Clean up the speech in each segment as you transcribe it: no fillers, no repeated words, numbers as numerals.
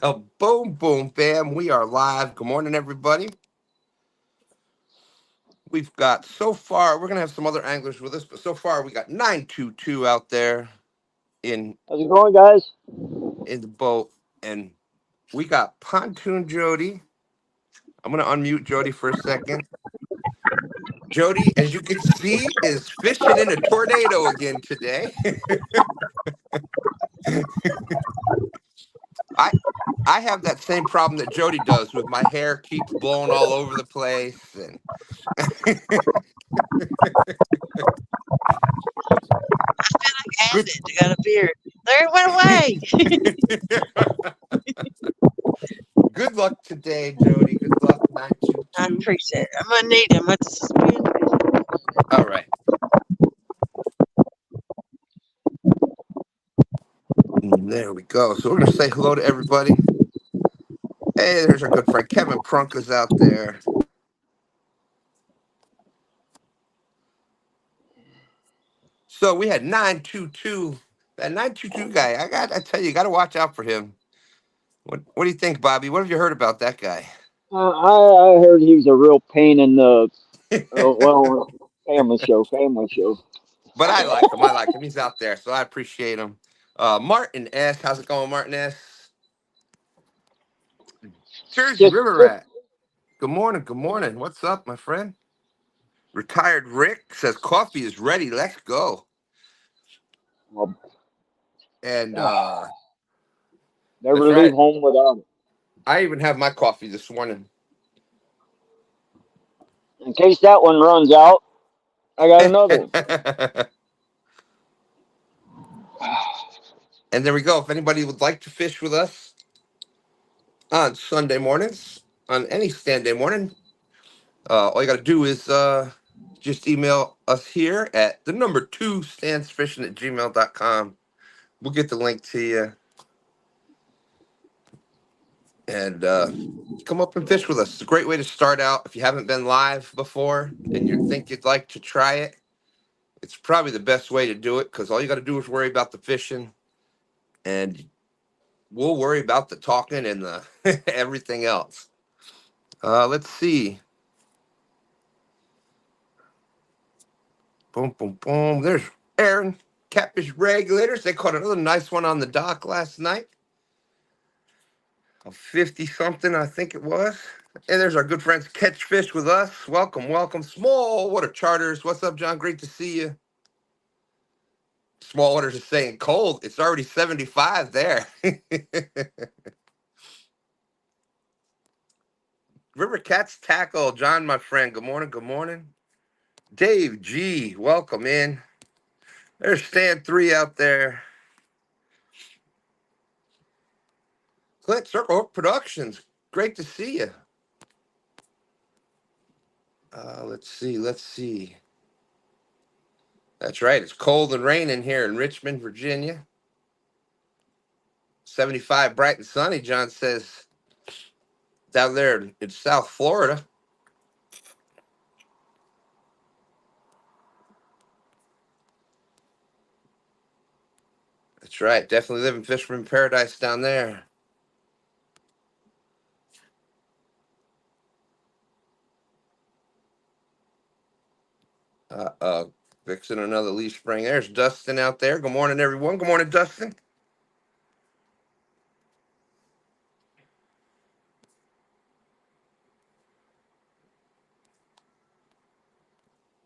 Well, boom, boom, bam. We are live. Good morning, everybody. We've got so far, we're going to have some other anglers with us, but so far we got 922 out there in How's it going, guys? in the boat. And we got Pontoon Jodi. I'm going to unmute Jodi for a second. Jodi, as you can see, is fishing in a tornado again today. I I have that same problem that Jodi does with my hair keeps blowing all over the place and Had good. it. I got a beard. There it went away. Good luck today, Jodi. Good luck, I 922. appreciate it. I'm gonna need him. What's this beard? All right. There we go. So we're going to say hello to everybody. Hey, there's our good friend Kevin Prunka's out there. So we had 922. That 922 guy, I tell you got to watch out for him. What do you think, Bobby? What have you heard about that guy? I heard he was a real pain in the well, family show, family show. But I like him. I like him. He's out there, so I appreciate him. Martin S. How's it going, Martin S? Jersey Just, River just Rat. Good morning. Good morning. What's up, my friend? Retired Rick says coffee is ready. Let's go. well, And that's never leave right. home without it. I even have my coffee this morning. In case that one runs out, I got another. And there we go. If anybody would like to fish with us on Sunday mornings, on any STANday morning, all you got to do is just email us here at the number 2 standsfishing@gmail.com. We'll get the link to you and come up and fish with us. It's a great way to start out. If you haven't been live before and you think you'd like to try it, it's probably the best way to do it because all you got to do is worry about the fishing and we'll worry about the talking and the everything else. Let's see. Boom, boom, boom. There's Aaron, Catfish Regulators. They caught another nice one on the dock last night. A 50 something, I think it was. And there's our good friends Catch Fish with us. Welcome, welcome. Small Water Charters. What's up, John? Great to see you. Small Waters is saying cold. It's already 75 there. River Cats Tackle. John, my friend. Good morning, good morning. Dave G, welcome in. There's Stan 3 out there. Clint Circle Hook Productions. Great to see you. Let's see. Let's see. That's right. It's cold and raining here in Richmond, Virginia. 75 bright and sunny, John says, down there in South Florida. That's right. Definitely living fisherman paradise down there. Fixing another leaf spring. There's Dustin out there. Good morning, everyone. Good morning, Dustin.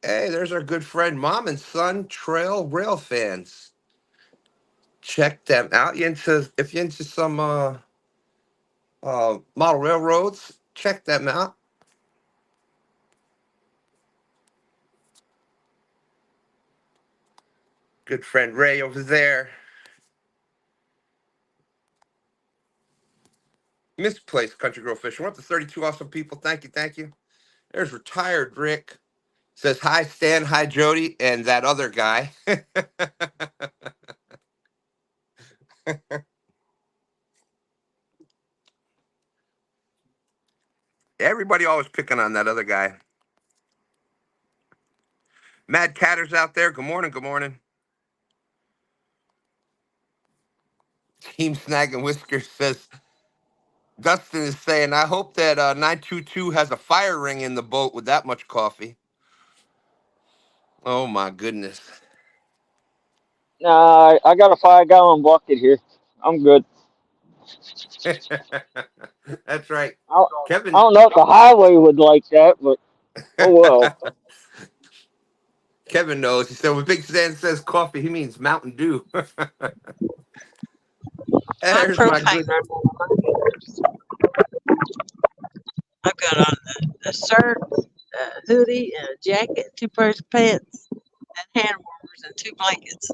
Hey, there's our good friend, Mom and Son Trail Rail fans. Check them out. If you're into some model railroads, check them out. Good friend Ray over there. Misplaced Country Girl Fishing. We're up to 32 awesome people. Thank you, thank you. There's retired Rick. Says hi Stan, hi Jodi, and that other guy. Everybody always picking on that other guy. Mad Catter's out there. Good morning, good morning. Team Snag and Whiskers says Dustin is saying, I hope that 922 has a fire ring in the boat with that much coffee. Oh, my goodness. Nah, I got a 5-gallon bucket here. I'm good. That's right. I, I Kevin don't know if the highway would like that, but oh well. Kevin knows. He said when Big Stan says coffee, he means Mountain Dew. My There's my propane good. on one of my fingers. I've got on a shirt, a hoodie, and a jacket, 2 pairs of pants, and hand warmers and 2 blankets.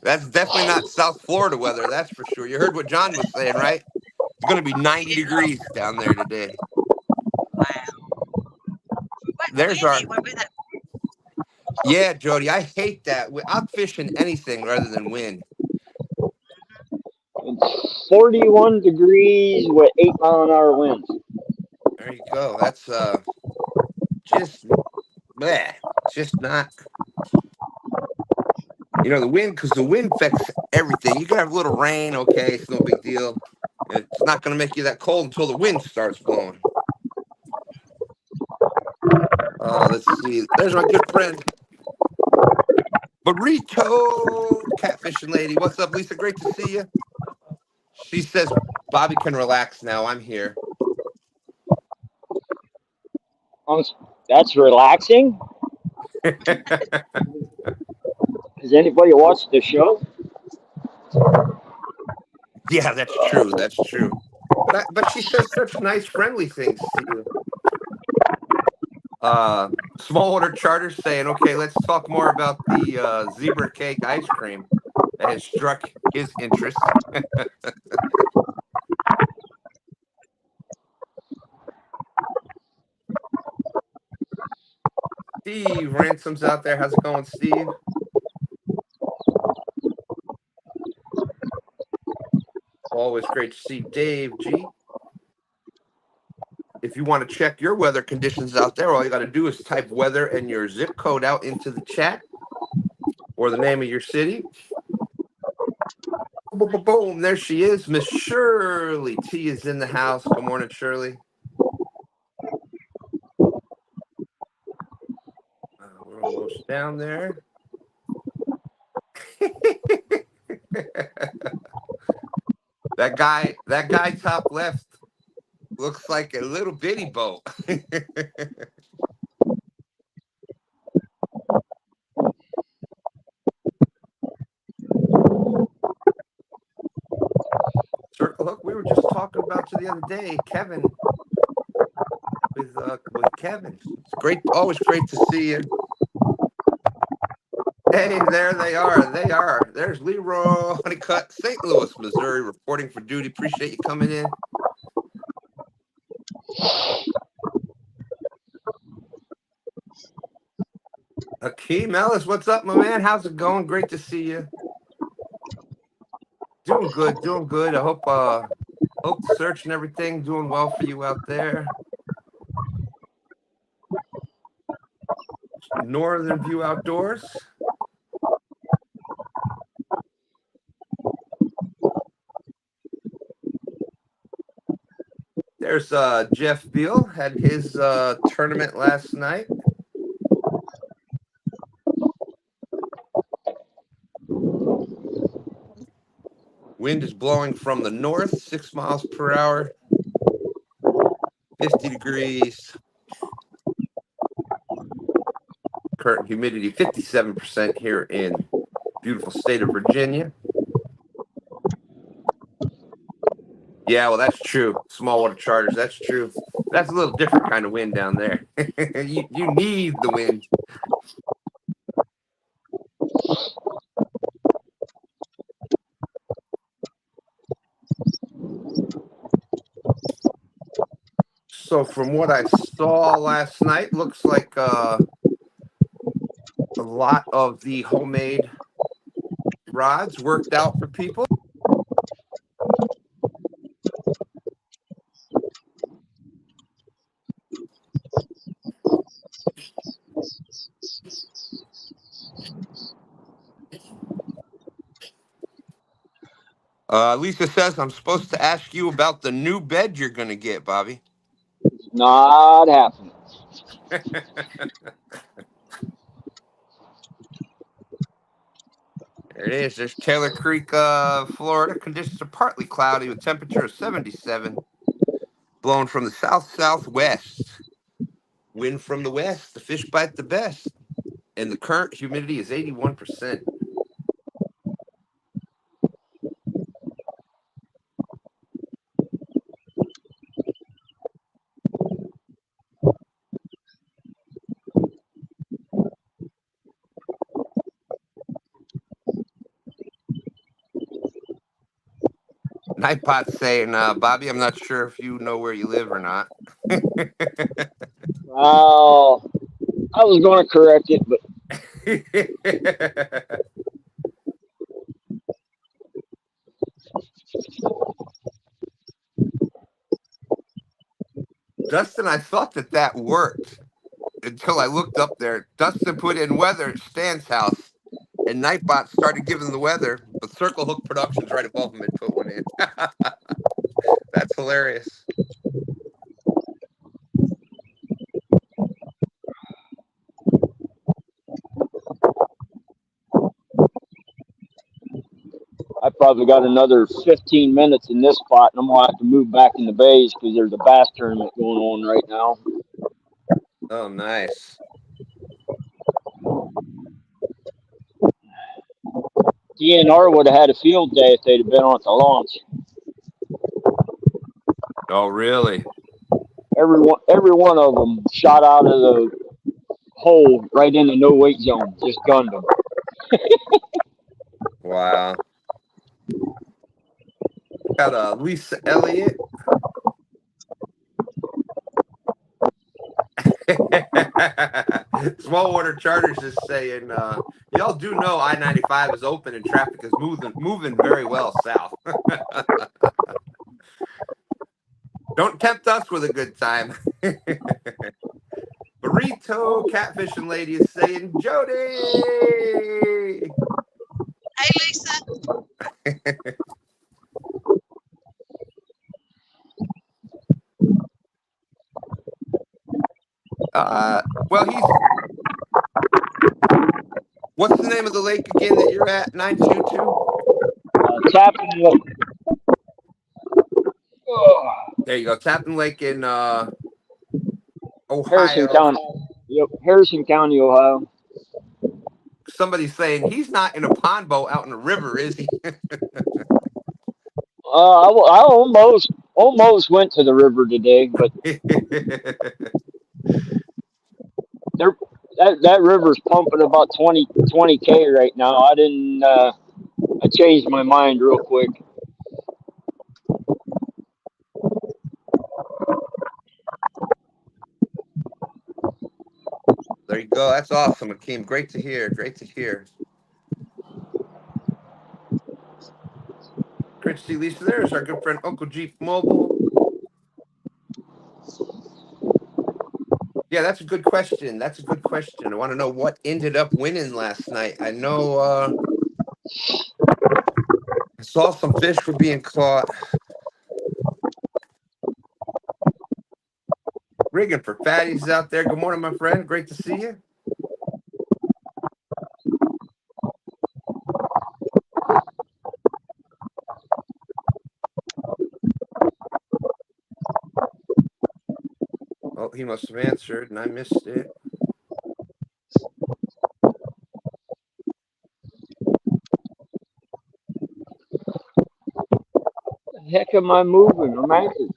That's definitely not South Florida weather. That's for sure. You heard what John was saying, right? It's going to be 90 degrees down there today. Wow. Wait, There's windy. our. What was that? Yeah, Jody, I hate that. I'll fish in anything rather than wind. It's 41 degrees with 8-mile-an-hour winds. There you go. That's just bleh. Just not. The wind, because the wind affects everything. You can have a little rain, okay, it's no big deal. It's not going to make you that cold until the wind starts blowing. Let's see. There's my good friend, Burrito Catfishing Lady. What's up, Lisa? Great to see you. She says, Bobby can relax now. I'm here. Um, that's relaxing. Has anybody watched the show? Yeah, that's true. That's true. But she says such nice, friendly things to you. Small order charter saying, okay, let's talk more about the zebra cake ice cream that has struck his interest. Steve Ransom's out there. How's it going, Steve? Always great to see Dave G. If you want to check your weather conditions out there, all you got to do is type weather and your zip code out into the chat or the name of your city. Boom, boom, there she is. Miss Shirley T is in the house. Good morning, Shirley. We're almost down there. That guy top left looks like a little bitty boat. Circle hook. We were just talking about you the other day, Kevin. With Kevin. It's great, always great to see you. Hey, there they are. They are. There's Leroy Honeycutt, St. Louis, Missouri, reporting for duty. Appreciate you coming in. Hakeem Ellis, what's up, my man? How's it going? Great to see you. Doing good, doing good. I hope the search and everything doing well for you out there. Northern View Outdoors. There's Jeff Beal, had his tournament last night. Wind is blowing from the north, 6 miles per hour, 50 degrees. Current humidity 57% here in beautiful state of Virginia. Yeah, well, that's true. Small water charters, that's true. That's a little different kind of wind down there. you need the wind. So from what I saw last night, looks like a lot of the homemade rods worked out for people. Lisa says I'm supposed to ask you about the new bed you're going to get, Bobby. It's not happening. There it is. There's Taylor Creek, Florida. Conditions are partly cloudy with temperature of 77. Blowing from the south-southwest. Wind from the west. The fish bite the best. And the current humidity is 81%. Nightbot's saying, Bobby, I'm not sure if you know where you live or not. Oh, I was going to correct it, but Dustin, I thought that worked until I looked up there. Dustin put in weather at Stan's house, and Nightbot started giving the weather, but Circle Hook Productions right above him had put one in. That's hilarious. I probably got another 15 minutes in this spot, and I'm going to have to move back in the bays because there's a bass tournament going on right now. Oh, nice. DNR would have had a field day if they'd have been on at the launch. Oh, really? Every one of them shot out of the hole right in the no wake zone. Just gunned them. Wow. Got Lisa Elliott. Small Water Charters is saying, y'all do know I-95 is open and traffic is moving very well south. Don't tempt us with a good time. Burrito Catfishing Lady is saying, Jodi! Hey, Lisa. Well, what's the name of the lake again that you're at? 922? Tappan Lake. There you go. Tappan Lake in Ohio. Harrison County. Yep, Harrison County, Ohio. Somebody's saying he's not in a pond boat out in the river, is he? I almost went to the river today, but that river's pumping about 20K right now. I didn't. I changed my mind real quick. There you go. That's awesome, Akeem. Great to hear. Great to hear. Great to see Lisa. There's our good friend Uncle Jeep Mobile. Yeah, that's a good question. That's a good question. I want to know what ended up winning last night. I know I saw some fish were being caught. Rigging for fatties out there. Good morning, my friend. Great to see you. Oh, he must have answered and I missed it. The heck am I moving? I'm anchored.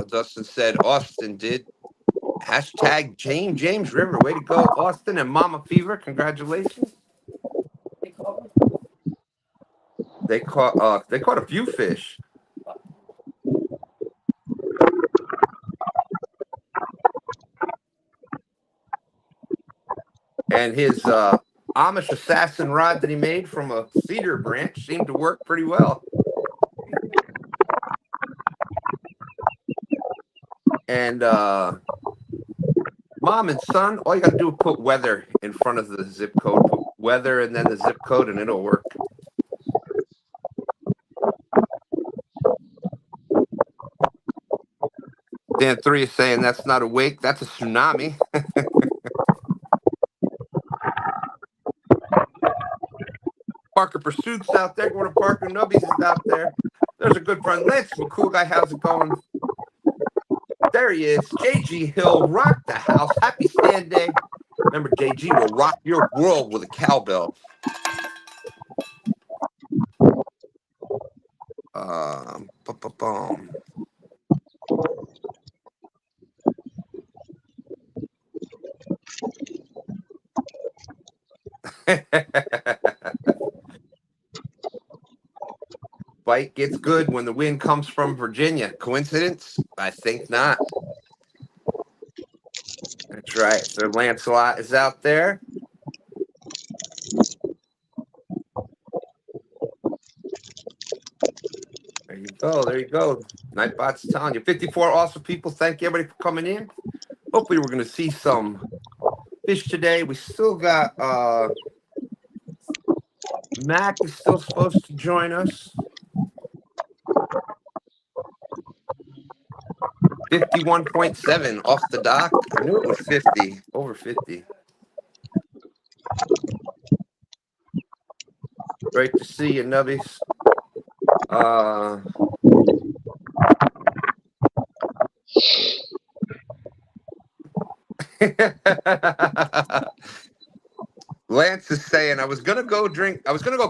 Dustin said Austin did. Hashtag James River. Way to go, Austin and Mama Fever. Congratulations. They caught a few fish. And his Amish assassin rod that he made from a cedar branch seemed to work pretty well. And mom and son, all you got to do is put weather in front of the zip code. Put weather and then the zip code, and it'll work. Dan 3 is saying that's not a wake, that's a tsunami. Parker Pursuit's out there. Going to Parker Nubbies is out there. There's a good friend. Lance McCool guy. How's it going? There he is. JG Hill, rock the house. Happy Stand Day. Remember, JG will rock your world with a cowbell. Boom. Fight gets good when the wind comes from Virginia. Coincidence? I think not. That's right. So Lancelot is out there. There you go. There you go. Nightbot's telling you. 54 awesome people. Thank you, everybody, for coming in. Hopefully, we're going to see some fish today. We still got Mack is still supposed to join us. 51.7 off the dock. I knew it was 50. Over 50. Great to see you, Nubbies. Lance is saying I was gonna go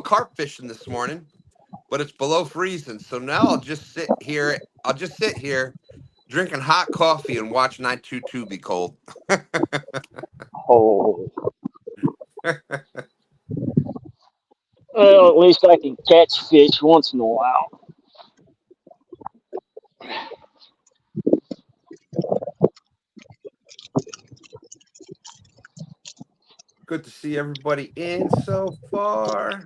carp fishing this morning, but it's below freezing. So now I'll just sit here. Drinking hot coffee and watch 922 be cold. Oh. Well, at least I can catch fish once in a while. Good to see everybody in so far.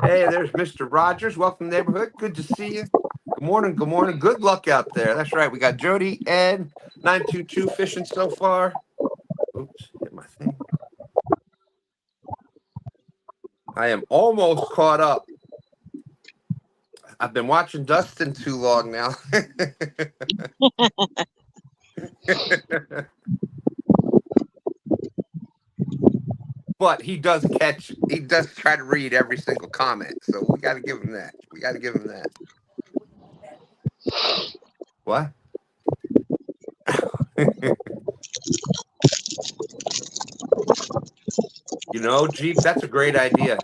Hey, there's Mr. Rogers. Welcome to the neighborhood. Good to see you. Good morning. Good morning. Good luck out there. That's right. We got Jodi and 922 fishing so far. Oops, hit my thing. I am almost caught up. I've been watching Dustin too long now. But he does try to read every single comment. So we got to give him that. What? You know, Jeep, that's a great idea.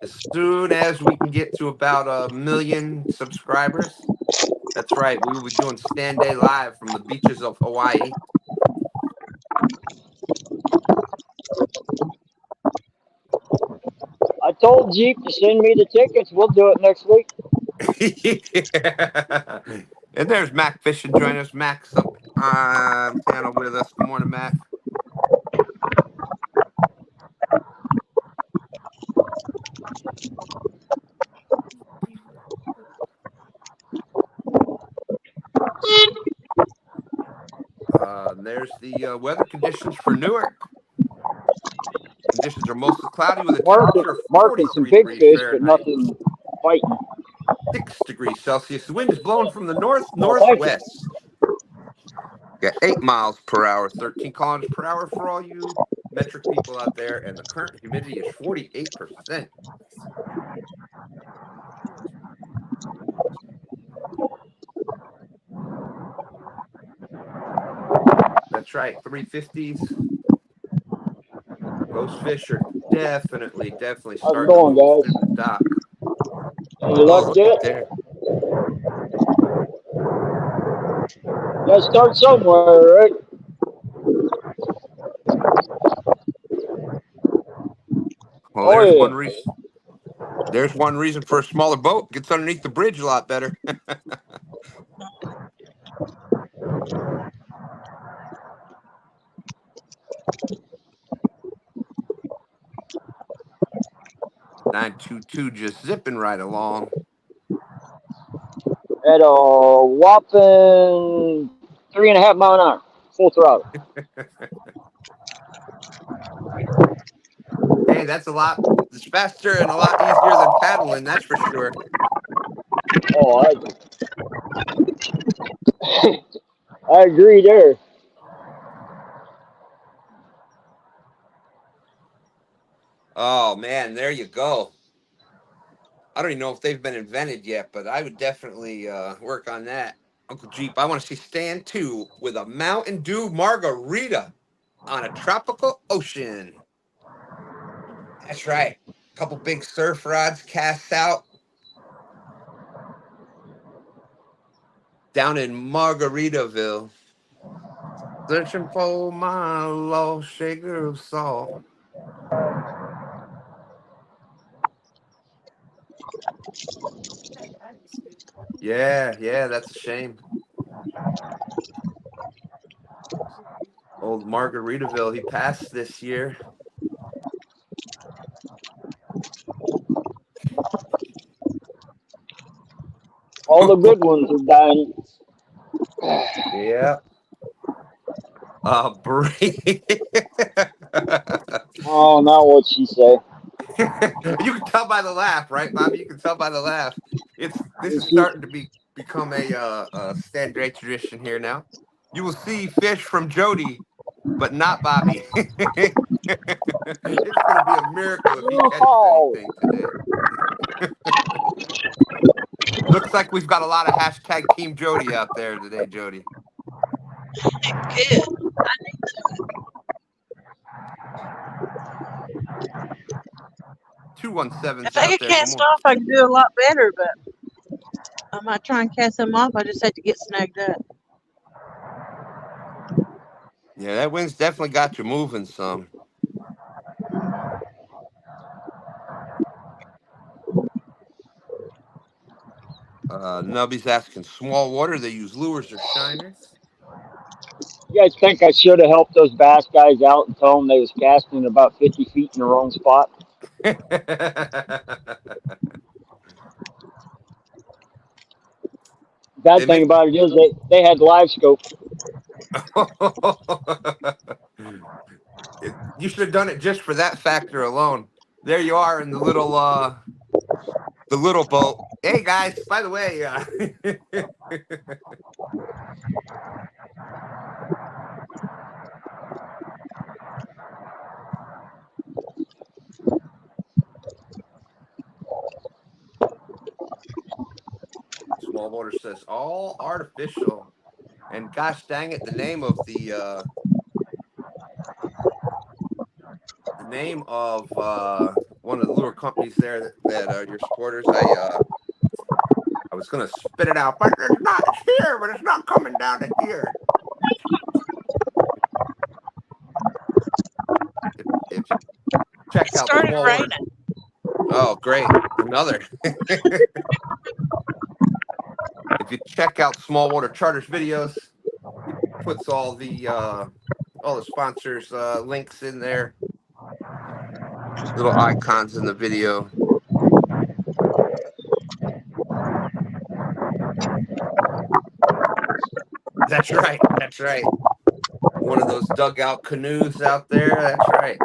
As soon as we can get to about 1 million subscribers, that's right. We will be doing STANday live from the beaches of Hawaii. I told Jeep to send me the tickets. We'll do it next week. And there's Mack Fishing joining us. Mack's up on panel with us. Good morning, Mack. There's the weather conditions for Newark. Conditions are mostly cloudy with a temperature of Marking some 43 big degrees fish, Fahrenheit. but nothing fighting. 6 degrees Celsius. The wind is blowing from the northwest. Got 8 miles per hour, 13 kilometers per hour for all you metric people out there, and the current humidity is 48%. That's right, 350s. Those fish are definitely starting to move through the dock. Any luck yet? There. Gotta start somewhere, right? Well, there's one reason. There's one reason for a smaller boat. Gets underneath the bridge a lot better. 922 just zipping right along. At a whopping 3.5 mile an hour, full throttle. Hey, that's a lot. It's faster and a lot easier than paddling, that's for sure. Oh, I agree there. Oh man, there you go. I don't even know if they've been invented yet, but I would definitely work on that. Uncle Jeep, I want to see Stand 2 with a Mountain Dew margarita on a tropical ocean. That's right. A couple big surf rods cast out down in Margaritaville. Searching for my lost shaker of salt. Yeah, that's a shame. Old Margaritaville, he passed this year. All the good ones are dying. Yeah. Bree. Oh, now what she say? You can tell by the laugh, right, Bobby? You can tell by the laugh. This is She, starting to become a STANday tradition here now. You will see fish from Jodi, but not Bobby. It's going to be a miracle if he catches oh, anything today. Looks like we've got a lot of hashtag Team Jodi out there today, Jodi. Good. 217's If I out could there. Good cast morning. off, I could do a lot better, but I might try and cast them off. I just had to get snagged up. Yeah, that wind's definitely got you moving some. Nubby's asking small water. They use lures or shiners. you guys think I should have helped those bass guys out and told them they was casting about 50 feet in the wrong spot? They Bad thing may. about it is they had live scope. You should have done it just for that factor alone. There you are in the little boat. Hey guys, by the way, Small Water says all artificial. And gosh dang it, the name of one of the lure companies there that are your supporters. I was gonna spit it out, but it's not. It's here, but it's not coming down to here. If you check It out started Small Water, raining. oh great, another. If you check out Small Water Charters videos, he puts all the sponsors links in there, little icons in the video. That's right. That's right. One of those dugout canoes out there. That's right.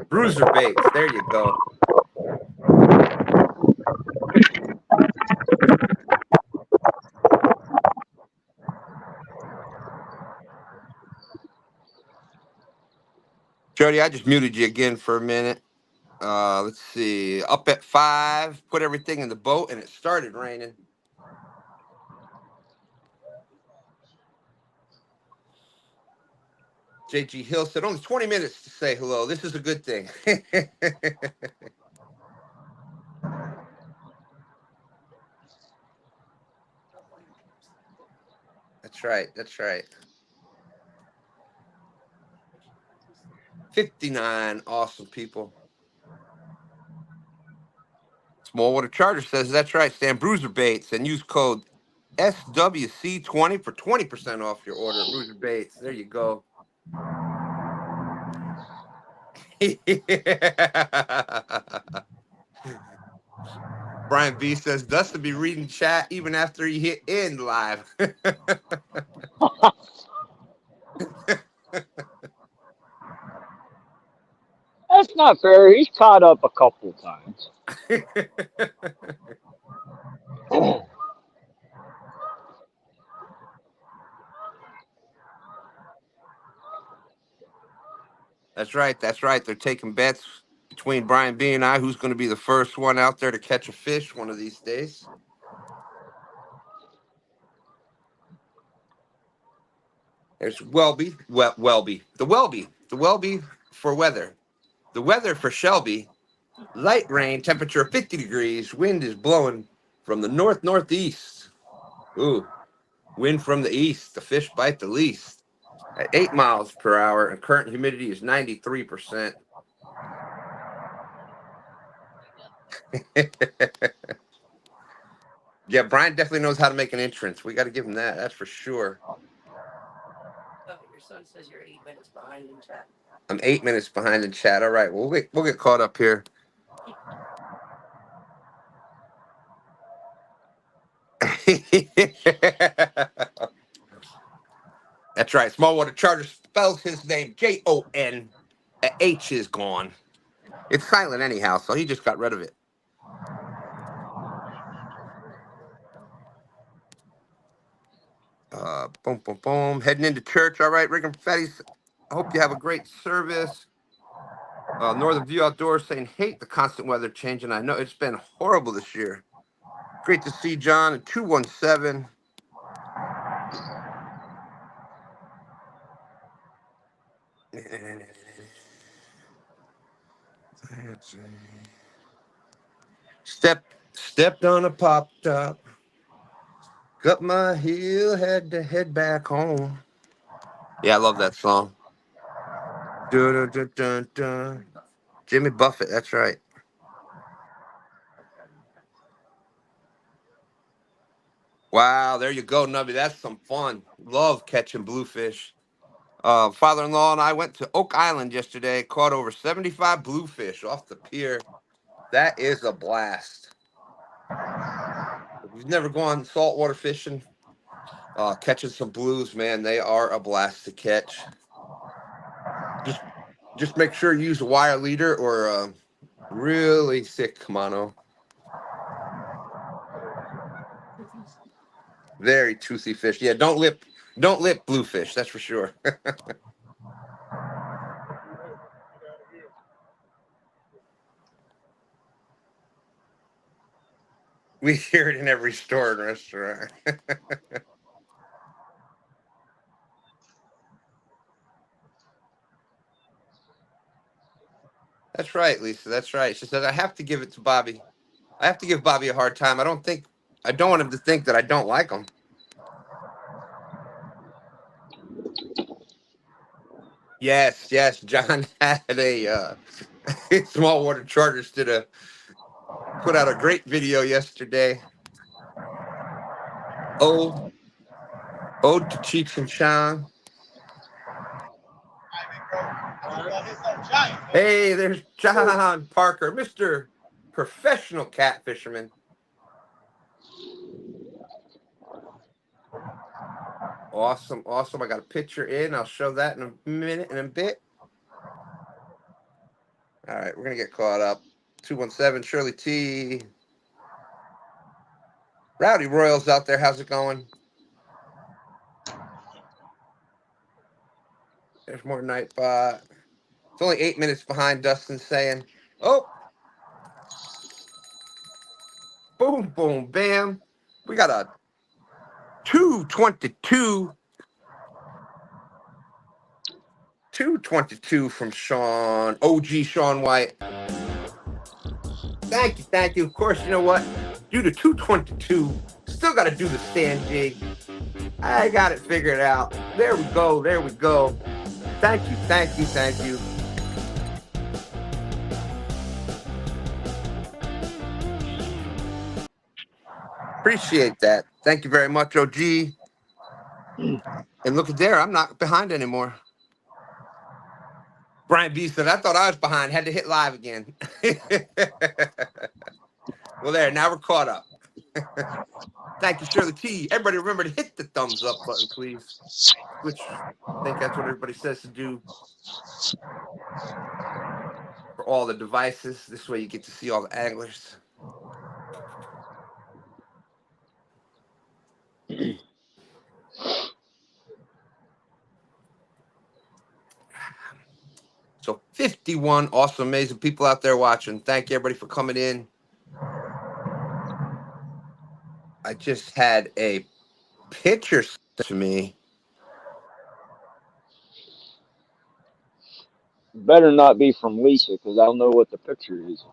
Bruiser baits. There you go. Jody, I just muted you again for a minute. Let's see. Up at 5, put everything in the boat, and it started raining. JG Hill said, only 20 minutes to say hello. This is a good thing. That's right. That's right. 59 awesome people. Small Water Charter says, that's right. Stan Bruiser Baits and use code SWC20 for 20% off your order at Bruiser Baits. There you go. Brian B says Dustin be reading chat even after he hit end live. That's not fair. He's caught up a couple times. That's right. That's right. They're taking bets between Brian B and I who's going to be the first one out there to catch a fish one of these days. There's Welby. Welby. The Welby. The Welby for weather. The weather for Shelby. Light rain, temperature 50 degrees. Wind is blowing from the northeast. Ooh, wind from the east. The fish bite the least. At 8 miles per hour, and current humidity is 93%. Yeah, Brian definitely knows how to make an entrance. We got to give him that. That's for sure. Oh, your son says you're 8 minutes behind in chat. I'm 8 minutes behind in chat. All right, we'll get caught up here. That's right. Smallwater Charter spells his name Jon. A H is gone. It's silent anyhow, so he just got rid of it. Boom, boom, boom. Heading into church. All right, Rick and Fatties. I hope you have a great service. Northern View Outdoors saying, hate the constant weather change, and I know it's been horrible this year. Great to see John at 217. Stepped on a pop top. Got my heel, had to head back home. Yeah, I love that song. Dun, dun, dun, dun, dun. Jimmy Buffett, that's right. Wow, there you go, Nubby. That's some fun. Love catching bluefish. Father-in-law and I went to Oak Island yesterday, caught over 75 bluefish off the pier. That is a blast. If you've never gone saltwater fishing, catching some blues, man, they are a blast to catch. Just make sure you use a wire leader or a really thick Kamano. Very toothy fish. Yeah, don't lip bluefish, that's for sure. We hear it in every store and restaurant. That's right, Lisa. That's right. She says I have to give it to Bobby. I have to give Bobby a hard time. I don't want him to think that I don't like him. Yes, yes. John had a small water charters put out a great video yesterday. Ode to Cheech and Chong. Hey, there's John Parker, Mr. Professional Cat Fisherman. Awesome, awesome. I got a picture in. I'll show that in a minute and a bit. All right, we're going to get caught up. 217, Shirley T. Rowdy Royals out there. How's it going? There's more Nightbot. It's only 8 minutes behind, Dustin saying. Oh, boom, boom, bam. We got a 222. 222 from Sean. OG Sean White. Thank you, thank you. Of course, you know what? Do the 222. Still got to do the stand jig. I got it figured out. There we go. There we go. Thank you, thank you, thank you. Appreciate that. Thank you very much, OG. And look at there, I'm not behind anymore. Brian B said, I thought I was behind. Had to hit live again. Well, there. Now we're caught up. Thank you, Shirley T. Everybody remember to hit the thumbs up button, please. Which I think that's what everybody says to do for all the devices. This way you get to see all the anglers. So 51 awesome, amazing people out there watching. Thank you, everybody, for coming in. I just had a picture sent to me. Better not be from Lisa, because I'll know what the picture is.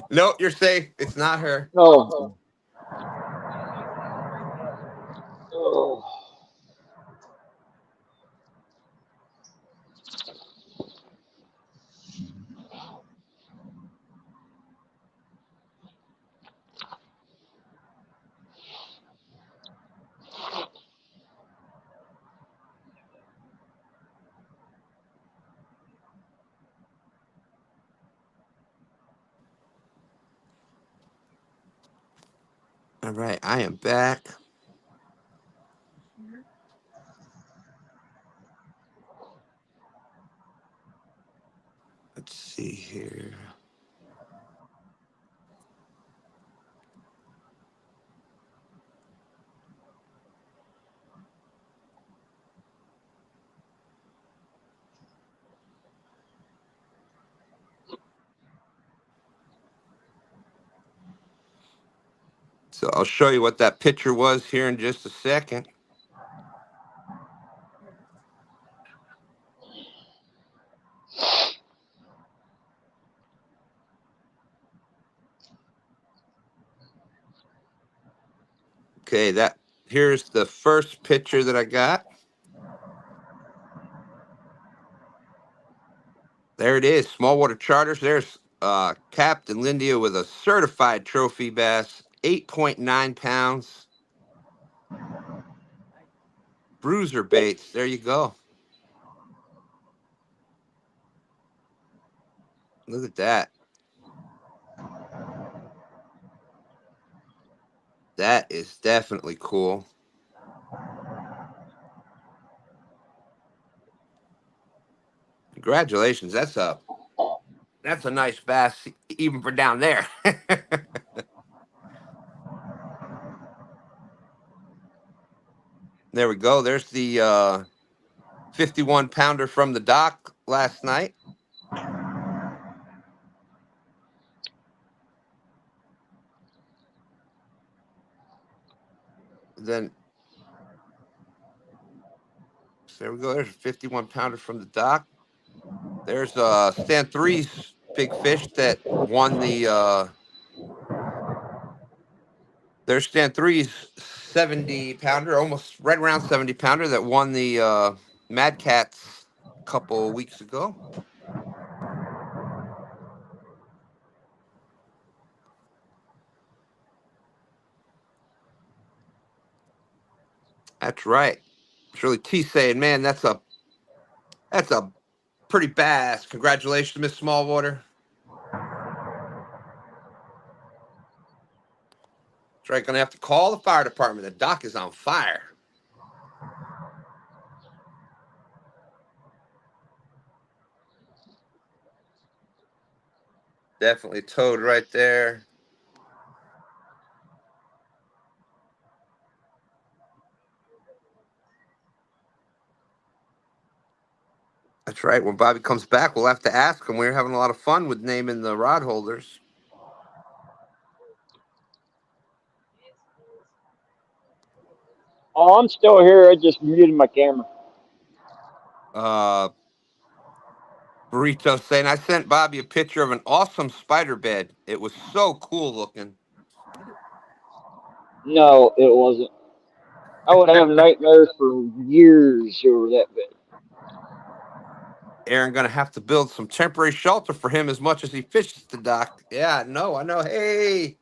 No, you're safe. It's not her. No. Oh. All right, I am back. Let's see here. So I'll show you what that picture was here in just a second. Okay, here's the first picture that I got. There it is, small water charters. There's Captain Lindia with a certified trophy bass, 8.9 pounds. Bruiser baits, there you go. Look at that. That is definitely cool. Congratulations. That's a nice bass even for down there. There we go. There's the 51 pounder from the dock last night. Then so there we go. There's a 51 pounder from the dock. There's Stan 3's big fish that won the there's Stan 3's 70 pounder, almost right around 70 pounder that won the Mad Cats a couple of weeks ago. That's right. Shirley T saying, man, that's a pretty bass. Congratulations, Miss Smallwater. That's right. Gonna have to call the fire department. The dock is on fire. Definitely towed right there. That's right. When Bobby comes back, we'll have to ask him. We're having a lot of fun with naming the rod holders. Oh, I'm still here. I just muted my camera. Burrito saying, I sent Bobby a picture of an awesome spider bed. It was so cool looking. No, it wasn't. I would have nightmares for years over that bed. Aaron gonna have to build some temporary shelter for him as much as he fishes the dock. Yeah, I know. Hey,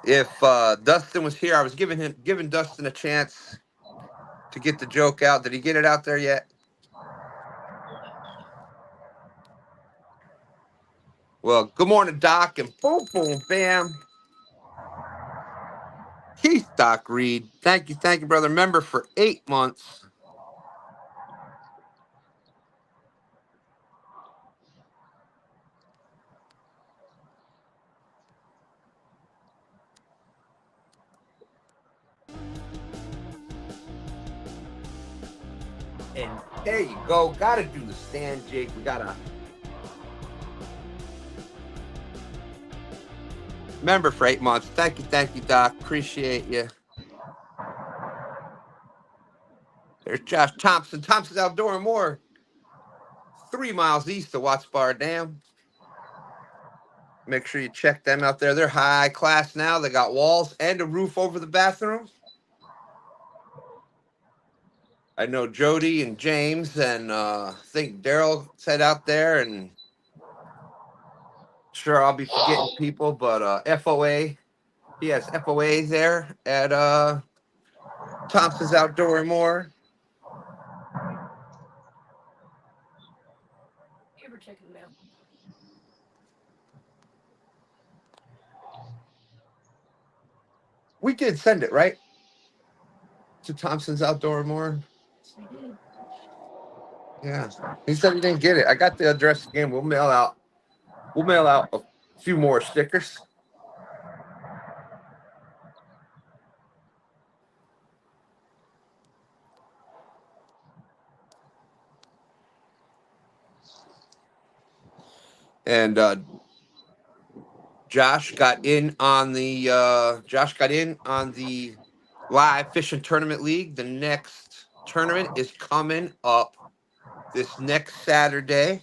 if Dustin was here, I was giving Dustin a chance to get the joke out. Did he get it out there yet? Well, good morning, Doc, and boom, boom, bam. Keith Doc Reed. Thank you, brother. Member for 8 months. And there you go. Gotta do the stand jig. We gotta. Member for 8 months. Thank you, Doc. Appreciate you. There's Josh Thompson. Thompson's Outdoor and More. 3 miles east of Watts Bar Dam. Make sure you check them out there. They're high class now. They got walls and a roof over the bathrooms. I know Jodi and James and I think Daryl said out there, and sure I'll be forgetting people, but FOA, he has FOA there at Thompson's Outdoor and More. You ever check it out? We did send it, right? To Thompson's Outdoor and More. Yeah, he said he didn't get it. I got the address again. We'll mail out a few more stickers. And Josh got in on the live fishing tournament league. The next tournament is coming up this next Saturday.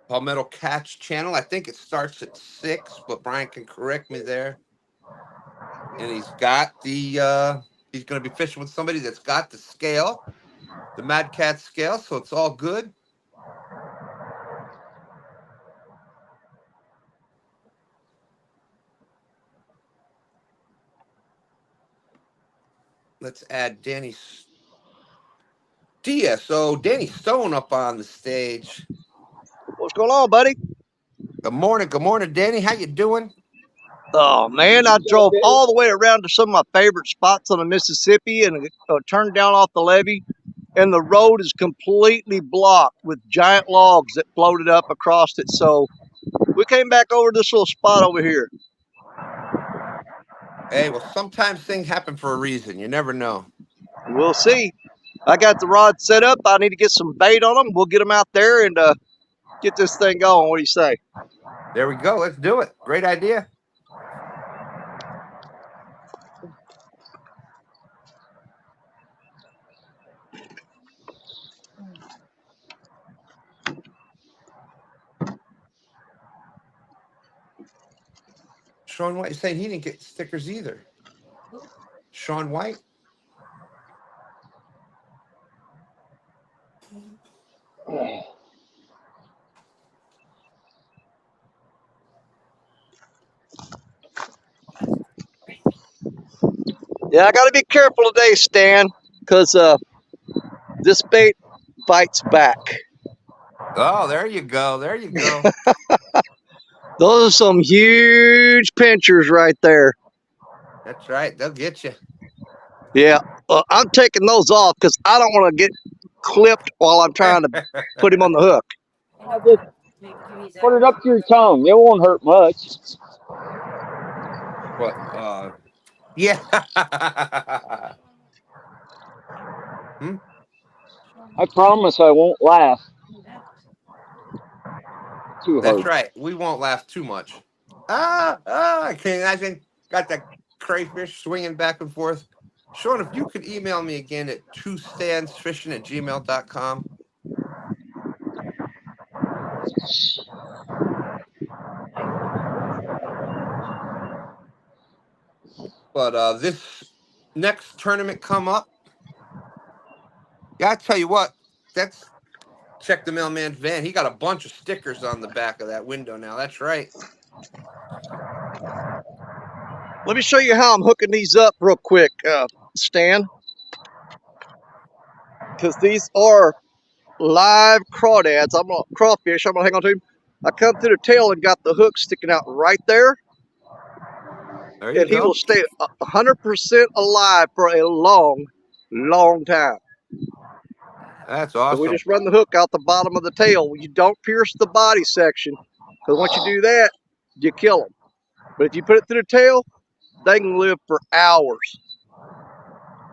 Palmetto Catch channel. I think it starts at 6, but Brian can correct me there. And he's got the he's going to be fishing with somebody that's got the scale, the Mad Cat scale, so it's all good. Let's add Danny DSO, Danny Stone up on the stage. What's going on, buddy? Good morning, Danny. How you doing? Oh man, I drove all the way around to some of my favorite spots on the Mississippi and turned down off the levee, and the road is completely blocked with giant logs that floated up across it. So we came back over to this little spot over here. Hey, well, sometimes things happen for a reason. You never know. We'll see. I got the rod set up. I need to get some bait on them. We'll get them out there and get this thing going. What do you say? There we go. Let's do it. Great idea. Sean White is saying he didn't get stickers either. Sean White? Yeah, I got to be careful today, Stan, because this bait bites back. Oh, there you go. There you go. Those are some huge pinchers right there. That's right. They'll get you. Yeah, I'm taking those off because I don't want to get clipped while I'm trying to put him on the hook. Just put it up to your tongue. It won't hurt much. What? Yeah. I promise I won't laugh too hard. That's right. We won't laugh too much. I can't imagine. Got that crayfish swinging back and forth. Sean, if you could email me again at twostandsfishing@gmail.com. But this next tournament come up, yeah, I tell you what, check the mailman's van. He got a bunch of stickers on the back of that window now. That's right. Let me show you how I'm hooking these up real quick. the stand because these are live crawdads. Crawfish. I'm gonna hang on to him. I come through the tail and got the hook sticking out right there, There you and he go. will stay 100% alive for a long, long time. That's So we awesome. just run the hook out the bottom of the tail. You don't pierce the body section, because once you do that, you kill them. But if you put it through the tail, they can live for hours.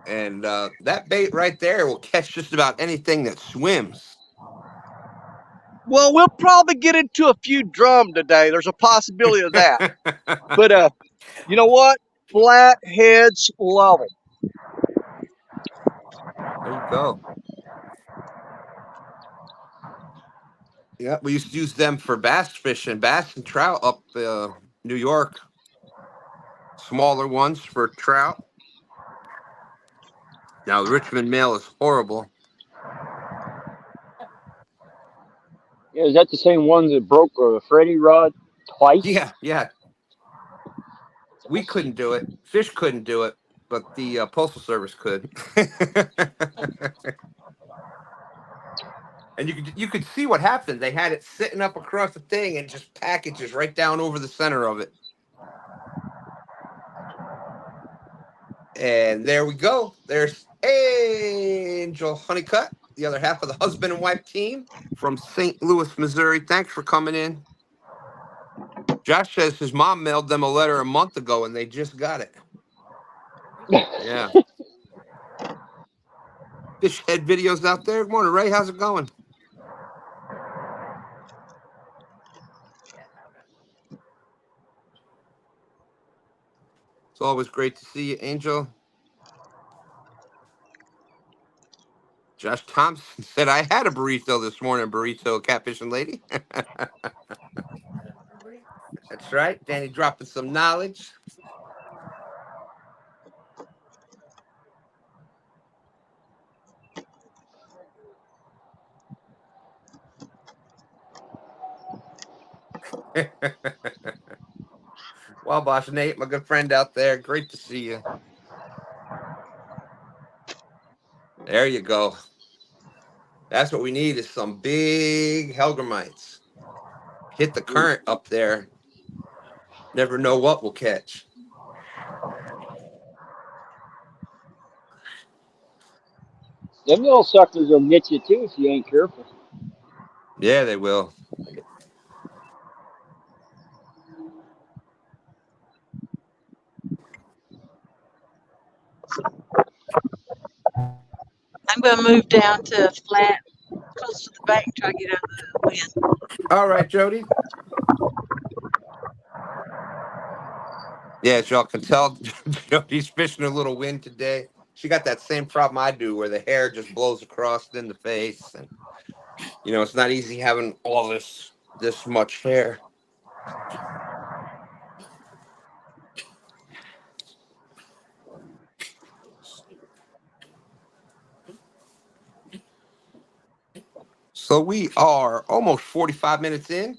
And that bait right there will catch just about anything that swims. Well, we'll probably get into a few drum today. There's a possibility of that. But you know what? Flatheads love them. There you go. Yeah, we used to use them for bass fishing, bass and trout up New York. Smaller ones for trout. Now, the Richmond male is horrible. Yeah, is that the same one that broke a Freddy rod twice? Yeah, yeah. We couldn't do it. Fish couldn't do it, but the Postal Service could. And you could see what happened. They had it sitting up across the thing and just packages right down over the center of it. And there we go. There's Angel Honeycutt, the other half of the husband and wife team from St. Louis, Missouri. Thanks for coming in. Josh says his mom mailed them a letter a month ago and they just got it. Yeah. Fish head videos out there. Good morning, Ray. How's it going? It's always great to see you, Angel. Josh Thompson said, I had a burrito this morning, burrito catfishing lady. That's right. Danny dropping some knowledge. Well, Boss Nate, my good friend out there, great to see you. There you go. That's what we need is some big Helgramites. Hit the current up there. Never know what we'll catch. Them little suckers will get you too if you ain't careful. Yeah, they will. I'm going to move down to flat, close to the bank, try to get out of the wind. All right, Jodi. Yeah, as y'all can tell, Jodi's fishing a little wind today. She got that same problem I do where the hair just blows across in the face. And, it's not easy having all this much hair. So we are almost 45 minutes in.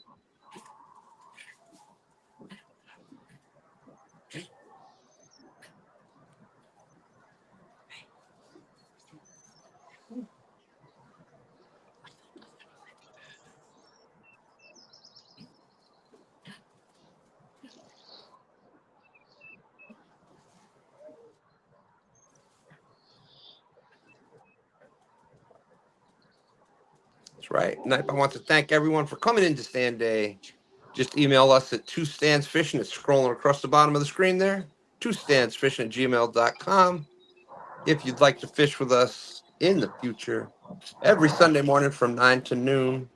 That's right. And I want to thank everyone for coming into STANday. Just email us at twostandsfishing. It's scrolling across the bottom of the screen there. twostandsfishing@gmail.com. If you'd like to fish with us in the future, every Sunday morning from 9 to noon.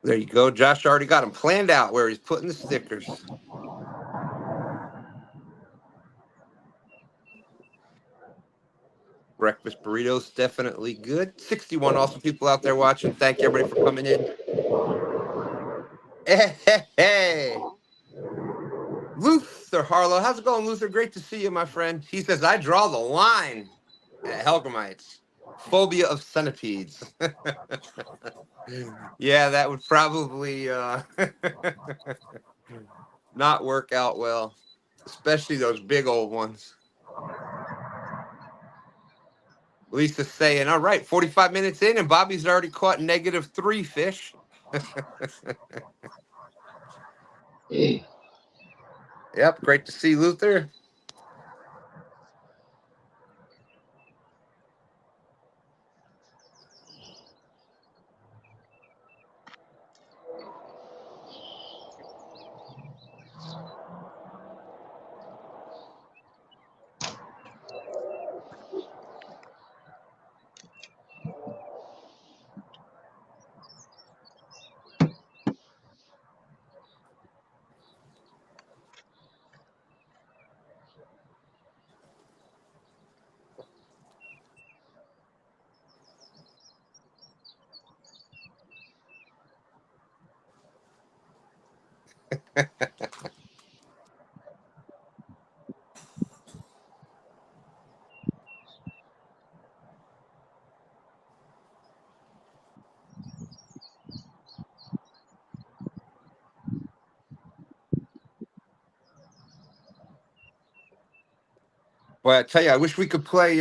There you go. Josh already got them planned out where he's putting the stickers. Breakfast burritos, definitely good. 61 awesome people out there watching. Thank you, everybody, for coming in. Hey, hey, hey. Luther Harlow, how's it going, Luther? Great to see you, my friend. He says, I draw the line at Helgramites. Phobia of centipedes. Yeah, that would probably not work out well, especially those big old ones. Lisa's saying, all right, 45 minutes in, and Bobby's already caught -3 fish. Yep, great to see Luther. Well, I tell you, I wish we could play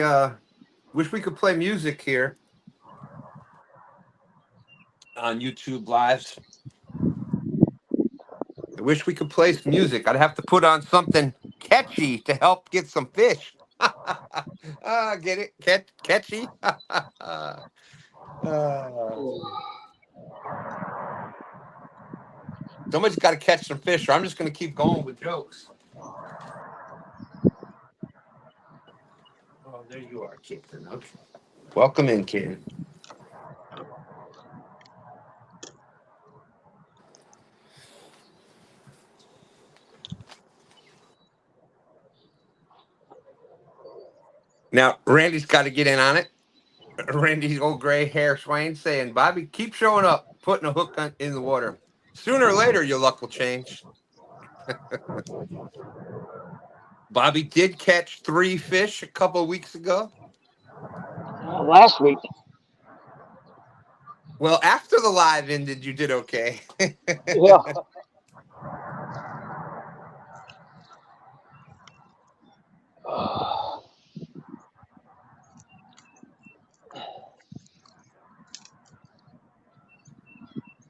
music here on YouTube Lives. I wish we could play some music. I'd have to put on something catchy to help get some fish. Get it? Catchy? Somebody's got to catch some fish, or I'm just going to keep going with jokes. Oh, there you are, Kid. Okay. Welcome in, Kid. Now, Randy's got to get in on it. Randy's old gray hair Swain saying, Bobby, keep showing up, putting a hook in the water. Sooner or later, your luck will change. Bobby did catch 3 fish a couple of weeks ago. Last week. Well, after the live ended, you did okay. Yeah.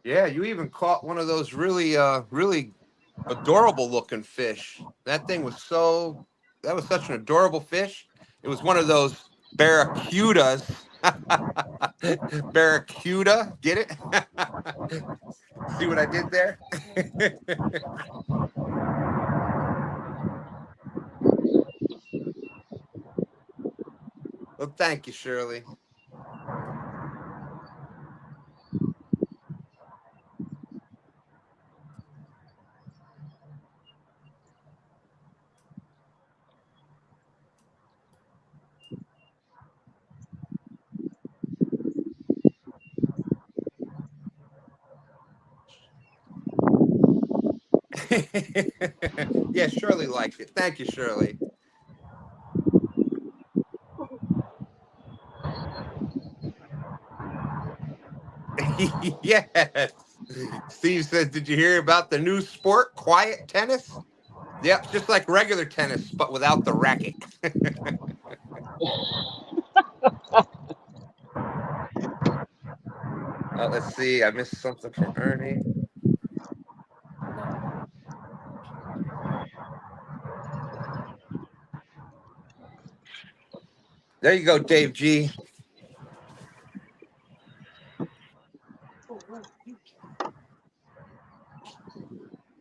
Yeah, you even caught one of those really adorable looking fish. That was such an adorable fish. It was one of those barracudas. Barracuda, get it? See what I did there? Well, thank you, Shirley. Yeah, Shirley liked it. Thank you, Shirley. Yes. Steve says, did you hear about the new sport, quiet tennis? Yep, just like regular tennis, but without the racket. Let's see. I missed something from Ernie. There you go, Dave G.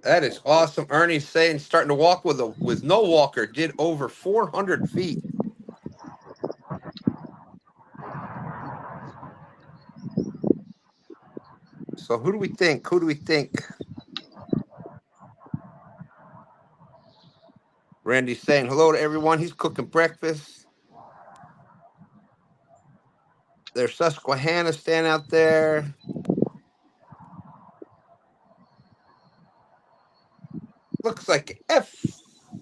That is awesome. Ernie's saying starting to walk with no walker, did over 400 feet. So who do we think? Who do we think? Randy's saying hello to everyone. He's cooking breakfast. There's Susquehanna standing out there. Looks like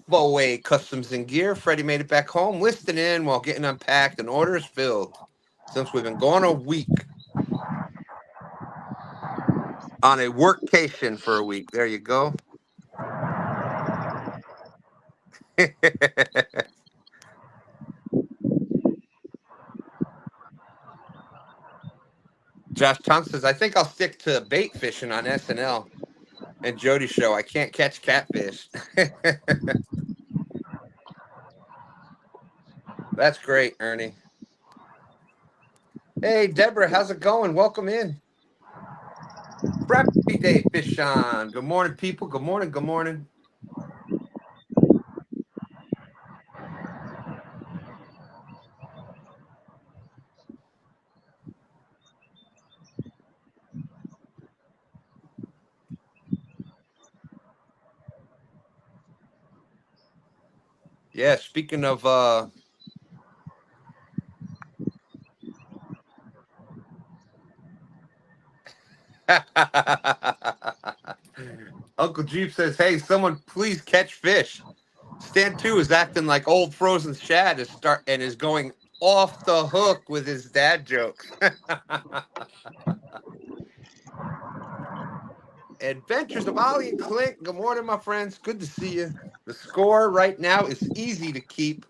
FOA Customs and Gear. Freddie made it back home, listening in while getting unpacked and orders filled. Since we've been gone a week. On a workcation for a week. There you go. Josh Thompson says, I think I'll stick to bait fishing on SNL and Jodi's show. I can't catch catfish. That's great, Ernie. Hey, Deborah, how's it going? Welcome in. Crappie Day Fish on. Good morning, people. Good morning. Good morning. Yeah, speaking of Uncle Jeep says, hey, someone please catch fish. Stan 2 is acting like old frozen shad is going off the hook with his dad jokes. Adventures of Ollie and Clint. Good morning, my friends. Good to see you. The score right now is easy to keep.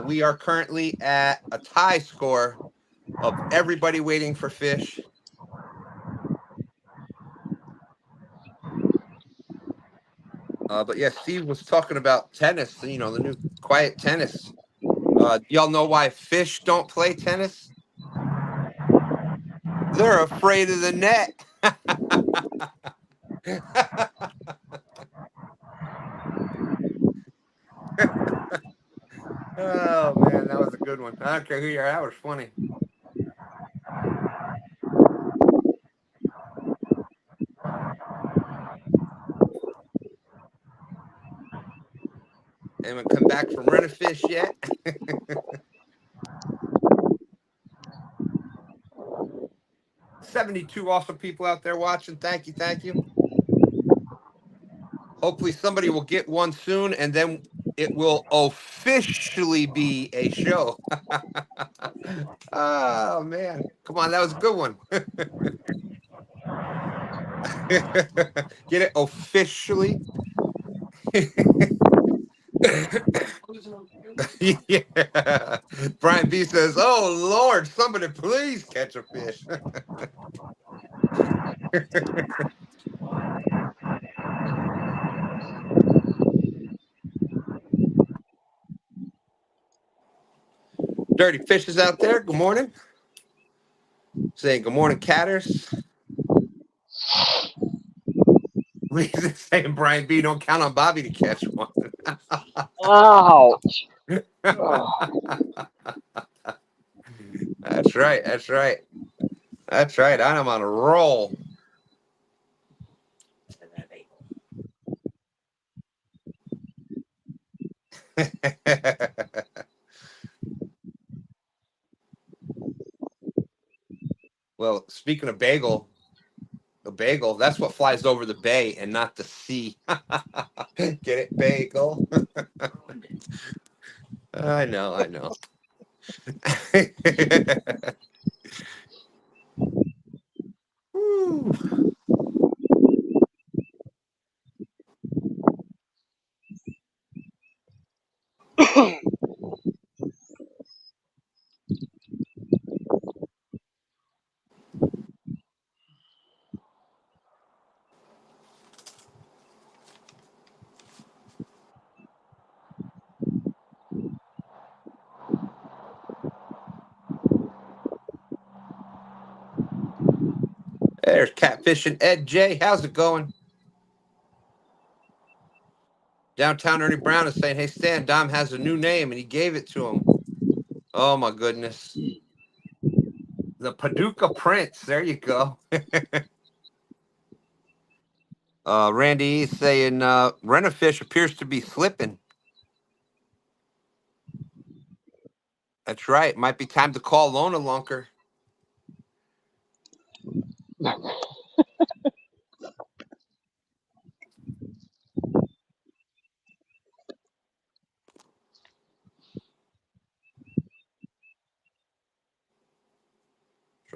We are currently at a tie score of everybody waiting for fish. But yeah, Steve was talking about tennis, you know, the new quiet tennis. Y'all know why fish don't play tennis? They're afraid of the net. Oh man, that was a good one. I don't care who you are. That was funny. Anyone come back from running fish yet? 72 awesome people out there watching. Thank you. Thank you. Hopefully somebody will get one soon, and then it will officially be a show. Oh, man. Come on, that was a good one. Get it? Officially? Yeah. Brian B says, oh, Lord, somebody please catch a fish. Dirty Fishes out there. Good morning. Saying good morning, catters. Reason saying Brian B, don't count on Bobby to catch one. Ouch. Oh. That's right. That's right. That's right. I'm on a roll. Well, speaking of bagel, a bagel, that's what flies over the bay and not the sea. Get it, bagel? I know, I know. Woo. There's Catfishing Ed J. How's it going? Downtown Ernie Brown is saying, hey, Stan, Dom has a new name, and he gave it to him. Oh, my goodness. The Paducah Prince. There you go. Randy is saying, Rent-A-Fish appears to be slipping. That's right. Might be time to call Lona Lunker.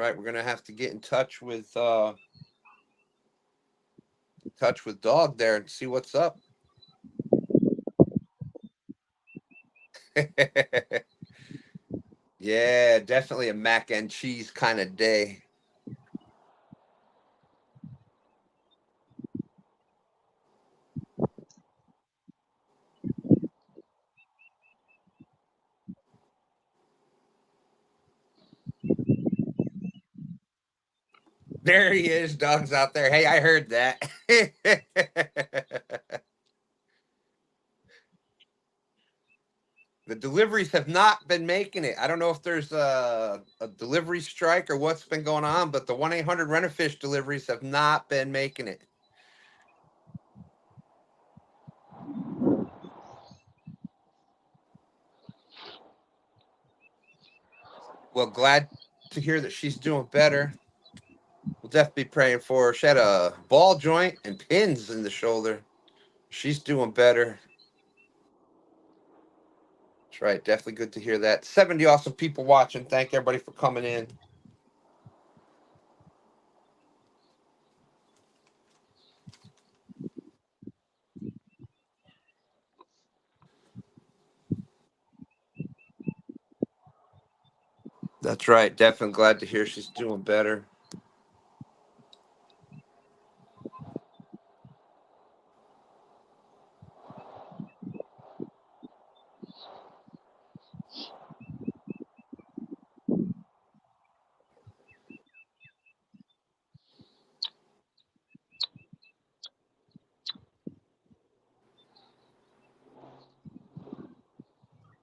right. We're gonna have to get in touch with Dog there and see what's up. Yeah, definitely a mac and cheese kind of day. There he is. Dog's out there. Hey, I heard that. The deliveries have not been making it. I don't know if there's a delivery strike or what's been going on, but the 1-800 Rent-A-Fish deliveries have not been making it. Well, glad to hear that she's doing better. We'll definitely be praying for her. She had a ball joint and pins in the shoulder. She's doing better. That's right. Definitely good to hear that. 70 awesome people watching. Thank everybody for coming in. That's right. Definitely glad to hear she's doing better.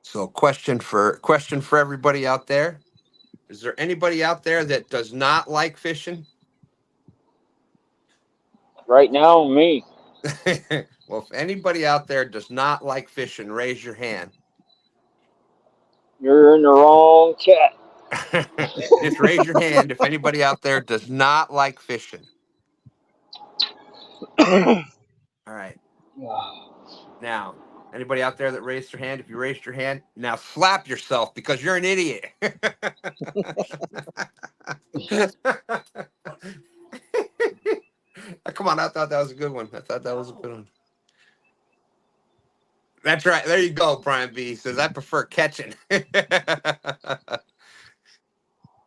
So question for everybody out there. Is there anybody out there that does not like fishing? Right now, me. Well, if anybody out there does not like fishing, raise your hand. You're in the wrong chat. Just raise your hand if anybody out there does not like fishing. All right. Now, anybody out there that raised their hand, if you raised your hand, now slap yourself because you're an idiot. Come on, I thought that was a good one. I thought that was a good one. That's right. There you go, Brian B. Says, I prefer catching.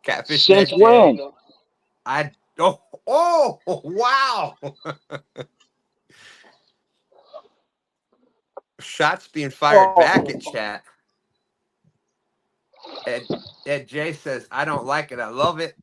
Catfish Since that day. when? Oh, wow. Shots being fired back Oh, at chat. Ed J says, I don't like it. I love it.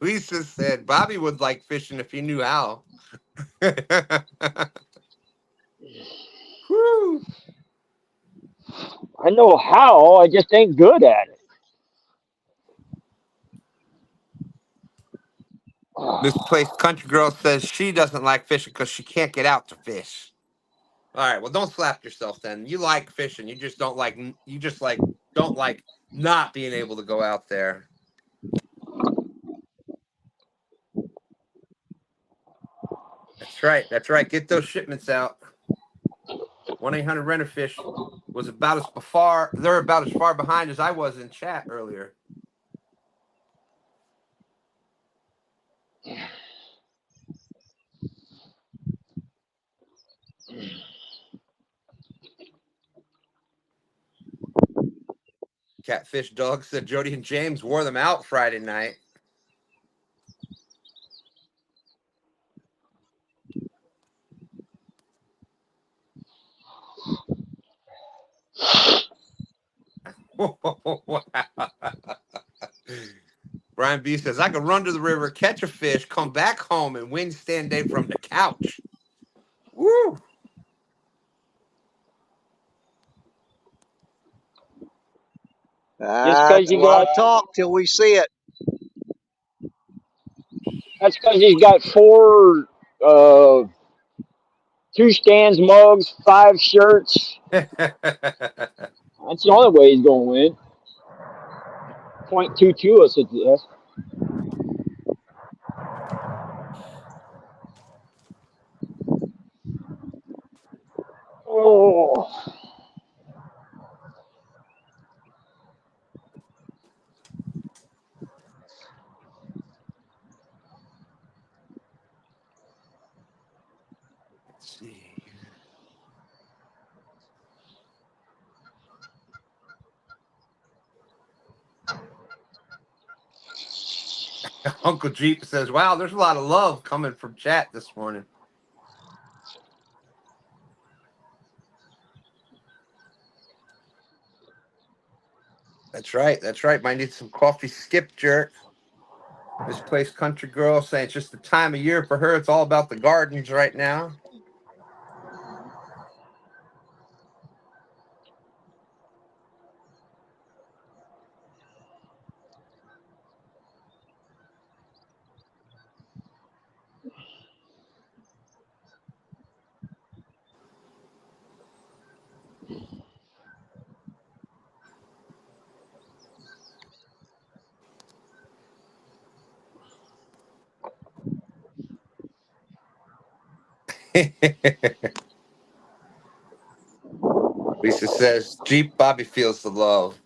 Lisa said Bobby would like fishing if he knew how. Whew. I know how. I just ain't good at it. Misplaced Country Girl says she doesn't like fishing because she can't get out to fish. All right, well, don't slap yourself then. You like fishing. You just don't like. You just like don't like not being able to go out there. That's right. That's right. Get those shipments out. 1-800 Rent-A-Fish was about as far. They're about as far behind as I was in chat earlier. Catfish Dog said Jodi and James wore them out Friday night. Brian B says, I could run to the river, catch a fish, come back home, and win STANday from the couch. Woo! Just 'cause That's you why I got, talk till we see it. that's 'cause he's got uh, 2 stands, mugs, 5 shirts. That's the only way he's gonna win. 0.22 us at this. Oh, Let's see. Uncle Jeep says, "Wow, there's a lot of love coming from chat this morning." That's right. That's right. Might need some coffee skip jerk. Misplaced country girl saying it's just the time of year for her. It's all about the gardens right now. Lisa says, Jeep Bobby feels the love.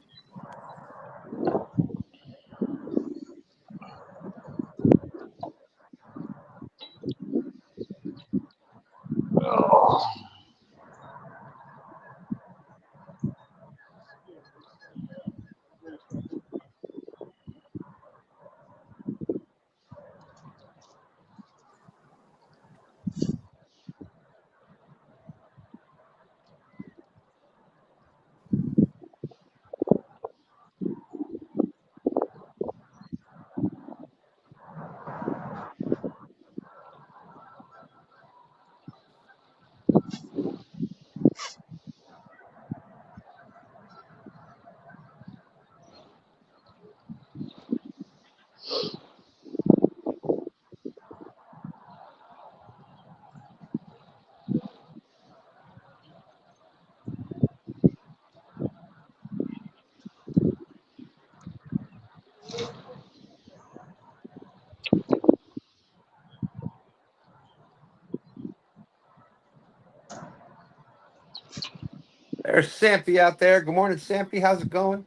There's Sampy out there. Good morning, Sampy. How's it going?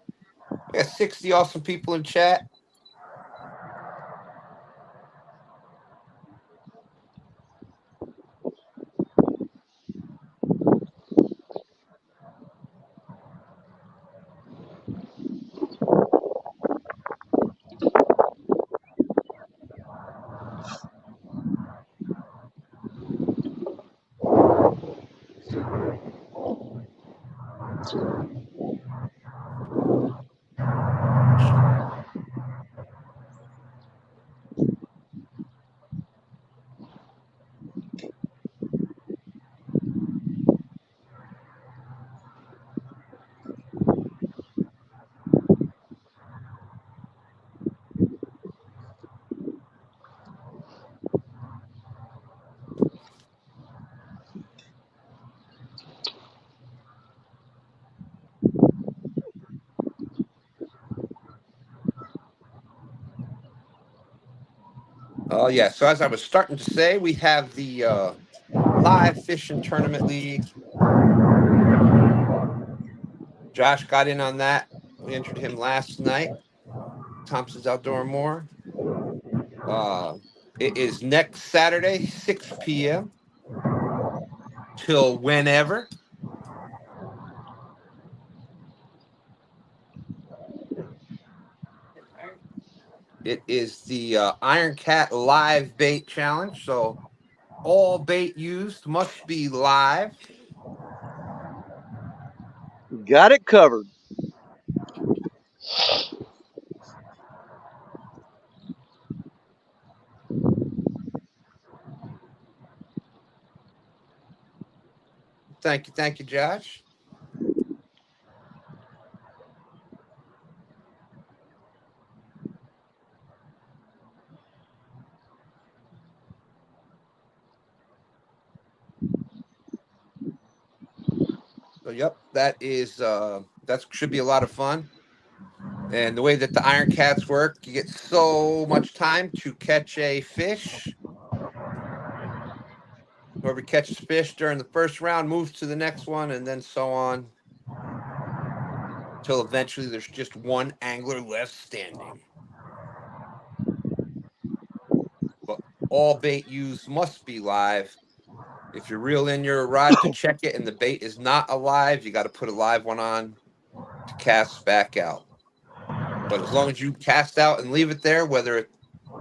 We got 60 awesome people in chat. Oh, yeah. So as I was starting to say, we have the live fishing tournament league. Josh got in on that. We entered him last night. Thompson's Outdoor and More. It is next Saturday, 6 p.m. till whenever. It is the Iron Cat Live Bait Challenge. So all bait used must be live. Got it covered. Thank you, Josh. So yep, that should be a lot of fun. And the way that the Iron Cats work, you get so much time to catch a fish. Whoever catches fish during the first round moves to the next one, and then so on until eventually there's just one angler left standing. But all bait used must be live. If you reel in your rod to check it and the bait is not alive, you got to put a live one on to cast back out. But as long as you cast out and leave it there, whether it,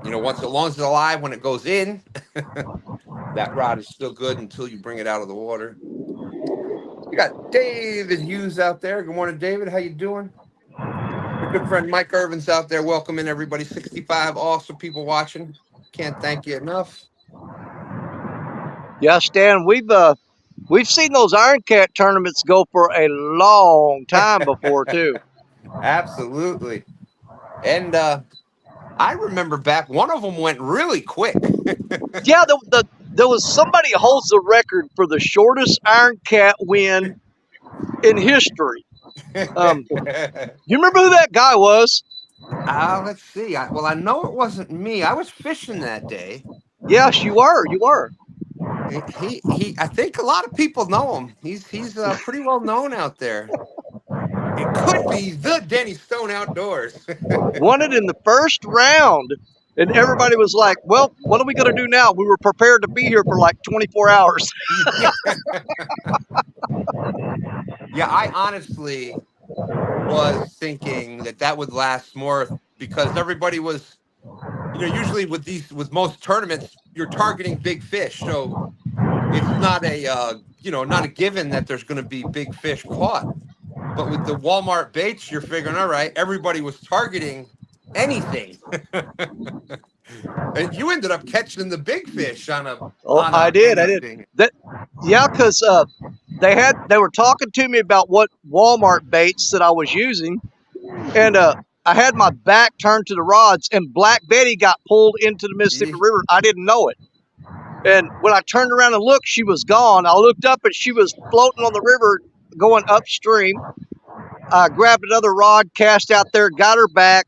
once as long as it's alive when it goes in, that rod is still good until you bring it out of the water. We got David Hughes out there. Good morning, David. How you doing? Your good friend Mike Irvin's out there welcoming everybody. 65 awesome people watching. Can't thank you enough. Yeah, Stan, we've seen those Iron Cat tournaments go for a long time before too. Absolutely. And I remember back, one of them went really quick. Yeah, there was somebody who holds the record for the shortest Iron Cat win in history. You remember who that guy was? Let's see. I know it wasn't me. I was fishing that day. Yes, you were. You were. He. I think a lot of people know him. He's pretty well known out there. It could be the Denny Stone Outdoors. Won it in the first round. And everybody was like, well, what are we going to do now? We were prepared to be here for like 24 hours. Yeah. Yeah, I honestly was thinking that would last more because everybody was, usually with most tournaments, you're targeting big fish. So it's not a given that there's going to be big fish caught. But with the Walmart baits, you're figuring, all right, everybody was targeting anything. And you ended up catching the big fish on a. I did. Yeah, because they were talking to me about what Walmart baits that I was using, and I had my back turned to the rods, and Black Betty got pulled into the Mississippi River. I didn't know it. And when I turned around and looked, she was gone. I looked up and she was floating on the river going upstream. I grabbed another rod, cast out there, got her back,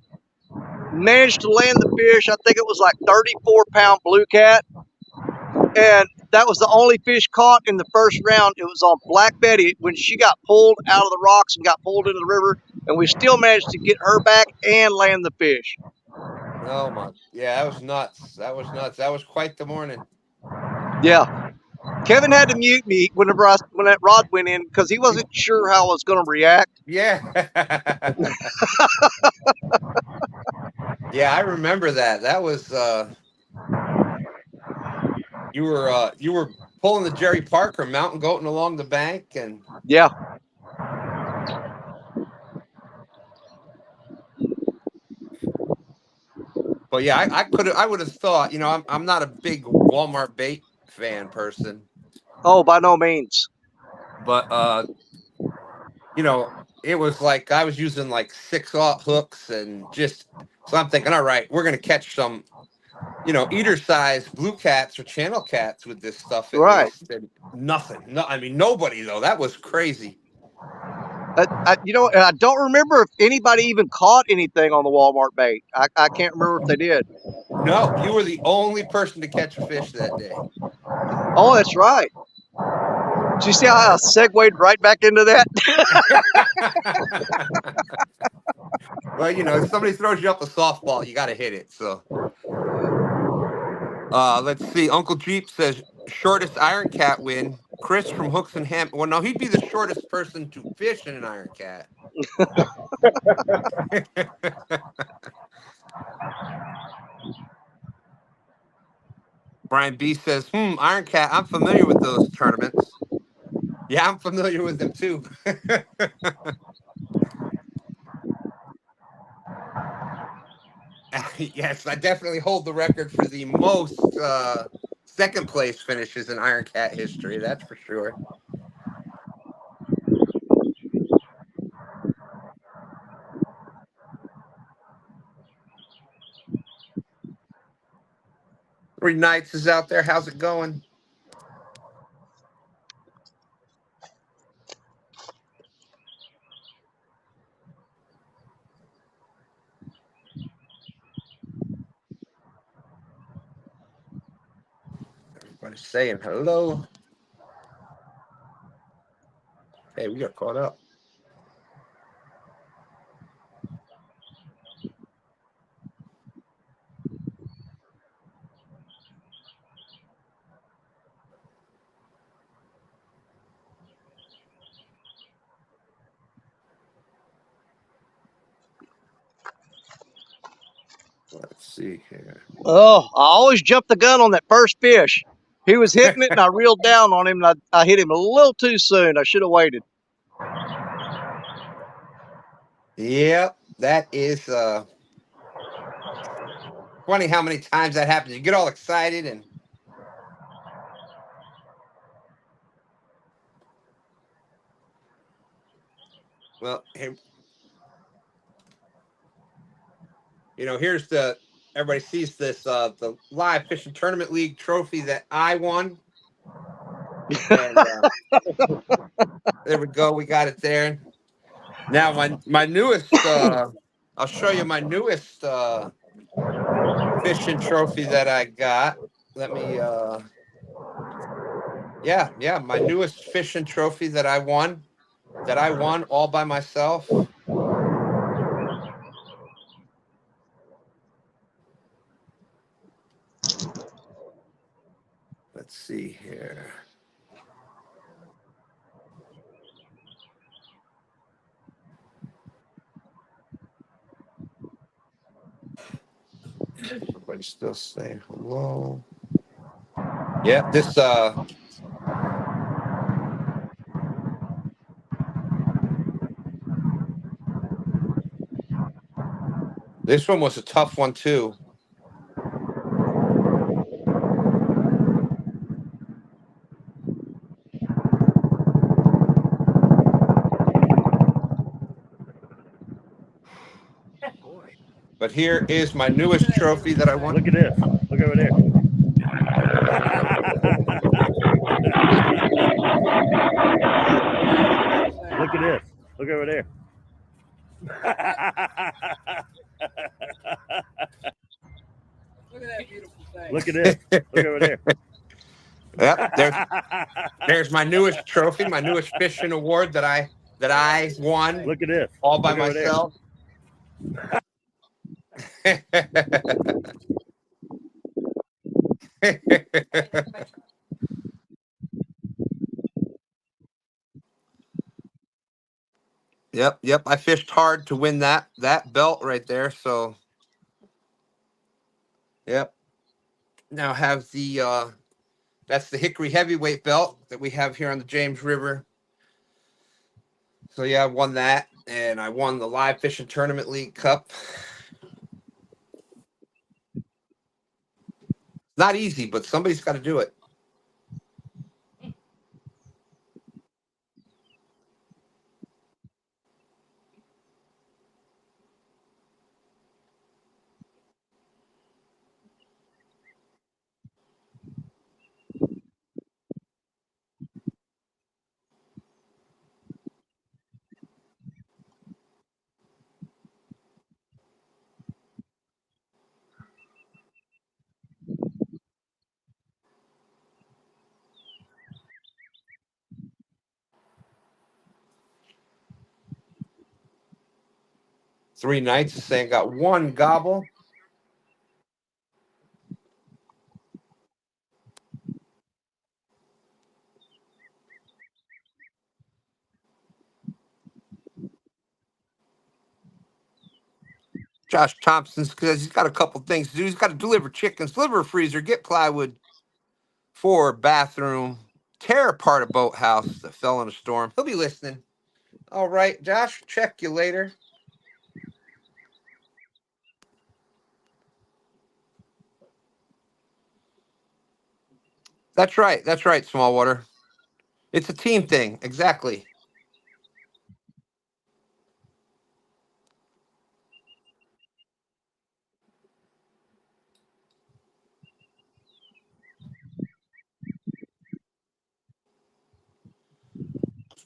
managed to land the fish. I think it was like 34-pound blue cat. And that was the only fish caught in the first round. It was on Black Betty when she got pulled out of the rocks and got pulled into the river. And we still managed to get her back and land the fish. Oh, my. Yeah, that was nuts. That was quite the morning. Yeah. Kevin had to mute me when that rod went in because he wasn't sure how I was going to react. Yeah. Yeah, I remember that. That was you were pulling the Jerry Parker mountain goating along the bank and yeah. But yeah, I would have thought, I'm not a big Walmart bait fan person. Oh, by no means. But it was like I was using like 6/0 hooks and just so I'm thinking, all right, we're gonna catch some, eater size blue cats or channel cats with this stuff at least. And nothing. No, I mean nobody though. That was crazy. I don't remember if anybody even caught anything on the Walmart bait. I can't remember if they did. No, you were the only person to catch a fish that day. Oh, that's right. Did you see how I segued right back into that? Well, if somebody throws you up a softball, you got to hit it. So, let's see. Uncle Jeep says shortest Iron Cat win. Chris from Hooks and Ham. Well, no, he'd be the shortest person to fish in an Iron Cat. Brian B says, Iron Cat, I'm familiar with those tournaments. Yeah, I'm familiar with them too. Yes, I definitely hold the record for the most second place finishes in Iron Cat history. That's for sure. Three Nights is out there. How's it going? Everybody's saying hello. Hey, we got caught up. Let's see here. Oh, I always jumped the gun on that first fish. He was hitting it, and I reeled down on him, and I hit him a little too soon. I should have waited. Yep, that is funny how many times that happens. You get all excited and well, hey, here's everybody sees this the live fishing tournament league trophy that I won. And there we go, we got it there. Now my newest I'll show you my newest fishing trophy that I got. Let me yeah, my newest fishing trophy that I won all by myself. Let's see here. Everybody's still saying hello. Yeah, this one was a tough one too. But here is my newest trophy that I won. Look at this. Look over there. Look at this. Look over there. Look at that beautiful thing. Look at this. Look over there. Yep, there's my newest trophy, my newest fishing award that I won. Look at this. All by Look over there. myself. Yep. I fished hard to win that belt right there. So, yep. Now have the that's the Hickory heavyweight belt that we have here on the James River. So yeah, I won that, and I won the Live Fishing Tournament League Cup. Not easy, but somebody's got to do it. Three nights is saying got one gobble. Josh Thompson says he's got a couple things to do. He's got to deliver chickens, deliver a freezer, get plywood for bathroom, tear apart a boathouse that fell in a storm. He'll be listening. All right, Josh, check you later. That's right, Smallwater. It's a team thing, exactly.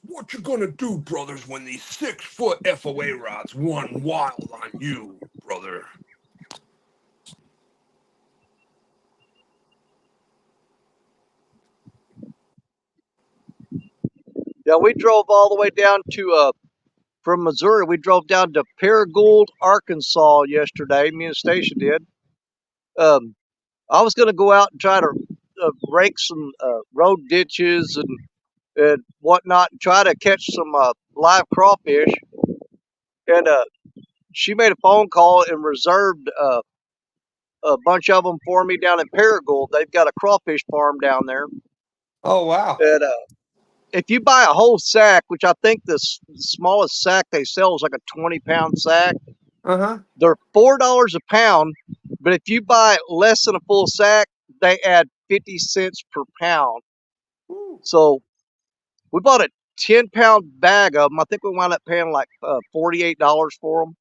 What you gonna do, brothers, when these 6-foot FOA rods run wild on you, brother? Yeah, we drove all the way down to from Missouri. We drove down to Paragould, Arkansas yesterday. Me and Stacia did. I was going to go out and try to rake some road ditches and whatnot, and try to catch some live crawfish. And she made a phone call and reserved a bunch of them for me down in Paragould. They've got a crawfish farm down there. Oh, wow. And if you buy a whole sack, which I think the smallest sack they sell is like a 20-pound sack, they're $4 a pound. But if you buy less than a full sack, they add 50 cents per pound. So we bought a 10-pound bag of them. I think we wound up paying like $48 for them.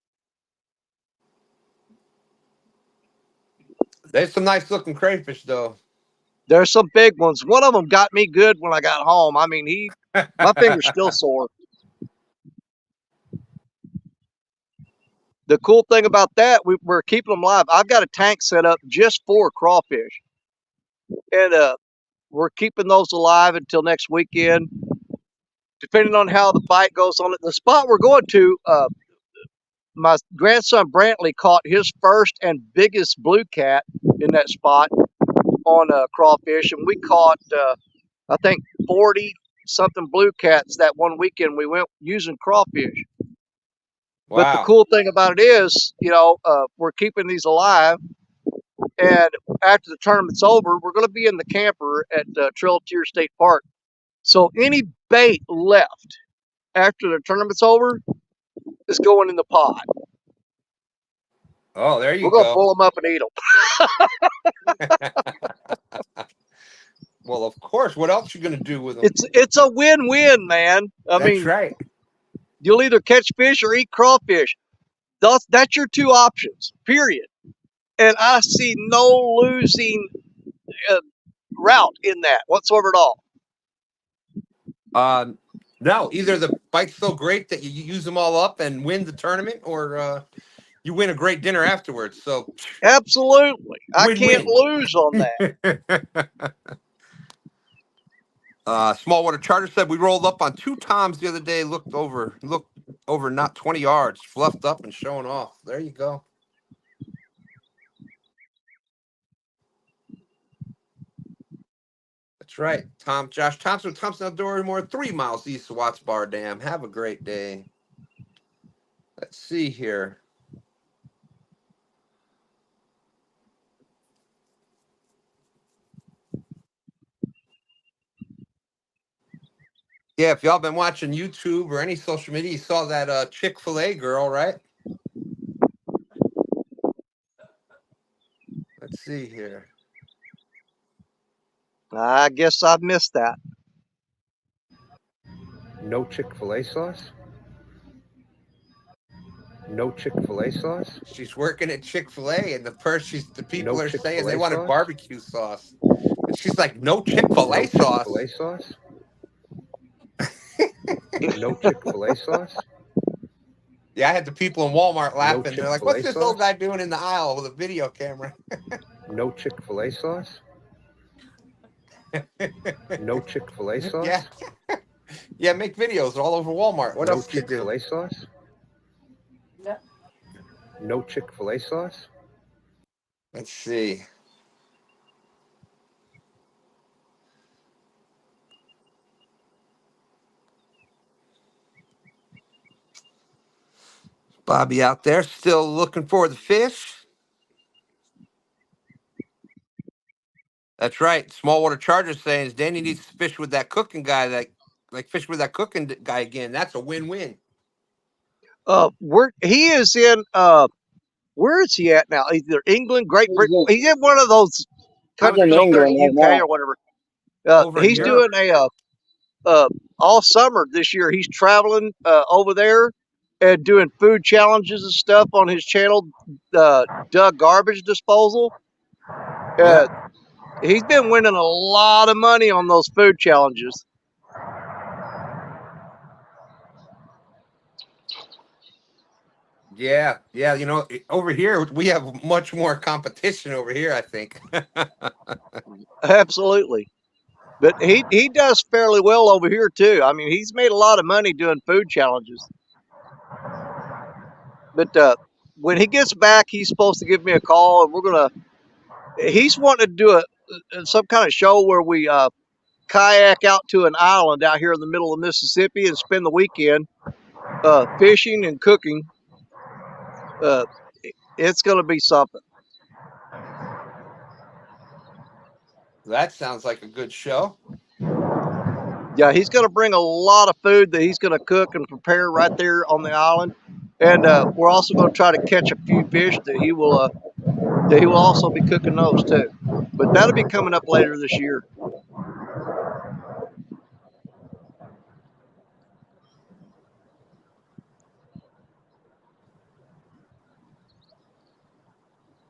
There's some nice looking crayfish, though. There's some big ones. One of them got me good when I got home. I mean, my finger's still sore. The cool thing about that, we're keeping them live. I've got a tank set up just for crawfish. And we're keeping those alive until next weekend, depending on how the bite goes on it. The spot we're going to, my grandson Brantley caught his first and biggest blue cat in that spot on crawfish, and we caught I think 40 something blue cats that one weekend we went using crawfish. Wow. But the cool thing about it is, we're keeping these alive, and after the tournament's over, we're going to be in the camper at Trail Tier State Park. So any bait left after the tournament's over is going in the pod. Oh, there you We're going to go. pull them up and eat them. Well, of course. What else you going to do with them? It's a win-win, man. I mean, right. You'll either catch fish or eat crawfish. That's your two options, period. And I see no losing route in that whatsoever at all. No, either the bite's so great that you use them all up and win the tournament, or you win a great dinner afterwards. So absolutely, I can't lose on that. Smallwater Charter said we rolled up on 2 toms the other day. Looked over not 20 yards, fluffed up and showing off. There you go. That's right. Josh Thompson Outdoor more 3 miles east of Watts Bar Dam. Have a great day. Let's see here. Yeah, if y'all been watching YouTube or any social media, you saw that Chick-fil-A girl, right? Let's see here. I guess I've missed that. No Chick-fil-A sauce? No Chick-fil-A sauce? She's working at Chick-fil-A, and the people are saying they wanted barbecue sauce. And she's like, no Chick-fil-A sauce? Chick-fil-A sauce? No Chick-fil-A sauce? Yeah, I had the people in Walmart laughing. They're like, what's this old guy doing in the aisle with a video camera? No Chick-fil-A sauce? No Chick-fil-A sauce? Yeah. Yeah, make videos all over Walmart. What else do you do? No Chick-fil-A sauce? No. No Chick-fil-A sauce? Let's see. Bobby out there still looking for the fish. That's right. Smallwater Charger saying Danny needs to fish with that cooking guy, fish with that cooking guy again. That's a win-win. He is in where is he at now? Either England, Great Britain. He's in one of those countries up there in the UK or whatever. He's doing all summer this year. He's traveling over there and doing food challenges and stuff on his channel, Doug Garbage Disposal. He's been winning a lot of money on those food challenges. Yeah. Over here we have much more competition over here, I think. Absolutely. But he does fairly well over here too. I mean, he's made a lot of money doing food challenges. But when he gets back, he's supposed to give me a call, and he's wanting to do some kind of show where we kayak out to an island out here in the middle of Mississippi and spend the weekend fishing and cooking. It's going to be something. That sounds like a good show. Yeah, he's going to bring a lot of food that he's going to cook and prepare right there on the island, and we're also going to try to catch a few fish that he will also be cooking those too. But that'll be coming up later this year.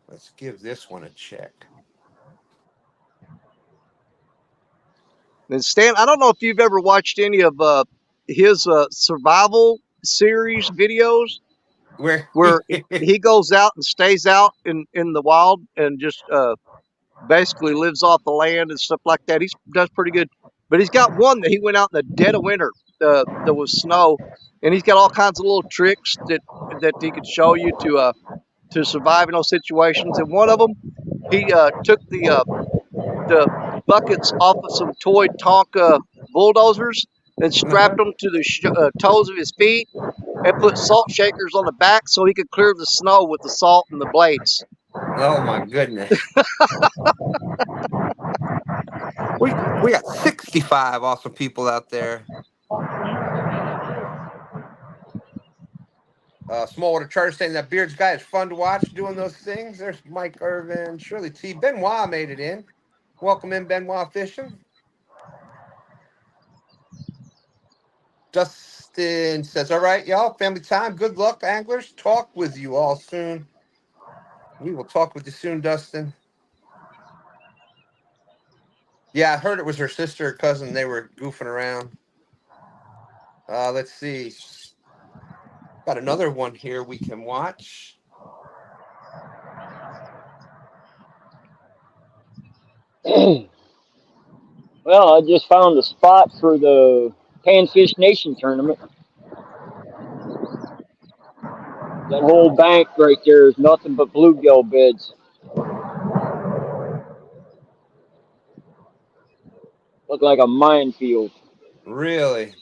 Let's give this one a check. And Stan, I don't know if you've ever watched any of his survival series videos where he goes out and stays out in the wild and just basically lives off the land and stuff like that. He does pretty good. But he's got one that he went out in the dead of winter. There was snow, and he's got all kinds of little tricks that he could show you to survive in those situations. And one of them, he took the buckets off of some toy Tonka bulldozers and strapped them to the toes of his feet and put salt shakers on the back so he could clear the snow with the salt and the blades. Oh my goodness. we got 65 awesome people out there. Smallwater Charter saying that Beards guy is fun to watch doing those things. There's Mike Irvin, Shirley T. Benoit made it in. Welcome in, Benoit Fishing. Dustin says, all right, y'all, family time. Good luck, anglers. Talk with you all soon. We will talk with you soon, Dustin. Yeah, I heard it was her sister or cousin. They were goofing around. Let's see. Got another one here we can watch. Well, I just found a spot for the Panfish Nation tournament. That whole bank right there is nothing but bluegill beds. Look like a minefield. Really?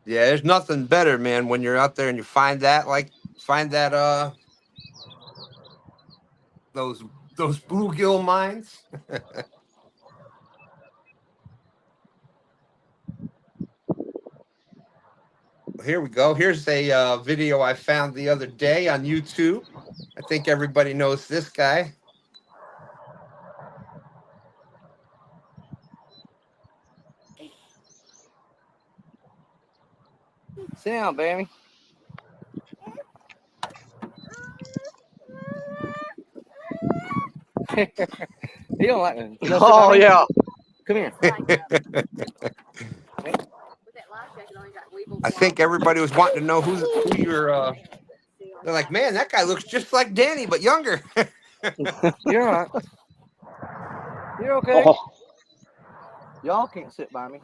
Yeah, there's nothing better, man, when you're out there and you find that those bluegill mines. Here we go. Here's a video I found the other day on YouTube. I think everybody knows this guy. Sit down, baby. You don't like me. Oh, yeah. Come here. I think everybody was wanting to know who you're. They're like, man, that guy looks just like Danny, but younger. You're all right. You're okay. Oh, Y'all can't sit by me.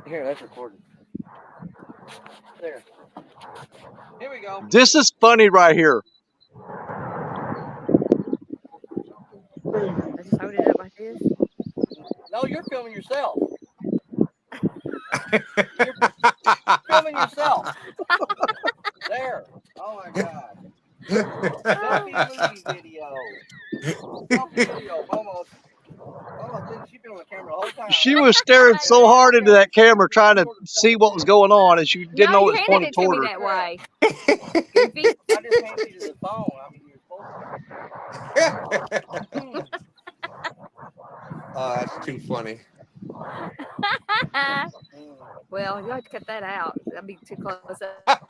Here, that's recorded. There. Here we go. This is funny right here. I just hold it up like this. No, you're filming yourself. You're filming yourself. There. Oh my God. Selfie movie video. Selfie video. Almost. She's been on the camera the whole time. She was staring so hard into that camera trying to see what was going on, and she didn't know it was pointed toward her. That way. Goofy. I just handed you the phone. I mean, you're supposed to. Oh, that's too funny. Well, you have to cut that out. That'd be too close up.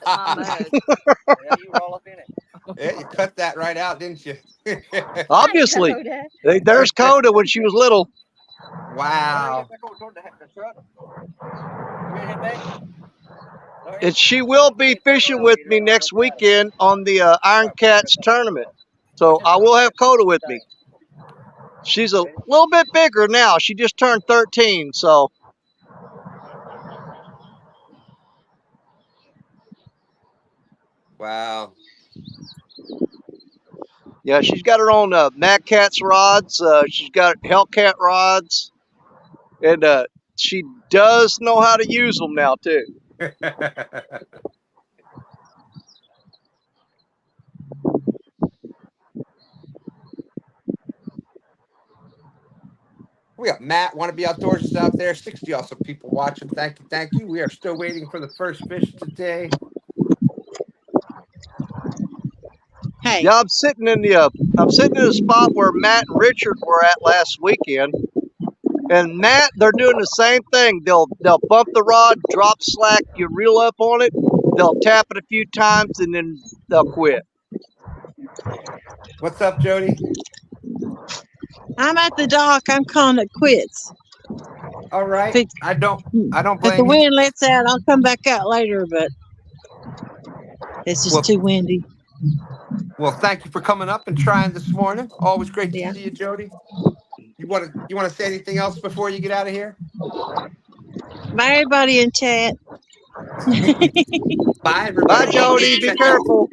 My mug. Yeah, you roll up in it. Yeah, you cut that right out, didn't you? Obviously. There's Coda when she was little. Wow. Back over toward the truck. Come here, head back. And she will be fishing with me next weekend on the Iron Cats tournament. So I will have Coda with me. She's a little bit bigger now. She just turned 13, so. Wow. Yeah, she's got her own Mack Cats rods. She's got Hellcat rods. And she does know how to use them now, too. We got Matt, want to be outdoors is out there. 60 also people watching. Thank you, thank you. We are still waiting for the first fish today. Hey, Yeah, I'm sitting in the spot where Matt and Richard were at last weekend. And Matt, they're doing the same thing. They'll bump the rod, drop slack, you reel up on it. They'll tap it a few times and then they'll quit. What's up, Jodi? I'm at the dock. I'm calling it quits. All right. If I don't the blame you. wind lets out, I'll come back out later, but it's just Well- too windy. Well, thank you for coming up and trying this morning. Always great to Yeah. see you, Jodi. You want to say anything else before you get out of here? Bye, everybody in chat. Bye, everybody. Bye, Jodi. Be careful.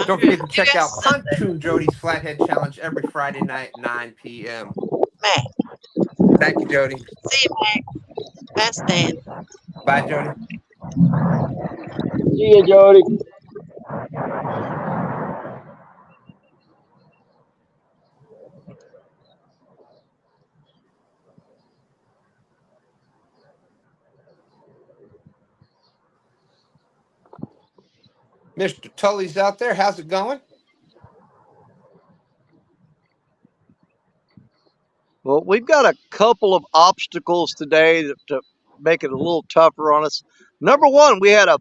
Don't forget to check You out guys- Pontoon Jodi's Flathead Challenge every Friday night, 9 p.m. Mack. Thank you, Jodi. See you, Mack. Bye, Stan. Bye, Jodi. See ya, Jodi. Mr. Tully's out there. How's it going? Well, we've got a couple of obstacles today to make it a little tougher on us. Number one, we had a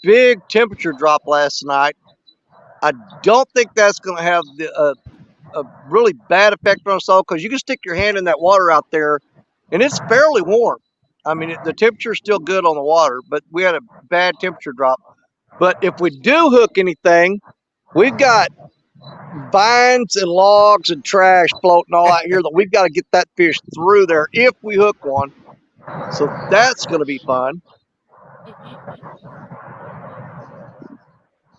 big temperature drop last night. I don't think that's going to have a really bad effect on us all because you can stick your hand in that water out there and it's fairly warm. I mean, the temperature's still good on the water, but we had a bad temperature drop. But if we do hook anything, we've got vines and logs and trash floating all out here that we've got to get that fish through there if we hook one. So that's going to be fun.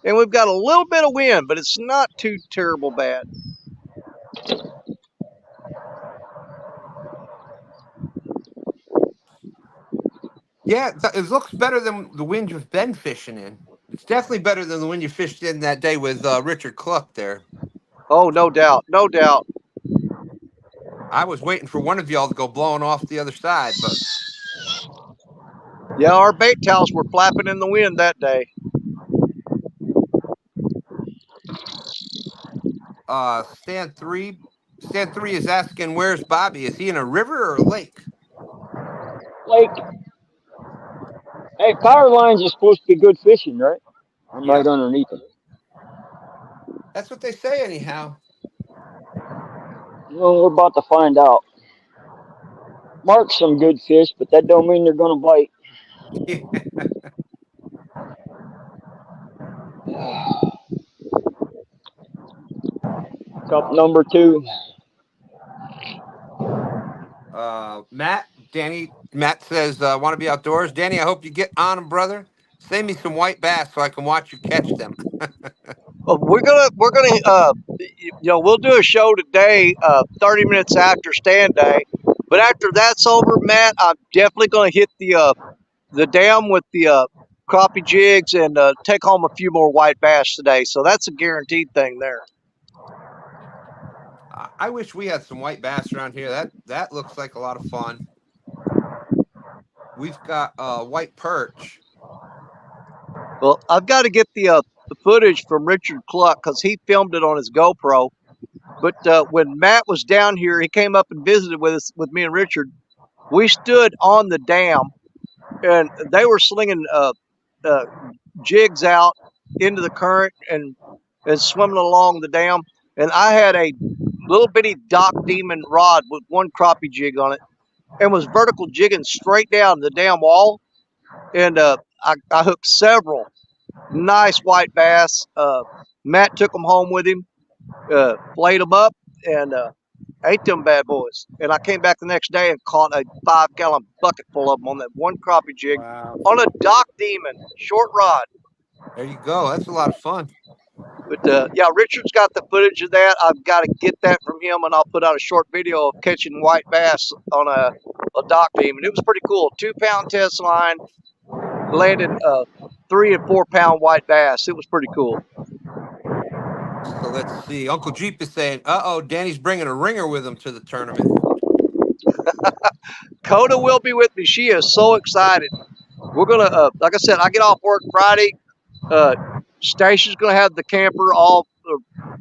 And we've got a little bit of wind, but it's not too terrible bad. Yeah, it looks better than the wind you've been fishing in. It's definitely better than the wind you fished in that day with Richard Cluck there. Oh, no doubt. No doubt. I was waiting for one of y'all to go blowing off the other side, but Yeah, our bait towels were flapping in the wind that day. Stan 3 is asking, where's Bobby? Is he in a river or a lake? Lake. Hey, power lines are supposed to be good fishing, right? I'm Yeah. right underneath them. That's what they say anyhow. Well, we're about to find out. Mark's some good fish, but that don't mean they're gonna bite. Cup number 2. Matt says, want to be outdoors. Danny, I hope you get on them, brother. Send me some white bass so I can watch you catch them. We're gonna we'll do a show today, 30 minutes after STANday. But after that's over, Matt, I'm definitely gonna hit the dam with the crappie jigs and take home a few more white bass today. So that's a guaranteed thing there. I wish we had some white bass around here. That looks like a lot of fun. We've got white perch. Well, I've got to get the footage from Richard Cluck because he filmed it on his GoPro. But when Matt was down here, he came up and visited with me and Richard. We stood on the dam, and they were slinging jigs out into the current and swimming along the dam. And I had a little bitty Doc Demon rod with one crappie jig on it and was vertical jigging straight down the dam wall. And I hooked several nice white bass. Matt took them home with him, flayed them up, and ate them bad boys. And I came back the next day and caught a 5-gallon bucket full of them on that one crappie jig Wow. on a Dock Demon short rod. There you go. That's a lot of fun. But yeah, Richard's got the footage of that. I've got to get that from him, and I'll put out a short video of catching white bass on a Dock Demon. It was pretty cool. 2-pound test line, landed 3 and 4 pound white bass. It was pretty cool. So let's see. Uncle Jeep is saying, "Uh-oh, Danny's bringing a ringer with him to the tournament." Coda will be with me. She is so excited. We're gonna, like I said, I get off work Friday. Stacy's gonna have the camper all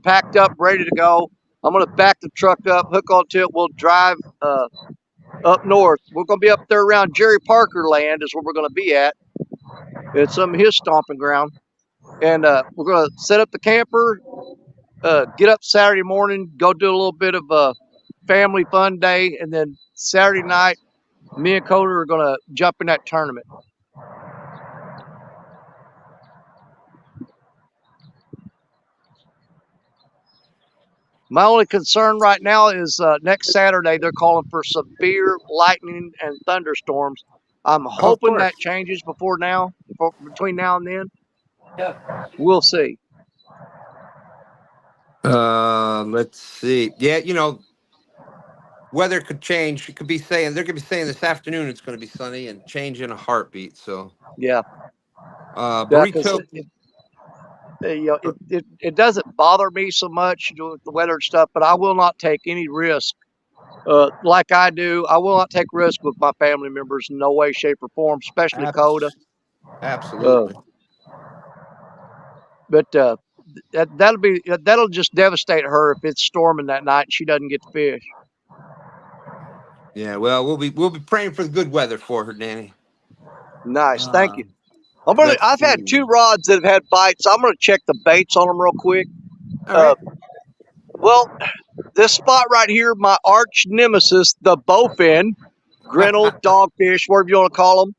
packed up, ready to go. I'm gonna back the truck up, hook onto it. We'll drive up north. We're gonna be up there around Jerry Parker land is where we're gonna be at. It's some of his stomping ground, and we're gonna set up the camper. Get up Saturday morning, go do a little bit of a family fun day, and then Saturday night, me and Coda are gonna jump in that tournament. My only concern right now is next Saturday they're calling for severe lightning and thunderstorms. I'm hoping that changes between now and then. Yeah. We'll see. Let's see. Yeah, you know, weather could change. It could be saying they're gonna be saying this afternoon it's gonna be sunny and change in a heartbeat. So Yeah, because burrito. it doesn't bother me so much with the weather and stuff, but I will not take any risk. Like I do, I will not take risk with my family members in no way, shape, or form, especially Coda. Absolutely. But that'll just devastate her if it's storming that night and she doesn't get to fish. Yeah. Well, we'll be praying for the good weather for her, Danny. Nice, thank you. Let's I've had see. 2 rods that have had bites. I'm gonna check the baits on them real quick. All right. Well, this spot right here, my arch nemesis, the bowfin, grinnell, dogfish, whatever you want to call them.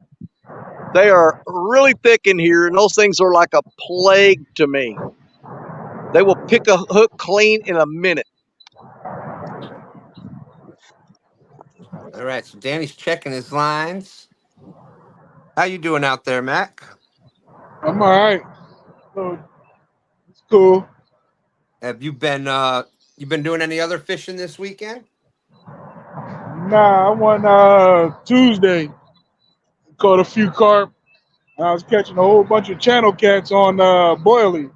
They are really thick in here, and those things are like a plague to me. They will pick a hook clean in a minute. All right. So Danny's checking his lines. How you doing out there, Mack? I'm all right. So it's cool. Have you been doing any other fishing this weekend? Nah, I won Tuesday. Caught a few carp. I was catching a whole bunch of channel cats on boilie.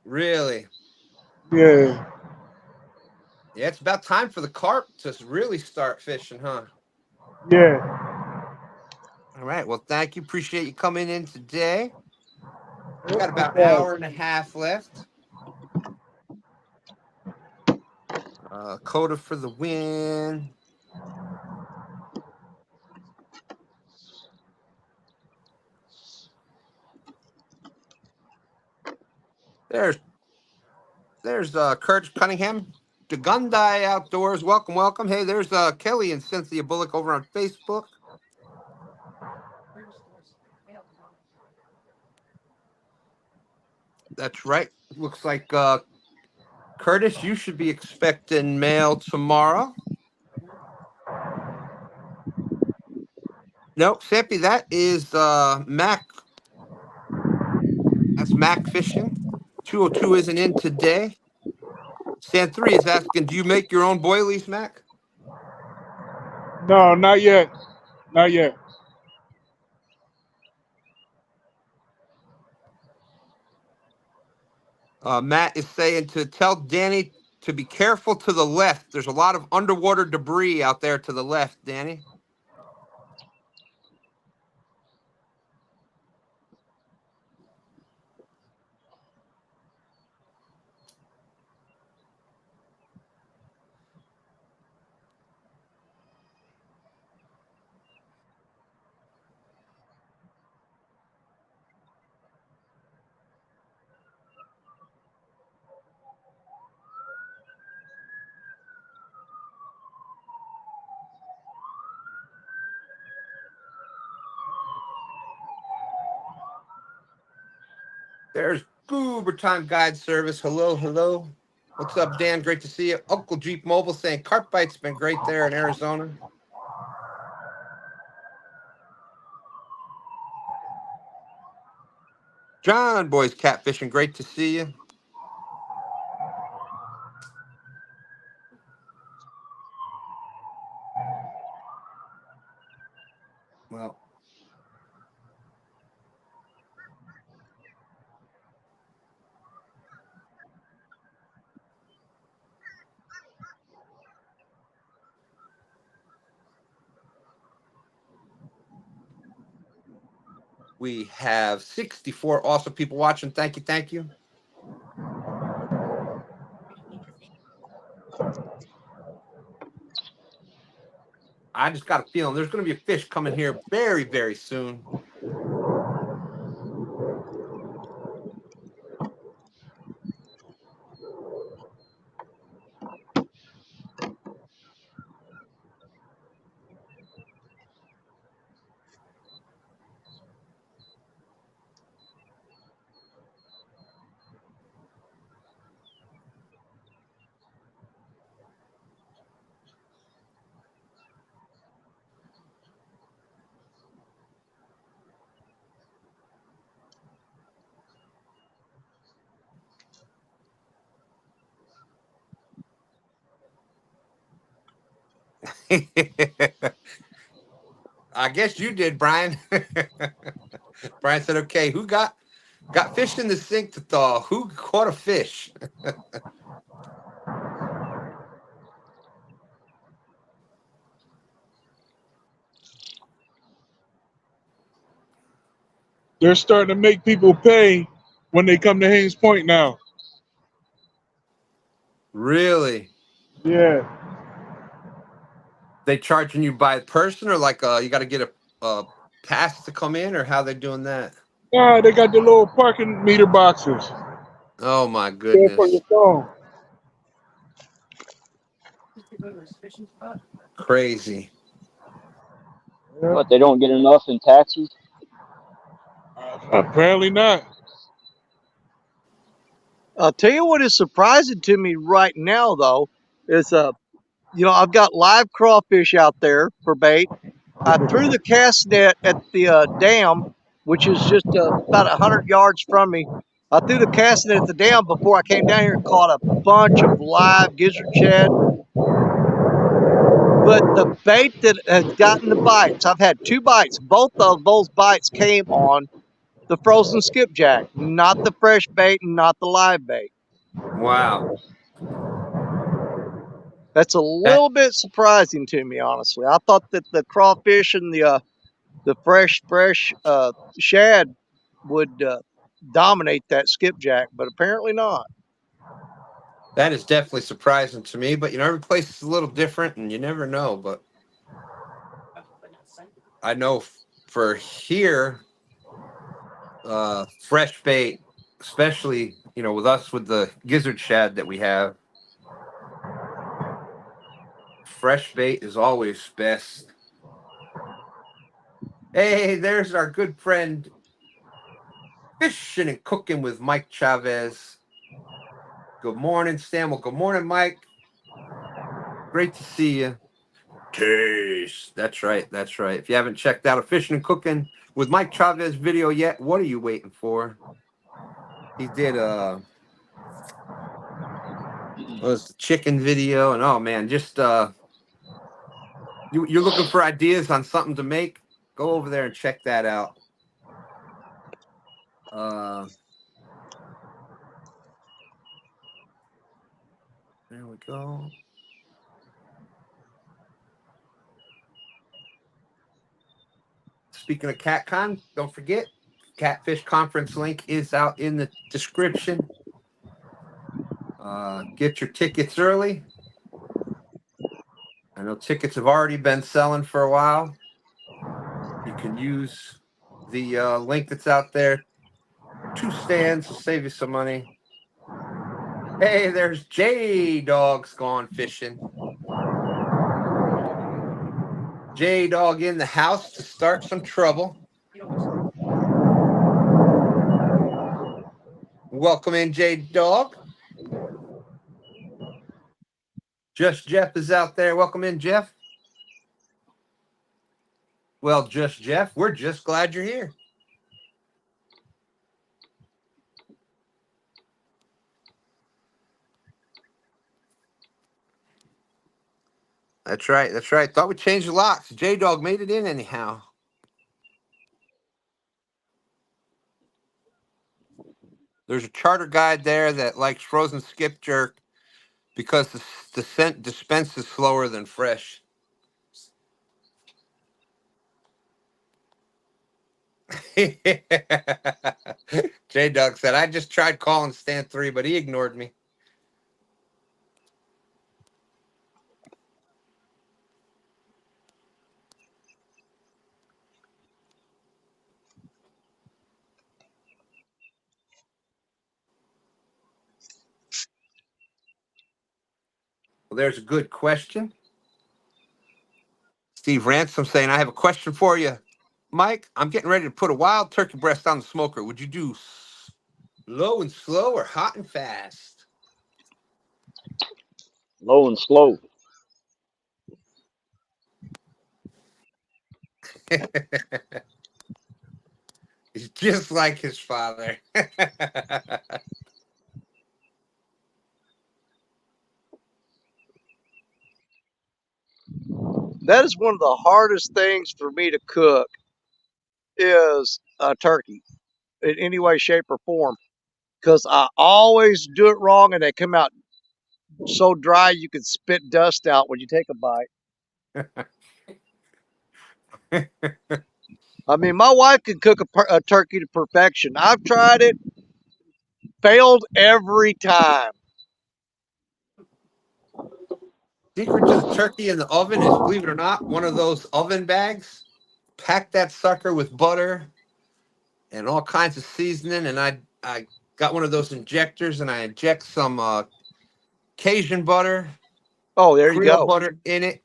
Really? Yeah. Yeah, it's about time for the carp to really start fishing, huh? Yeah. All right. Well, thank you. Appreciate you coming in today. We Yep, got about no an problem. hour and a half left. Coda for the win. There's Kurt Cunningham, Degundai Outdoors. Welcome, welcome. Hey, there's Kelly and Cynthia Bullock over on Facebook. That's right. Looks like Curtis, you should be expecting mail tomorrow. Nope, Sappy, that is Mack. That's Mack fishing. 202 isn't in today. Stan 3 is asking, do you make your own boilies, Mack? No, not yet. Not yet. Matt is saying to tell Danny to be careful to the left. There's a lot of underwater debris out there to the left, Danny. There's Goober Time Guide Service. Hello, hello. What's up, Dan? Great to see you. Uncle Jeep Mobile saying carp bite's been great there in Arizona. John Boy's catfishing. Great to see you. Well, we have 64 awesome people watching. Thank you, thank you. I just got a feeling there's going to be a fish coming here very, very soon. I guess you did, Brian. Brian said, okay, who got fish in the sink to thaw? Who caught a fish? They're starting to make people pay when they come to Haynes Point now. Really? Yeah. They charging you by person, or like you got to get a pass to come in, or how they doing that? Yeah, they got the little parking meter boxes. Oh my There for your goodness. phone. Crazy. Yeah. But they don't get enough in taxis. Apparently not. I'll tell you what is surprising to me right now, though, is I've got live crawfish out there for bait. I threw the cast net at the dam, which is just about 100 yards from me. I threw the cast net at the dam before I came down here and caught a bunch of live gizzard shad. But the bait that has gotten the bites, I've had 2 bites. Both of those bites came on the frozen skipjack, not the fresh bait and not the live bait. Wow. That's a That little bit surprising to me, honestly. I thought that the crawfish and the fresh shad would dominate that skipjack, but apparently not. that is definitely surprising to me, but every place is a little different, and you never know. But I know for here, fresh bait, especially with us with the gizzard shad that we have, fresh bait is always best. Hey, there's our good friend Fishing and Cooking with Mike Chavez. Good morning, Stan. Well, good morning, Mike. Great to see you. Taste. That's right. That's right. If you haven't checked out a Fishing and Cooking with Mike Chavez video yet, what are you waiting for? He did was the chicken video, and oh man, just you're looking for ideas on something to make, go over there and check that out. There we go. Speaking of CatCon, don't forget, Catfish Conference link is out in the description. Get your tickets early. I know tickets have already been selling for a while. You can use the link that's out there. 2 stands will save you some money. Hey, there's J-Dog's gone fishing. J-Dog in the house to start some trouble. Welcome in, J-Dog. Just Jeff is out there. Welcome in, Jeff. Well, Just Jeff, we're just glad you're here. That's right. That's right. Thought we changed the locks. J-Dog made it in anyhow. There's a charter guide there that likes frozen skip jerk because the scent dispense is slower than fresh. J-Dog said, I just tried calling Stand 3, but he ignored me. Well, there's a good question. Steve Ransom saying, I have a question for you. Mike, I'm getting ready to put a wild turkey breast on the smoker. Would you do low and slow or hot and fast? Low and slow. He's just like his father. That is one of the hardest things for me to cook is a turkey in any way, shape, or form. Because I always do it wrong and they come out so dry you can spit dust out when you take a bite. I mean, my wife can cook a turkey to perfection. I've tried it, failed every time. Secret to the turkey in the oven is, believe it or not, one of those oven bags. Pack that sucker with butter and all kinds of seasoning. And I got one of those injectors and I inject some Cajun butter, Oh, there you Creole go. butter in it,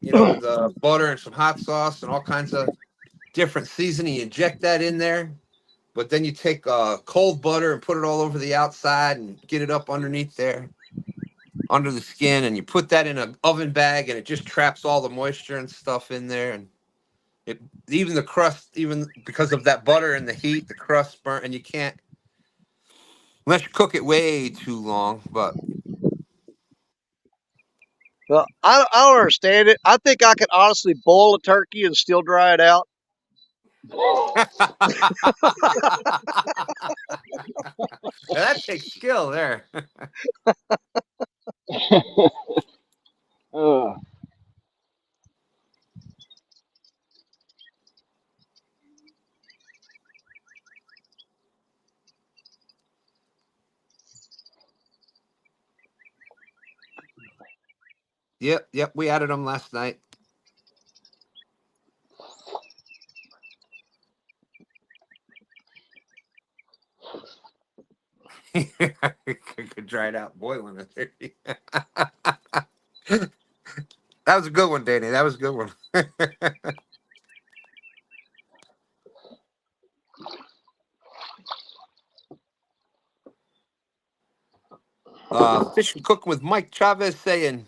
you know, with butter and some hot sauce and all kinds of different seasoning. You inject that in there. But then you take cold butter and put it all over the outside and get it up underneath there, under the skin. And you put that in an oven bag and it just traps all the moisture and stuff in there. And it, even the crust, even because of that butter and the heat, the crust burnt. And you can't, unless you cook it way too long. But Well, I don't understand it. I think I could honestly boil a turkey and still dry it out. that takes skill there. uh, Yep. We added them last night. Could dry it out boiling it. That was a good one, Danny. That was a good one. Fish and Cooking with Mike Chavez saying,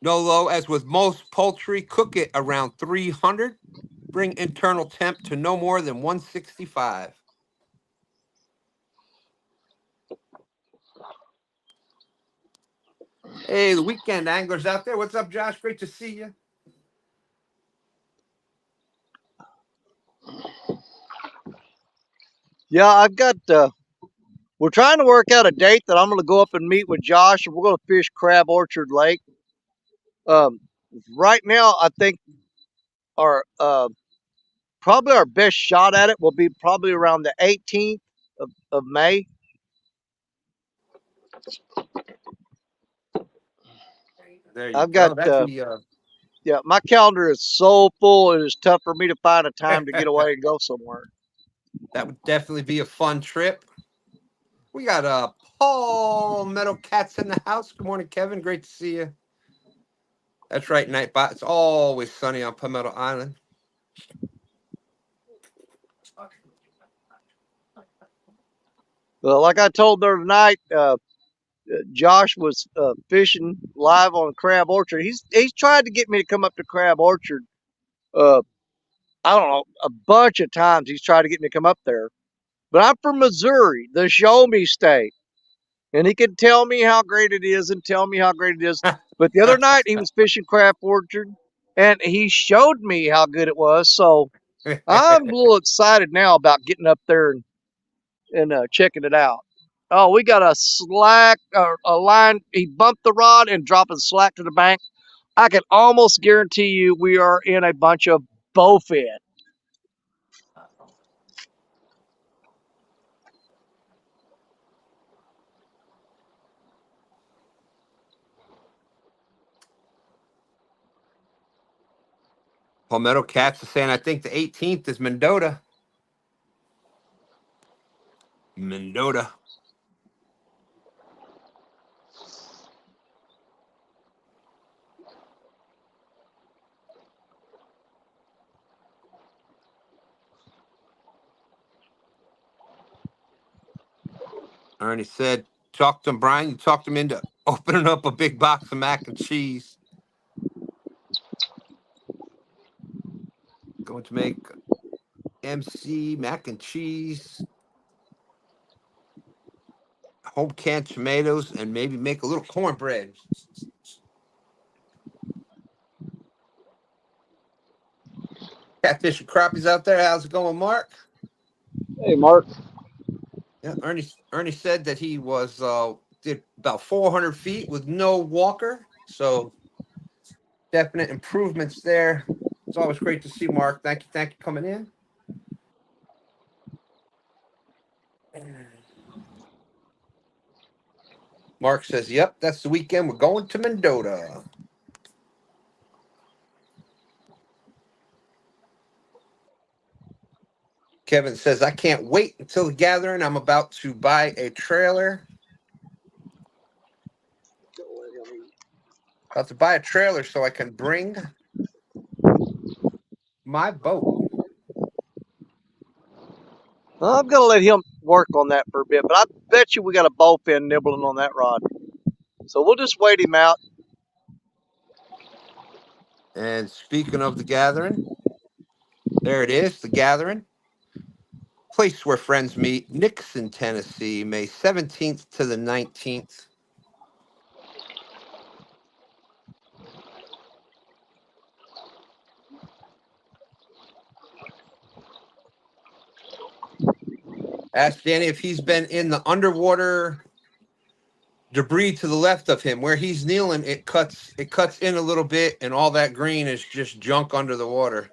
Nolo, as with most poultry, cook it around 300. Bring internal temp to no more than 165. Hey, the weekend anglers out there. What's up, Josh? Great to see you. Yeah, I've got. We're trying to work out a date that I'm going to go up and meet with Josh, and we're going to fish Crab Orchard Lake. Right now, I think our probably our best shot at it will be probably around the 18th of May. There you I've go. got That'd be yeah, my calendar is so full it is tough for me to find a time to get away and go somewhere. that would definitely be a fun trip. We got Paul Meadow Cats in the house. Good morning, Kevin. Great to see you. That's right, Nightbot. It's always sunny on Palmetto Island. Well, like I told the other night, Josh was fishing live on Crab Orchard. He's tried to get me to come up to Crab Orchard. Uh, I don't know, a bunch of times he's tried to get me to come up there. But I'm from Missouri, the show me state. And he can tell me how great it is and tell me how great it is. But the other night he was fishing Crab Orchard and he showed me how good it was. So I'm a little excited now about getting up there and checking it out. Oh, we got a slack, a line. He bumped the rod and dropping slack to the bank. I can almost guarantee you we are in a bunch of bowfin. Palmetto Cats is saying, I think the 18th is Mendota. Mendota. Ernie said, talk to him, Brian. You talked him into opening up a big box of mac and cheese. Going to make MC mac and cheese, home canned tomatoes, and maybe make a little cornbread. Catfish and crappies out there. How's it going, Mark? Hey, Mark. Yeah, Ernie said that he was did about 400 feet with no walker, so definite improvements there. It's always great to see, Mark. Thank you coming in. Mark says, "Yep, that's the weekend. We're going to Mendota." Kevin says, "I can't wait until the gathering. I'm about to buy a trailer. About to buy a trailer so I can bring my boat." Well, I'm going to let him work on that for a bit, but I bet you we got a bowfin nibbling on that rod. So we'll just wait him out. And speaking of the gathering, there it is, the gathering. Place where friends meet, Nixon, Tennessee, May 17th to the 19th. Ask Danny if he's been in the underwater debris to the left of him. Where he's kneeling, it cuts in a little bit, and all that green is just junk under the water.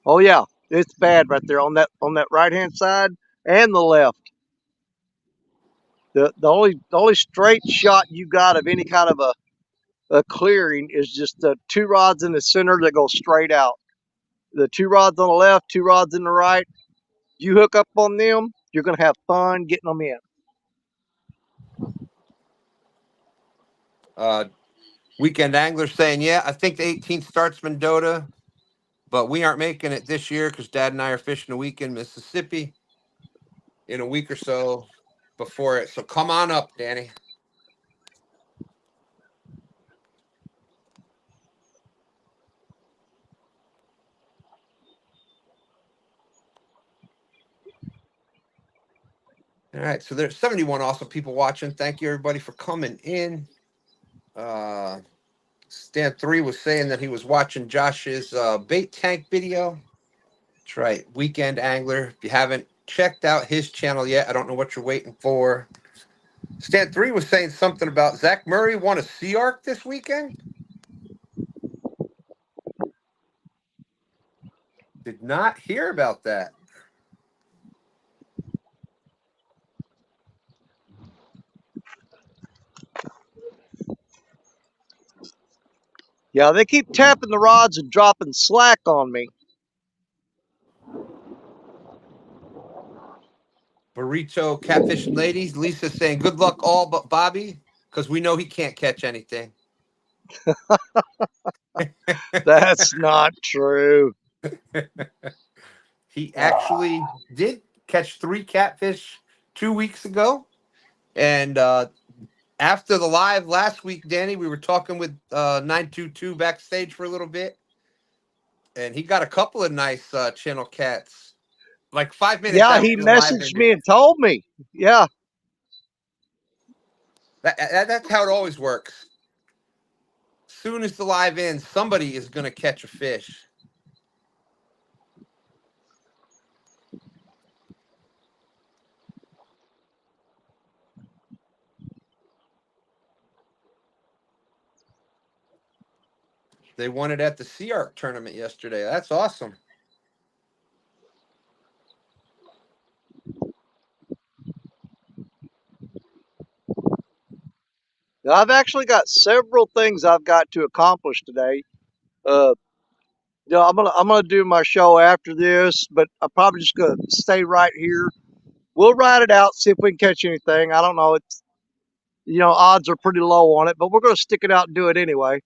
Oh yeah, it's bad right there on that right hand side and the left. The only straight shot you got of any kind of a clearing is just the two rods in the center that go straight out. The two rods on the left, two rods in the right. You hook up on them, you're gonna have fun getting them in. Weekend Angler saying, yeah, I think the 18th starts Mendota, but we aren't making it this year because Dad and I are fishing a week in Mississippi in a week or so before it. So come on up, Danny. All right, so there's 71 awesome people watching. Thank you, everybody, for coming in. Stan3 was saying that he was watching Josh's bait tank video. That's right, Weekend Angler. If you haven't checked out his channel yet, I don't know what you're waiting for. Stan3 was saying something about Zach Murray won a Sea Arc this weekend. Did not hear about that. Yeah, they keep tapping the rods and dropping slack on me. Burrito Catfishing Ladies. Lisa saying, good luck all but Bobby, because we know he can't catch anything. That's not true. He actually did catch 3 catfish 2 weeks ago. And after the live last week, Danny, we were talking with 922 backstage for a little bit. And he got a couple of nice channel cats, like 5 minutes Yeah, he after the live messaged ended. me and told me. Yeah. That's how it always works. Soon as the live ends, somebody is going to catch a fish. They won it at the Sea Arc tournament yesterday. That's awesome. I've actually got several things I've got to accomplish today. I'm gonna do my show after this, but I'm probably just gonna stay right here. We'll ride it out, see if we can catch anything. I don't know. It's odds are pretty low on it, but we're gonna stick it out and do it anyway.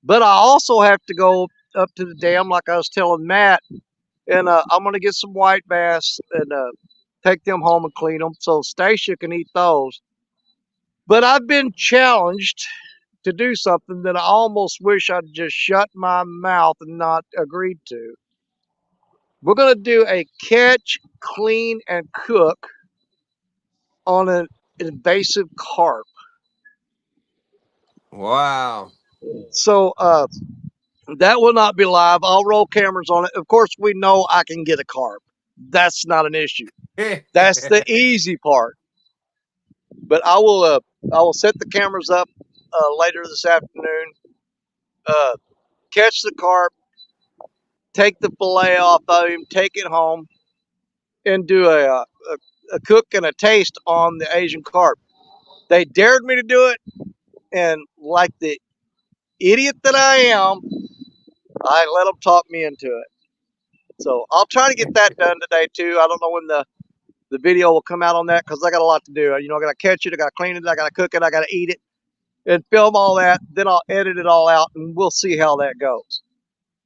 But I also have to go up to the dam, like I was telling Matt, and I'm gonna get some white bass and take them home and clean them so Stacia can eat those. But I've been challenged to do something that I almost wish I'd just shut my mouth and not agreed to. We're going to do a catch, clean, and cook on an invasive carp. Wow. So that will not be live. I'll roll cameras on it. Of course, we know I can get a carp. That's not an issue. That's the easy part. But I will set the cameras up later this afternoon. Catch the carp, take the fillet off of him, take it home, and do a cook and a taste on the Asian carp. They dared me to do it, and like the idiot that I am, I let them talk me into it. So I'll try to get that done today too. I don't know when the video will come out on that because I got a lot to do. I got to catch it, I got to clean it, I got to cook it, I got to eat it, and film all that. Then I'll edit it all out, and we'll see how that goes.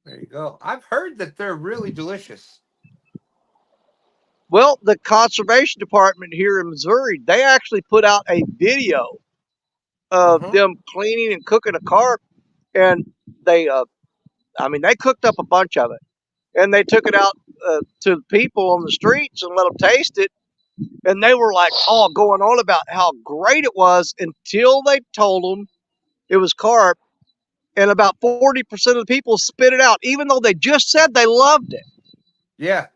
There you go. I've heard that they're really delicious. Well, the conservation department here in Missouri, they actually put out a video of them cleaning and cooking a carp, and they they cooked up a bunch of it, and they took it out to people on the streets and let them taste it, and they were like all going on about how great it was until they told them it was carp, and about 40% of the people spit it out, even though they just said they loved it. Yeah.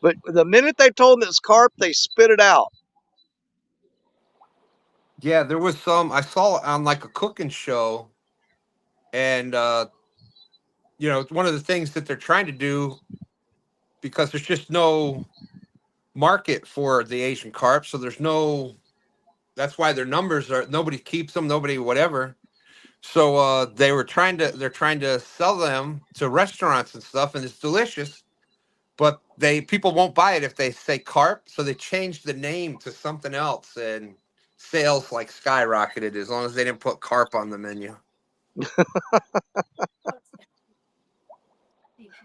But the minute they told them it's carp, they spit it out. Yeah, there was some I saw on like a cooking show, and it's one of the things that they're trying to do because there's just no market for the Asian carp, so that's why their numbers are nobody keeps them, nobody whatever. So they're trying to sell them to restaurants and stuff, and it's delicious, but people won't buy it if they say carp, so they changed the name to something else, and sales like skyrocketed as long as they didn't put carp on the menu.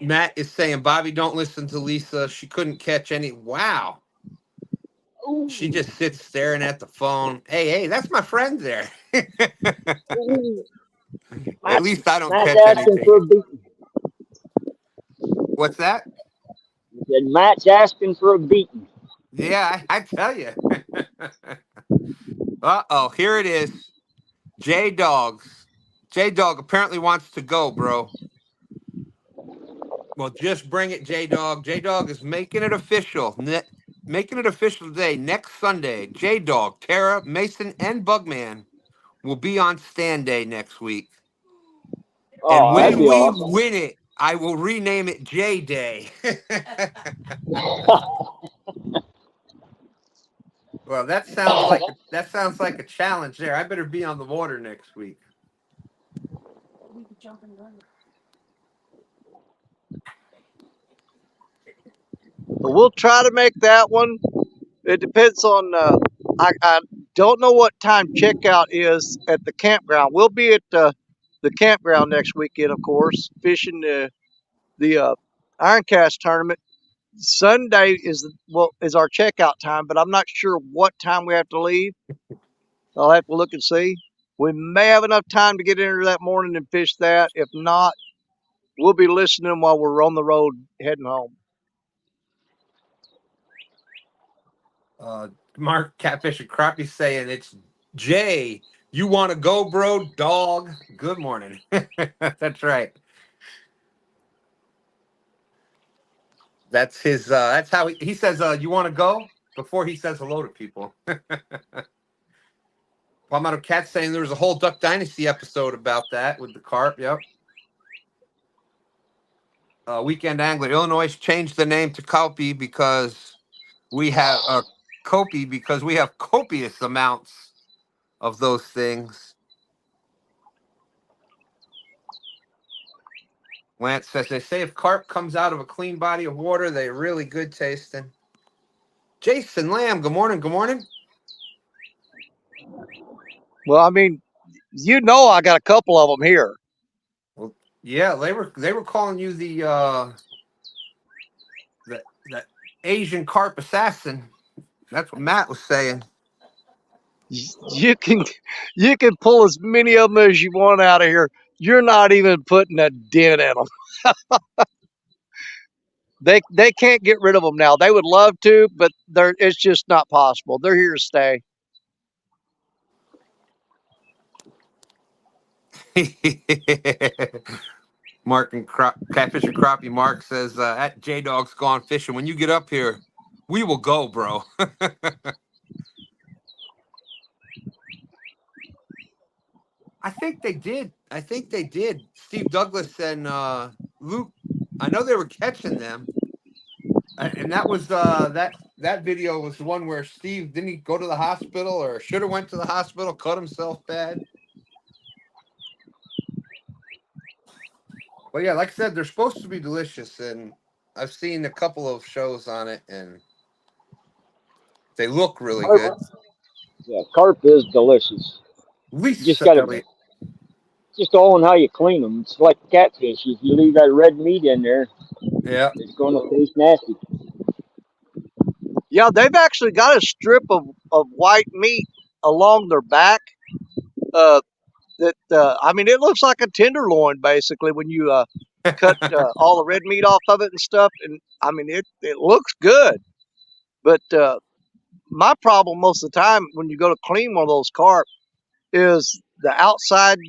Matt is saying, Bobby, don't listen to Lisa. She couldn't catch any. Wow. She just sits staring at the phone. Hey, that's my friend there. At least I don't Matt's catch asking anything. for a beating. What's that? He said Matt's asking for a beating. Yeah, I tell you. Uh-oh, here it is. J-Dogs. J-Dog apparently wants to go, bro. Well, just bring it, J-Dog. J-Dog is making it official. Making it official today. Next Sunday, J-Dog, Tara, Mason, and Bugman will be on STANday next week. And Oh, that'd when be we awesome. win it, I will rename it J-Day. Well, that sounds like a challenge there. I better be on the water next week. We'll try to make that one. It depends on. I don't know what time checkout is at the campground. We'll be at the campground next weekend, of course, fishing the Iron Cast tournament. Sunday is our checkout time, but I'm not sure what time we have to leave. I'll have to look and see. We may have enough time to get in there that morning and fish that. If not, we'll be listening while we're on the road heading home. Mark Catfish and Crappie saying it's Jay. You want to go, bro? Dog. Good morning. That's right. That's his. That's how he says. You want to go before he says hello to people. Palmetto Cat saying there was a whole Duck Dynasty episode about that with the carp. Yep. Weekend Angler. Illinois changed the name to Copy because we have Copy because we have copious amounts of those things. Lance says they say if carp comes out of a clean body of water, they're really good tasting. Jason Lamb, good morning. Good morning. Well, I mean, I got a couple of them here. Well, yeah, they were calling you the Asian carp assassin. That's what Matt was saying. You can pull as many of them as you want out of here. You're not even putting a dent in them. They can't get rid of them now. They would love to, but it's just not possible. They're here to stay. Mark and Catfish and Crappie. Mark says at J Dog's Gone Fishing. When you get up here, we will go, bro. I think they did. Steve Douglas and Luke. I know they were catching them, and that was that video was the one where Steve didn't he go to the hospital or should have went to the hospital, cut himself bad. Well, yeah, like I said, they're supposed to be delicious, and I've seen a couple of shows on it, and they look really good. Yeah, carp is delicious. At least You just gotta, just all on how you clean them. It's like catfish. If you leave that red meat in there, yeah, it's going to taste nasty. Yeah, they've actually got a strip of white meat along their back. I mean, it looks like a tenderloin basically when you cut all the red meat off of it and stuff. And I mean, it looks good. But my problem most of the time when you go to clean one of those carp is the outside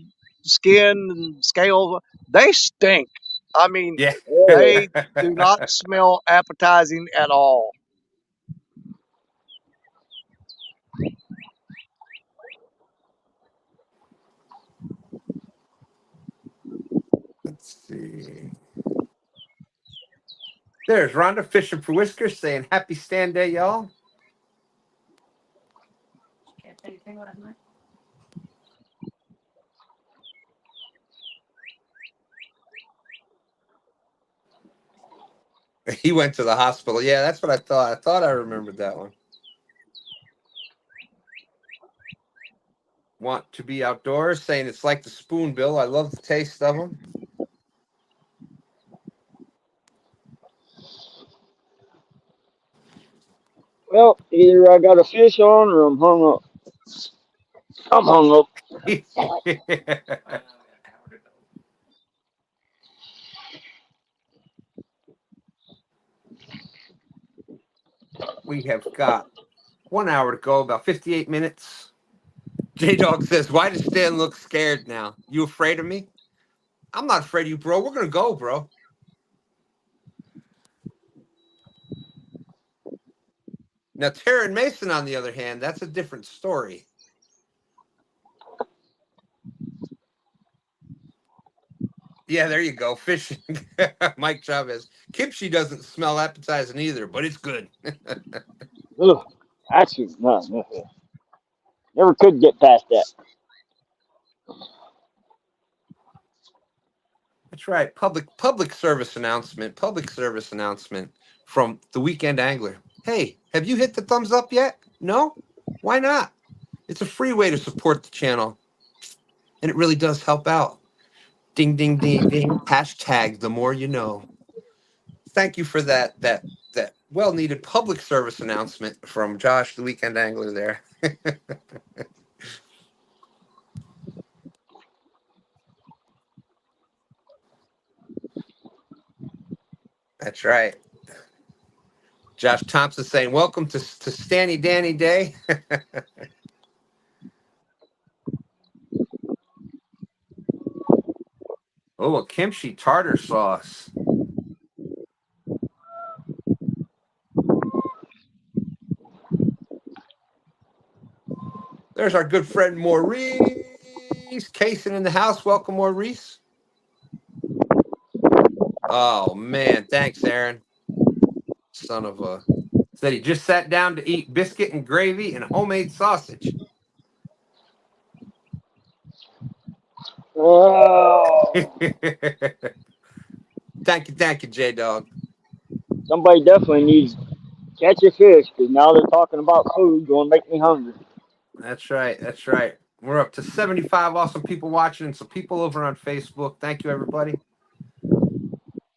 skin and scales. They stink. I mean, yeah. they do not smell appetizing at all. Let's see. There's Rhonda Fishing for Whiskers saying happy STANday, y'all. Can't say anything last night. He went to the hospital. Yeah, that's what I thought. I thought I remembered that one. Want to be outdoors, saying it's like the spoonbill. I love the taste of them. Well, either I got a fish on or I'm hung up. I'm hung up. We have got 1 hour to go, about 58 minutes. J Dog says, why does Stan look scared now? You afraid of me? I'm not afraid of you, bro. We're going to go, bro. Now, Taryn Mason, on the other hand, that's a different story. Yeah, there you go. Fishing. Mike Chavez. Kimchi doesn't smell appetizing either, but it's good. Ugh, actually, no. Never could get past that. That's right. Public service announcement. Public service announcement from the Weekend Angler. Hey, have you hit the thumbs up yet? No? Why not? It's a free way to support the channel, and it really does help out. Ding, ding, ding, ding. Hashtag the more you know. thank you for that well-needed public service announcement from Josh, the weekend angler there. That's right. Josh Thompson saying, welcome to Stanny Danny Day. Oh, a kimchi tartar sauce. There's our good friend Maurice Casing in the house. Welcome, Maurice. Oh, man. Thanks, Aaron. Son of a... Said he just sat down to eat biscuit and gravy and homemade sausage. Oh, Thank you, J-Dog. somebody definitely needs to catch a fish because now they're talking about food going to make me hungry. That's right. That's right. We're up to 75 awesome people watching and some people over on Facebook. Thank you, everybody.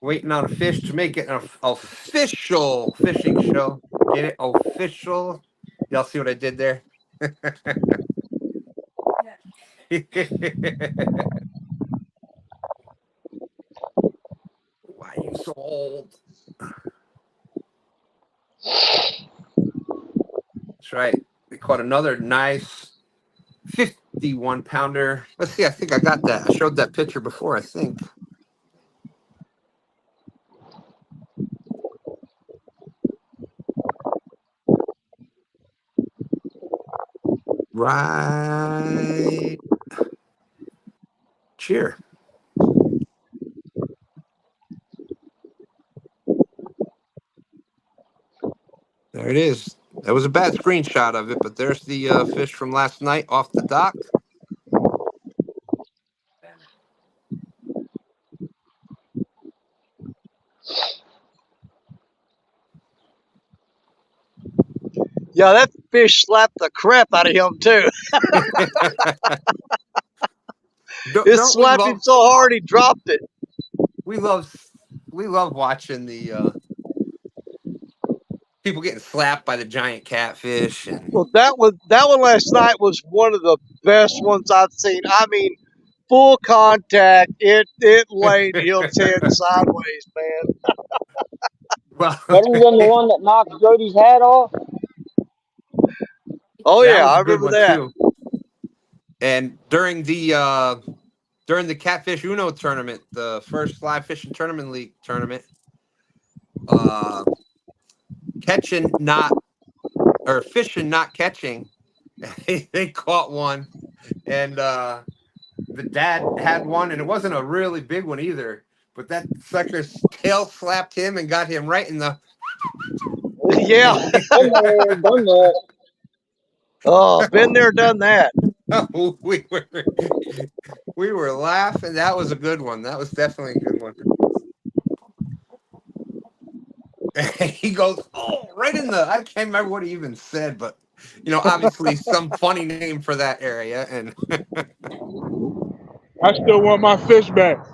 Waiting on a fish to make it an official fishing show. Get it? Official. Y'all see what I did there? Why are you so old? That's right. We caught another nice 51 pounder. Let's see. I think I got that. I showed that picture before, I think. Right. Cheer. There it is. That was a bad screenshot of it, but there's the fish from last night off the dock. Yeah, that fish slapped the crap out of him too. It Don't we slapped him love so hard he dropped it. we love watching the people getting slapped by the giant catfish and Well, that one last night was one of the best ones I've seen. I mean, full contact. It laid his head sideways, man. well Better than the one that knocked Jodi's hat off. Oh that yeah, was I a good remember one that. too. And during the Catfish Uno tournament, the first Fly Fishing Tournament League tournament, catching not or fishing not catching, they caught one, and the dad had one, and it wasn't a really big one either. But that sucker's tail slapped him and got him right in the. Yeah. Been there, done that. Oh, been there, done that. Oh, we were laughing. That was a good one. That was definitely a good one. He goes, oh, right in the. I can't remember what he even said, but obviously some funny name for that area, and I still want my fish back.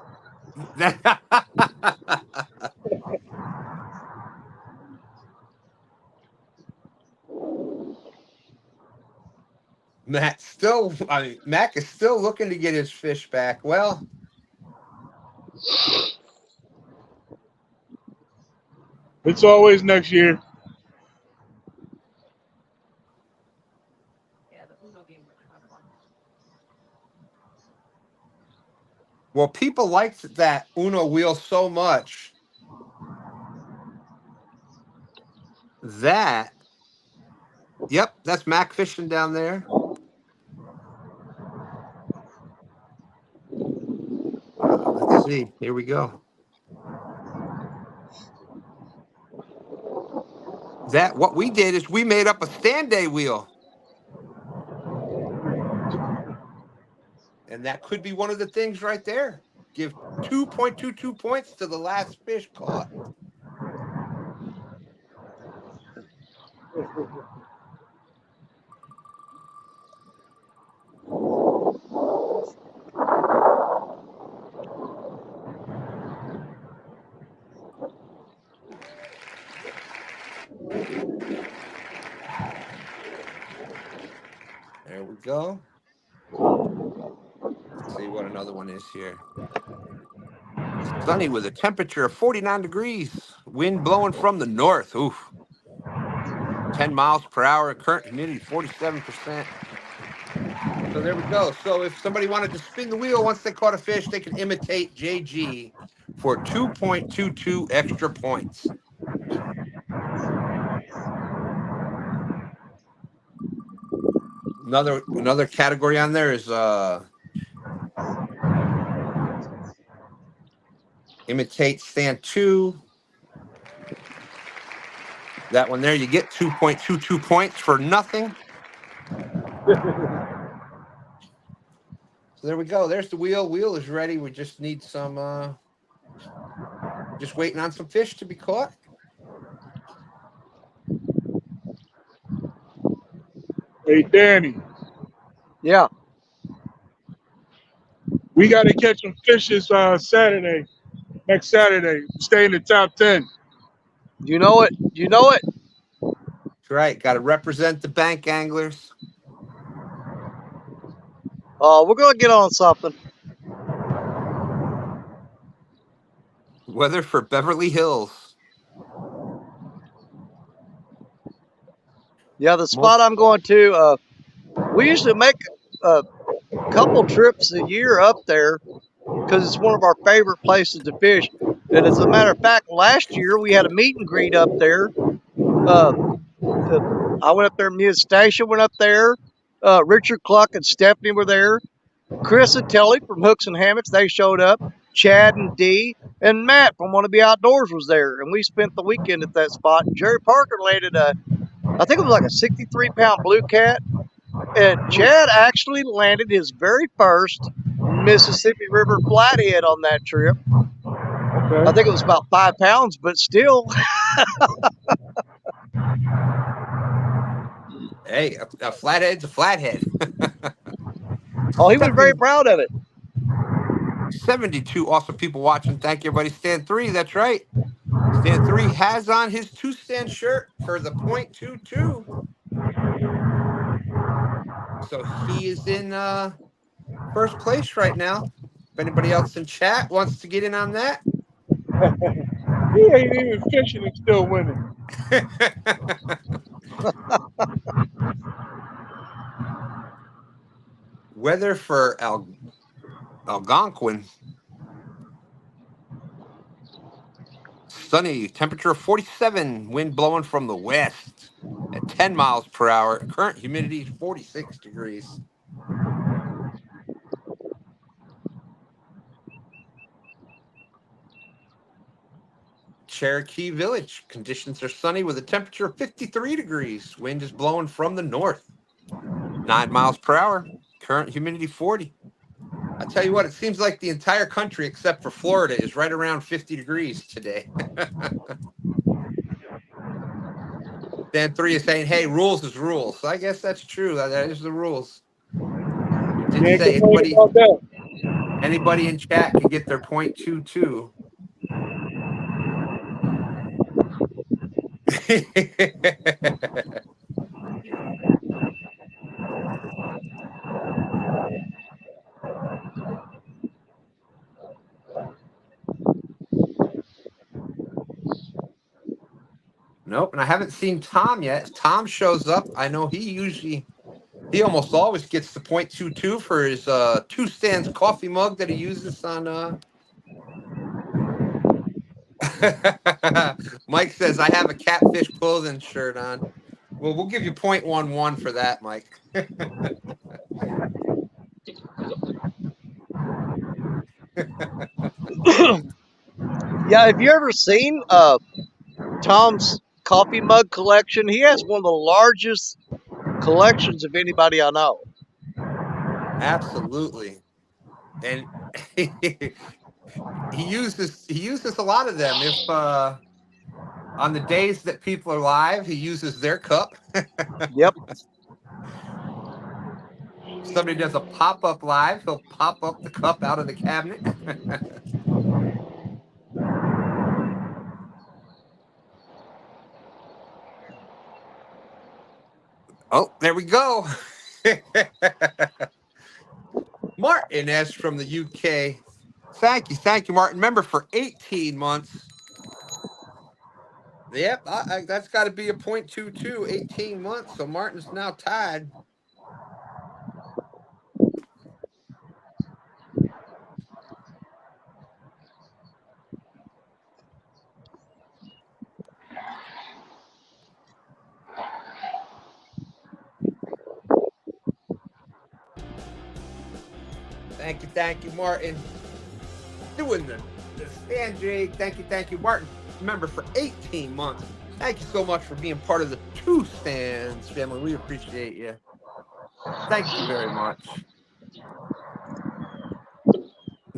Mack is still looking to get his fish back. Well, It's always next year. people liked that Uno wheel so much that, yep, that's Mack fishing down there. Let's see. Here we go. That what we did is we made up a STANday wheel. And that could be one of the things right there. Give 2.22 points to the last fish caught. There we go. Let's see what another one is here. Sunny with a temperature of 49 degrees. Wind blowing from the north. Oof. 10 miles per hour. Current humidity 47%. So there we go. So if somebody wanted to spin the wheel once they caught a fish, they can imitate JG for 2.22 extra points. Another category on there is imitate stand 2. That one there, you get 2.22 points for nothing. So there we go. There's the wheel. Wheel is ready. We just need some just waiting on some fish to be caught. Hey, Danny, Yeah. we got to catch some fish this Saturday. Next Saturday, stay in the top 10. You know it. You know it. That's right. Got to represent the bank anglers. We're going to get on something. Weather for Beverly Hills. Yeah, the spot I'm going to, we usually make a couple trips a year up there because it's one of our favorite places to fish. And as a matter of fact, last year we had a meet and greet up there. I went up there, me and Stacia went up there. Richard Cluck and Stephanie were there. Chris and Telly from Hooks and Hammocks, they showed up. Chad and Dee and Matt from Wanna Be Outdoors was there. And we spent the weekend at that spot. And Jerry Parker landed I think it was like a 63-pound blue cat. And Chad actually landed his very first Mississippi River flathead on that trip. Okay. I think it was about 5 pounds, but still. Hey, a flathead's a flathead. Oh, he was very proud of it. 72 awesome people watching. Thank you, everybody. Stand 3, that's right. Stand 3 has on his 2-stand shirt for the .22. So he is in first place right now. If anybody else in chat wants to get in on that. He ain't even fishing and still winning. Weather for Algonquin. Sunny, temperature of 47, wind blowing from the west at 10 miles per hour. Current humidity 46 degrees. Cherokee Village, conditions are sunny with a temperature of 53 degrees. Wind is blowing from the north, 9 miles per hour. Current humidity 40. I tell you what, it seems like the entire country except for Florida is right around 50 degrees today. Dan 3 is saying, hey, rules is rules. So I guess that's true. That is the rules. We did Can't say complain about that. anybody in chat can get their .22. Nope, and I haven't seen Tom yet. If Tom shows up, I know he almost always gets the .22 for his 2 stands coffee mug that he uses on Mike says I have a catfish clothing shirt on. Well, we'll give you .11 for that, Mike. Yeah, have you ever seen Tom's coffee mug collection? He has one of the largest collections of anybody I know. Absolutely. And he uses a lot of them. If on the days that people are live, he uses their cup. Yep. Somebody does a pop-up live, he'll pop up the cup out of the cabinet. Oh, there we go. Martin S. from the UK. Thank you, Martin. Member for 18 months. Yep, that's got to be a .22, 18 months. So Martin's now tied. Thank you, Martin. Doing the STANday. Thank you, Martin. Member for 18 months. Thank you so much for being part of the Two Stands family. We appreciate you. Thank you very much.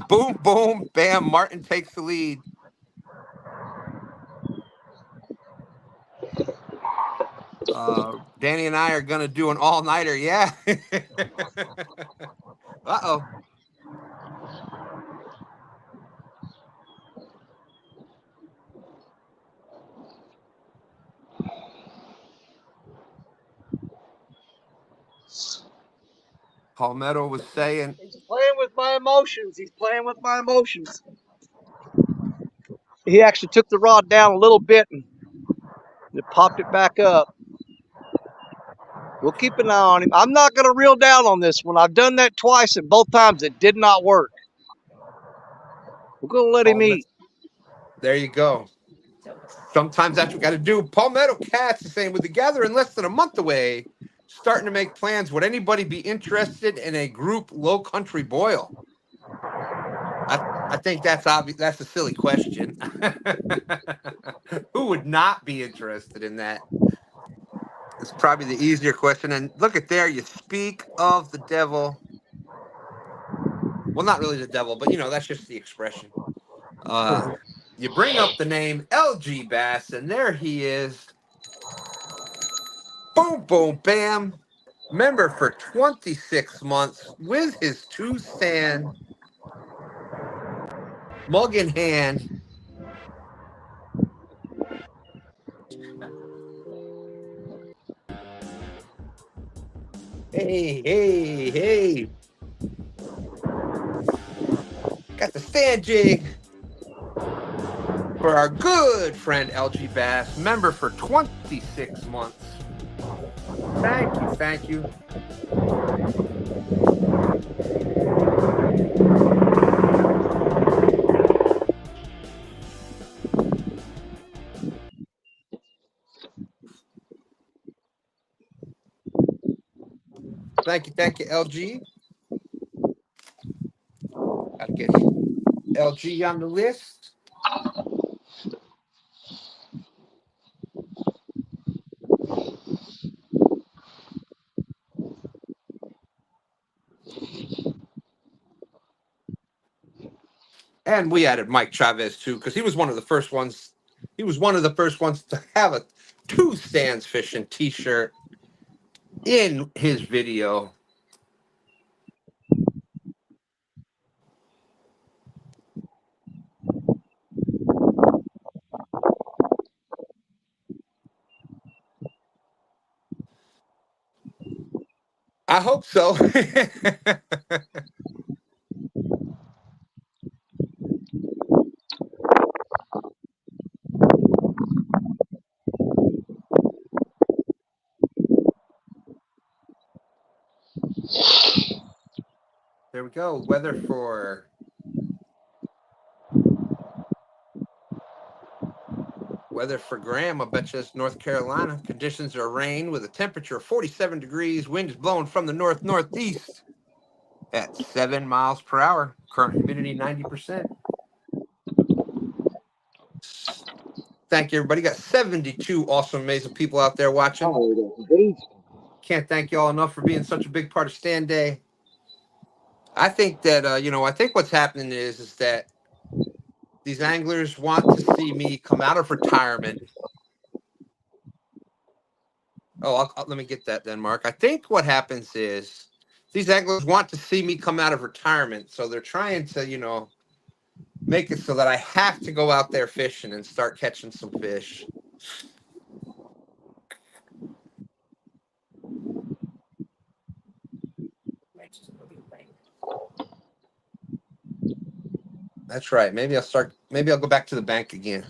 Boom, boom, bam. Martin takes the lead. Danny and I are going to do an all-nighter. Yeah. Uh-oh. Palmetto was saying. He's playing with my emotions. He's playing with my emotions. He actually took the rod down a little bit and it popped it back up. We'll keep an eye on him. I'm not going to reel down on this one. I've done that twice, and both times it did not work. We're going to let him eat. There you go. Sometimes that's what we got to do. Palmetto Cats is saying, with the gathering less than a month away, starting to make plans. Would anybody be interested in a group low country boil? I think that's obvious. That's a silly question. Who would not be interested in that? It's probably the easier question. And look at there, you speak of the devil. Well, not really the devil, but that's just the expression. You bring up the name LG Bass, and there he is. Boom, boom, bam. Member for 26 months with his 2-stand, mug in hand. Hey. Got the stand jig for our good friend LG Bass, member for 26 months. Thank you. Thank you, LG. Gotta get LG on the list. And we added Mike Chavez too, because he was one of the first ones. He was one of the first ones to have a 2 stands fishing t-shirt in his video. I hope so. There we go. Weather for Graham. I bet you it's North Carolina. Conditions are rain with a temperature of 47 degrees. Wind is blowing from the northeast at 7 miles per hour. Current humidity 90%. Thank you, everybody. Got 72 awesome, amazing people out there watching. Can't thank you all enough for being such a big part of STANday. I think that I think what's happening is that these anglers want to see me come out of retirement. Oh, let me get that then, Mark. I think what happens is these anglers want to see me come out of retirement, so they're trying to, make it so that I have to go out there fishing and start catching some fish. That's right. Maybe I'll go back to the bank again.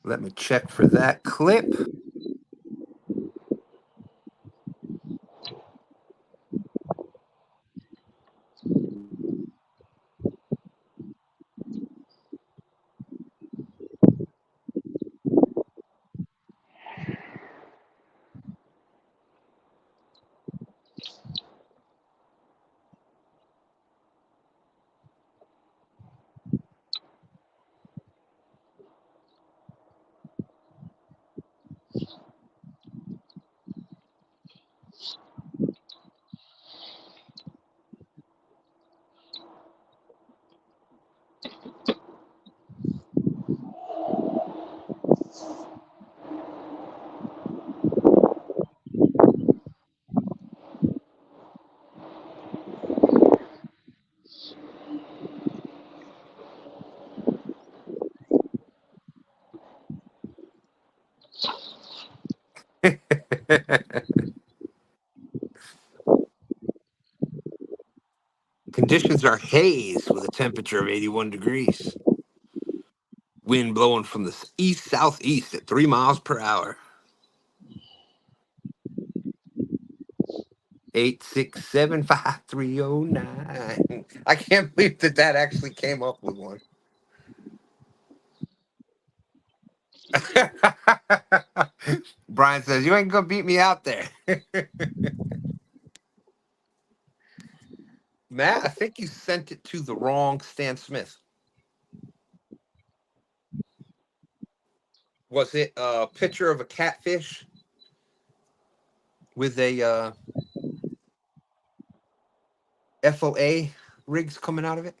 Let me check for that clip. Conditions are haze with a temperature of 81 degrees. Wind blowing from the east southeast at 3 miles per hour. 8675309. I can't believe that actually came up with one. Brian says, you ain't gonna beat me out there. Matt, I think you sent it to the wrong Stan Smith. Was it a picture of a catfish with a FOA rigs coming out of it?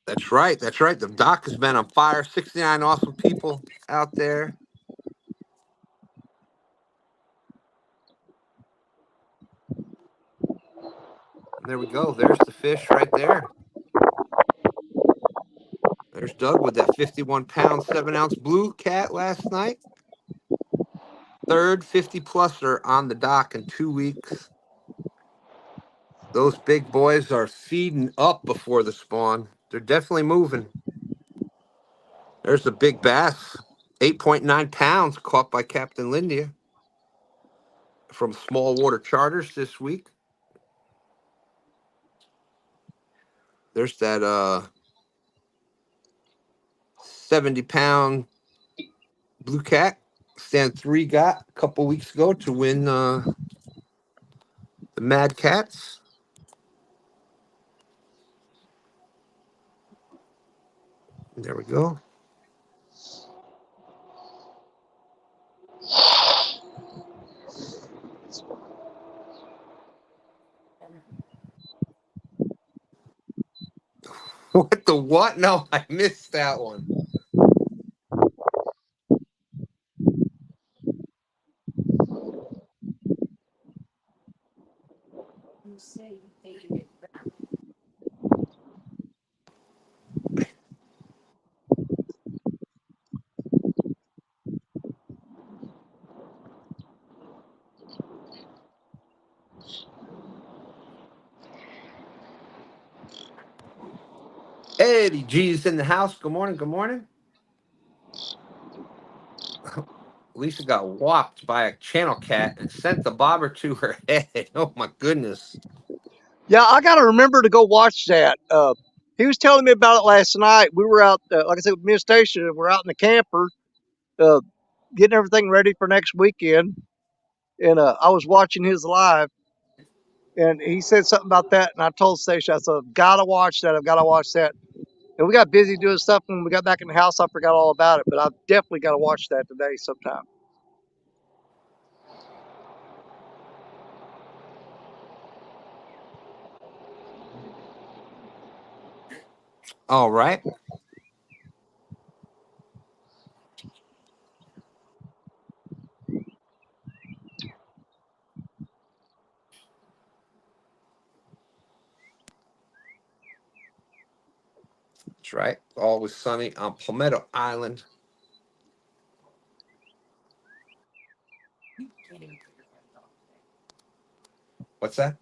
That's right. That's right. The dock has been on fire. 69 awesome people out there. And there we go. There's the fish right there. There's Doug with that 51-pound, 7-ounce blue cat last night. Third 50-pluser on the dock in 2 weeks. Those big boys are feeding up before the spawn. They're definitely moving. There's a big bass, 8.9 pounds, caught by Captain Lindia from Small Water Charters this week. There's that 70-pound blue cat Stand 3 got a couple weeks ago to win the Mad Cats. There we go. What the what? No, I missed that one. Eddie G's in the house. Good morning. Good morning. Lisa got whopped by a channel cat and sent the bobber to her head. Oh my goodness. Yeah, I got to remember to go watch that. He was telling me about it last night. We were out, like I said, with me and Station, we're out in the camper, uh, getting everything ready for next weekend. And I was watching his live, and he said something about that. And I told Station, I said, I've got to watch that. I've got to watch that. And we got busy doing stuff. When we got back in the house, I forgot all about it. But I've definitely got to watch that today sometime. All right. That's right. Always sunny on Palmetto Island. What's that?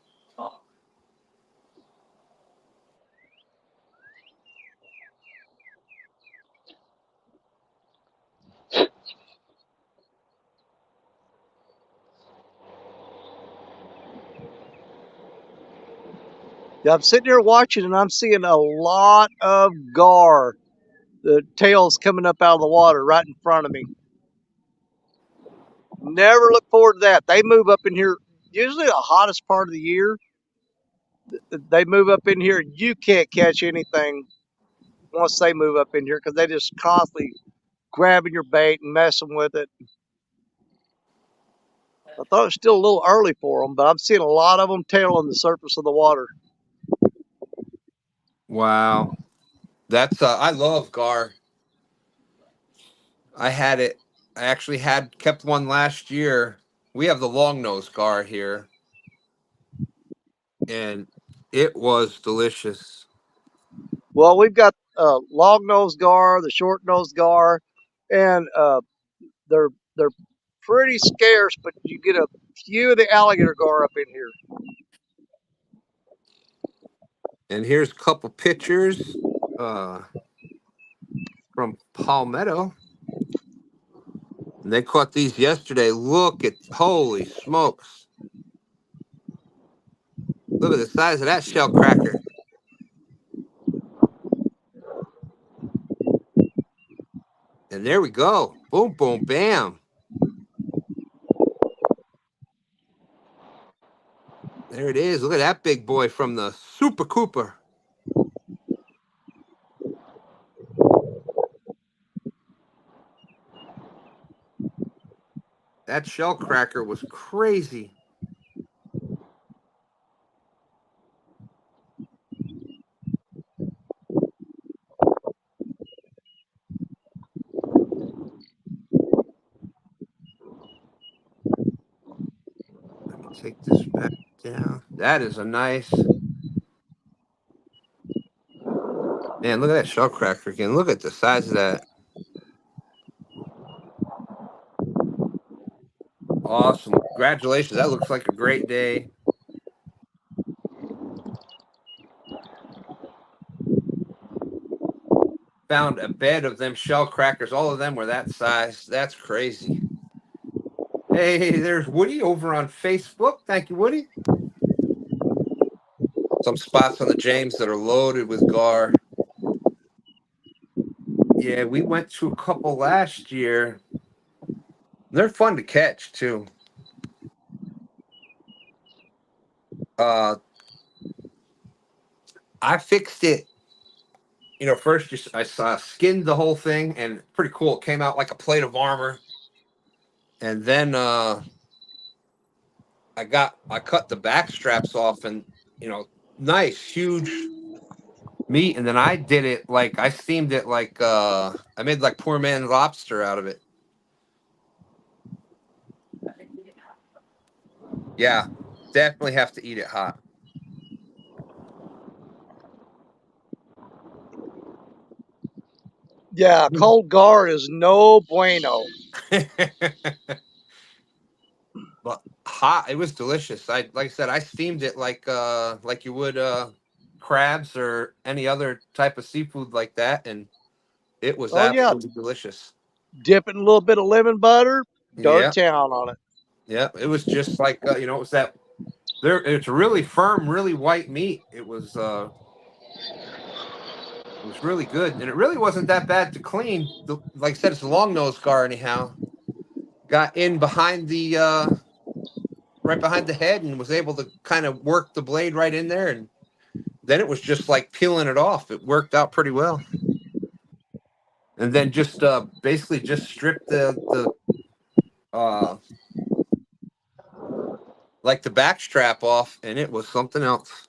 Yeah, I'm sitting here watching, and I'm seeing a lot of gar. The tails coming up out of the water right in front of me. Never look forward to that. They move up in here usually the hottest part of the year. They move up in here. You can't catch anything once they move up in here because they just constantly grabbing your bait and messing with it. I thought it was still a little early for them, but I'm seeing a lot of them tailing the surface of the water. Wow. That's I love gar. I had it. I actually had kept one last year. We have the long nose gar here, and it was delicious. Well, we've got long nose gar, the short nose gar, and they're they're pretty scarce, but you get a few of the alligator gar up in here. And here's a couple pictures uh, from Palmetto. And they caught these yesterday. Look at, holy smokes. Look at the size of that shell cracker. And there we go. Boom, boom, bam. There it is. Look at that big boy from the Super Cooper. That shell cracker was crazy. Let me take this back down. That is a nice. Man, look at that shell cracker again. Look at the size of that. Awesome. Congratulations. That looks like a great day. Found a bed of them shell crackers. All of them were that size. That's crazy. Hey, there's Woody over on Facebook. Thank you, Woody. Some spots on the James that are loaded with gar. Yeah, we went to a couple last year. They're fun to catch too. Uh, I fixed it. First just I saw skinned the whole thing, and pretty cool. It came out like a plate of armor, and then I cut the back straps off, and nice huge meat, and then I did it like I steamed it like I made like poor man's lobster out of it. Yeah, definitely have to eat it hot. Yeah, cold gar is no bueno. But hot, it was delicious. Like I said, I steamed it like you would crabs or any other type of seafood like that, and it was Oh yeah, absolutely delicious. dip it in a little bit of lemon butter, dirt Yeah, town on it. yeah. It was just like it was that there. It's really firm, really white meat. It was really good, and it really wasn't that bad to clean. Like I said, it's a long nose gar anyhow. Got in behind the right behind the head and was able to kind of work the blade right in there, and then it was just like peeling it off. It worked out pretty well. And then just basically just strip the uh like the back strap off, and it was something else.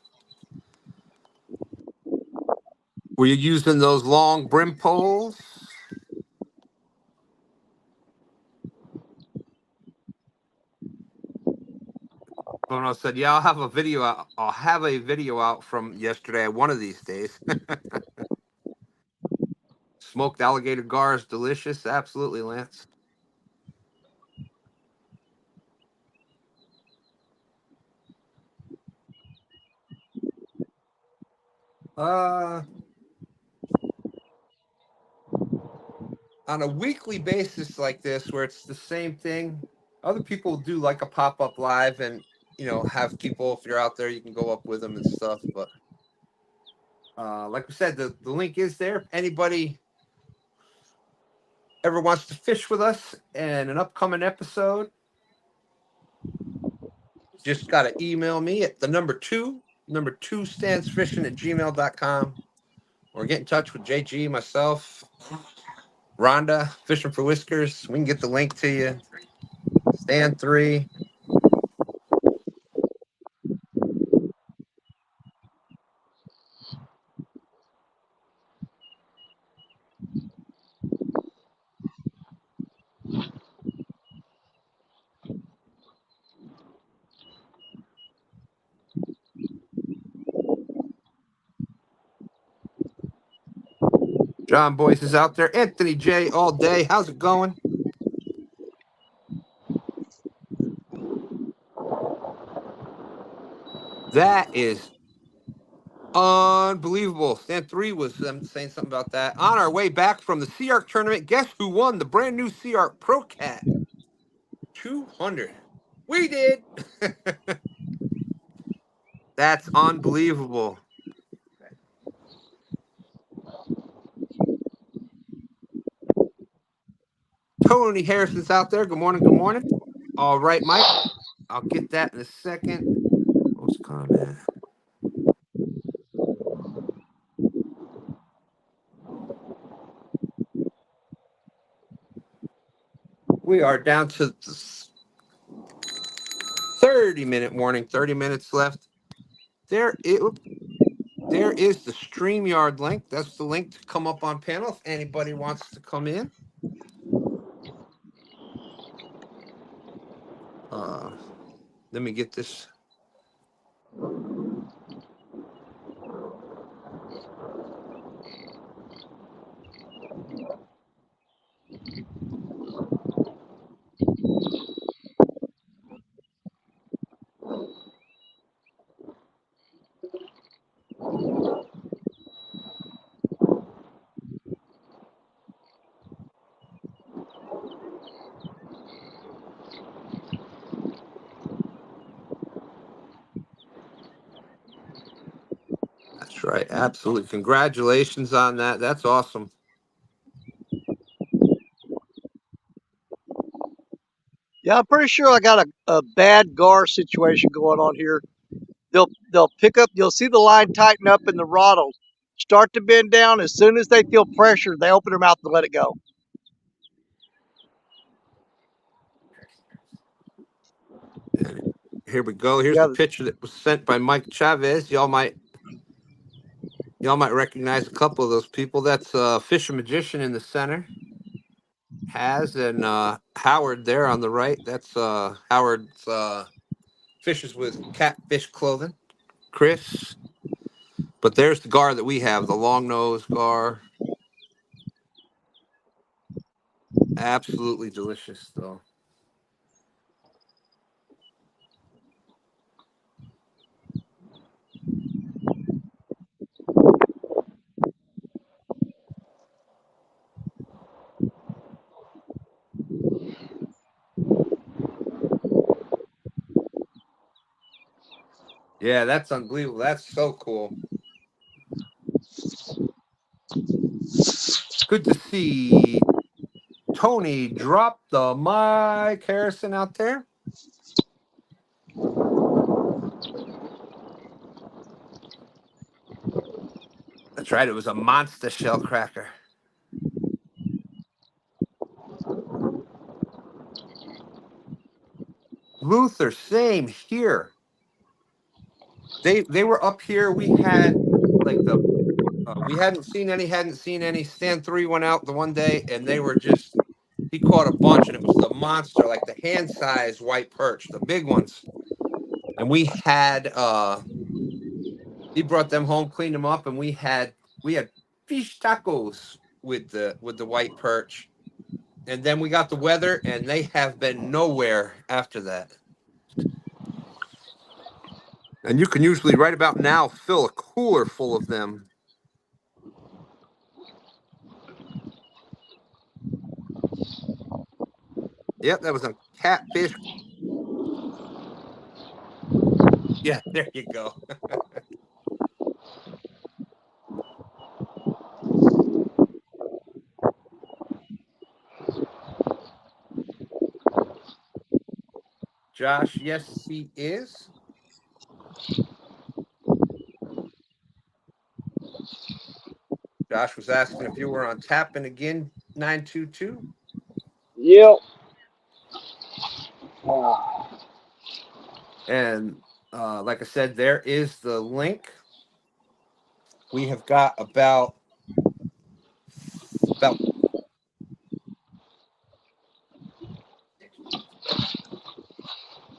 Were you using those long brim poles? Bono said, "Yeah, I'll have a video out. I'll have a video out from yesterday, one of these days." smoked alligator gar is delicious. Absolutely, Lance. On a weekly basis like this, where it's the same thing, other people do like a pop-up live and, have people, if you're out there, you can go up with them and stuff. But like we said, the link is there. If anybody ever wants to fish with us in an upcoming episode, just got to email me at the number two standsfishing@gmail.com, or get in touch with JG, myself, Rhonda, Fishing for Whiskers. We can get the link to you. Stand 3. John Boyce is out there. Anthony J all day. How's it going? That is unbelievable. Stand 3 was saying something about that. On our way back from the Sea Arc tournament, guess who won the brand new Sea Arc Pro Cat 200? We did. That's unbelievable. Tony Harrison's out there. Good morning. Good morning. All right, Mike. I'll get that in a second. Post comment. We are down to the 30-minute warning. 30 minutes left. There is the StreamYard link. That's the link to come up on panel if anybody wants to come in. Let me get this. That's right. Absolutely. Congratulations on that. That's awesome. Yeah, I'm pretty sure I got a bad gar situation going on here. They'll pick up. You'll see the line tighten up and the rod will start to bend down. As soon as they feel pressure, they open their mouth and let it go. And here we go. Here's the picture that was sent by Mike Chavez. Y'all might recognize a couple of those people. That's Fish and Magician in the center. Has and Howard there on the right. That's Howard's fishes with Catfish Clothing. Chris. But there's the gar that we have, the long nose gar. Absolutely delicious, though. Yeah, that's unbelievable. That's so cool. Good to see Tony drop the Mike Harrison out there. That's right. It was a monster shell cracker. Luther, same here. They were up here. We had like we hadn't seen any. Stand 3 went out the one day, and they were just, he caught a bunch, and it was the monster, like the hand-sized white perch, the big ones. And we had he brought them home, cleaned them up, and we had fish tacos with the white perch. And then we got the weather, and they have been nowhere after that. And you can usually, right about now, fill a cooler full of them. Yep, that was a catfish. Yeah, there you go. Josh, yes, he is. Josh was asking if you were on tapping again, 922. Yep. And like I said, there is the link. We have got about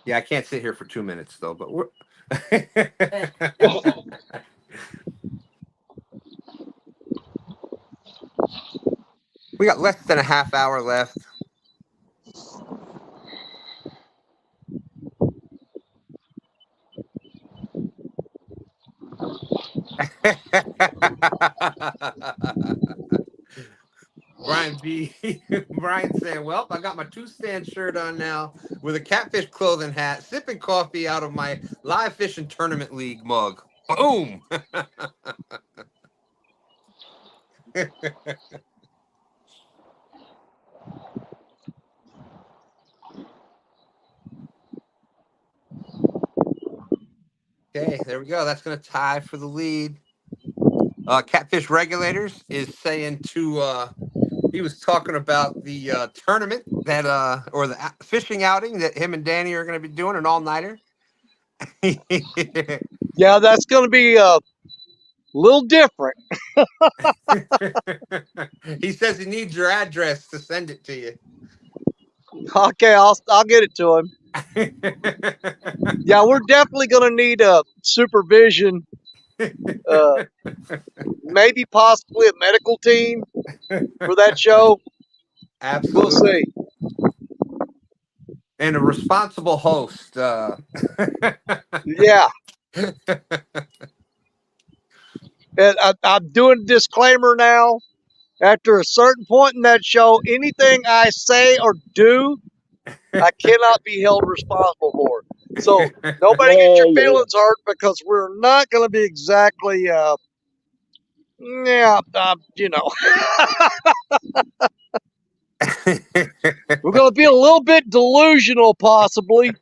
yeah, I can't sit here for 2 minutes though, but we're we got less than a half hour left. Brian B. Brian saying, well, I got my 2stand shirt on now with a catfish clothing hat, sipping coffee out of my live fishing tournament league mug. Boom. Okay, there we go. That's going to tie for the lead. Catfish Regulators is saying to he was talking about the tournament that or the fishing outing that him and Danny are going to be doing, an all-nighter. Yeah, that's going to be a little different. He says he needs your address to send it to you. Okay, I'll get it to him. Yeah, we're definitely going to need a supervision, maybe possibly a medical team for that show. Absolutely. We'll see. And a responsible host. Yeah. And I'm doing a disclaimer now. After a certain point in that show, anything I say or do, I cannot be held responsible for. So nobody get your feelings hurt, because we're not going to be exactly, you know, we're going to be a little bit delusional, possibly.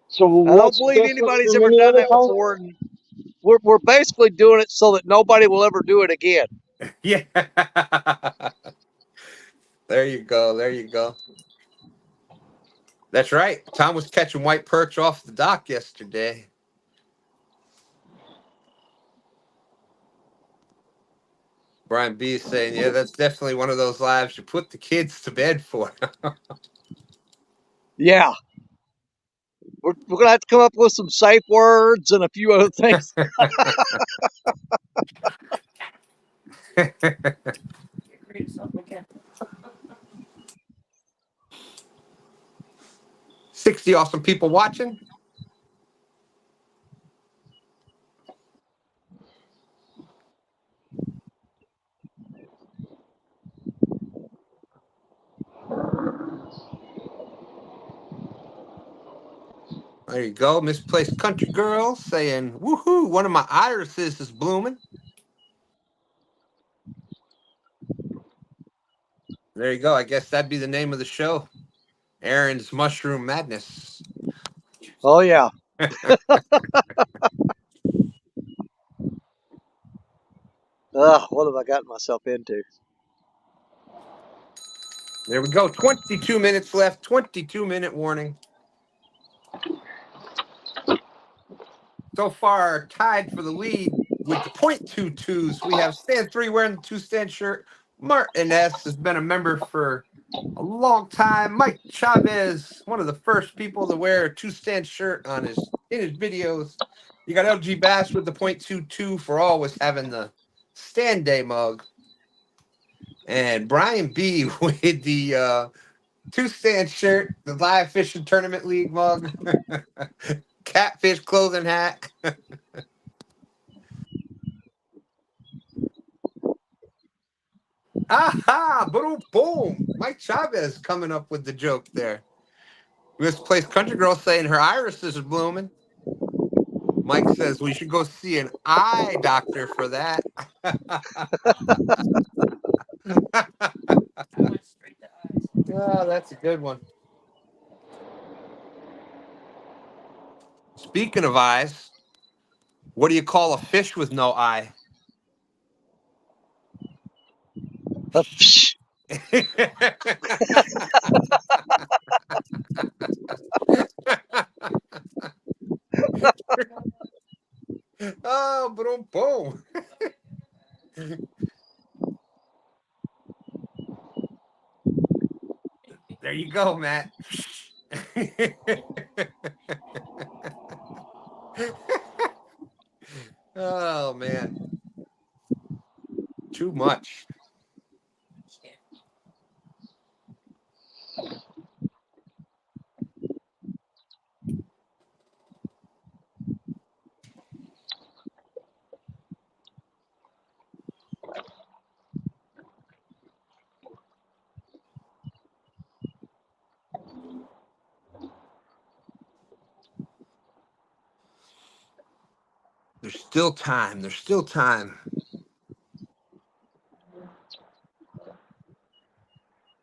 So I don't believe anybody's ever done that before. And we're basically doing it so that nobody will ever do it again. Yeah. There you go. There you go. That's right. Tom was catching white perch off the dock yesterday. Brian B is saying, yeah, that's definitely one of those lives you put the kids to bed for. Yeah. We're going to have to come up with some safe words and a few other things. 60 awesome people watching. There you go. Misplaced Country Girl saying, woohoo, one of my irises is blooming. There you go. I guess that'd be the name of the show. Aaron's Mushroom Madness. Oh, yeah. What have I gotten myself into? There we go. 22 minutes left. 22-minute warning. So far, tied for the lead with the .22s. We have Stand 3 wearing the 2-stand shirt. Martin S. has been a member for a long time. Mike Chavez, one of the first people to wear a 2-stand shirt in his videos. You got LG Bass with the .22 for always having the STANday mug. And Brian B with the two stand shirt, the live fishing tournament league mug, catfish clothing hat. Aha! Boom! Boom! Mike Chavez coming up with the joke there. Misplaced country girl saying her irises are blooming. Mike says we should go see an eye doctor for that. Oh, that's a good one. Speaking of eyes, what do you call a fish with no eye? Psh, Oh, boom, boom. There you go, Matt. Oh, man. Too much. There's still time. There's still time.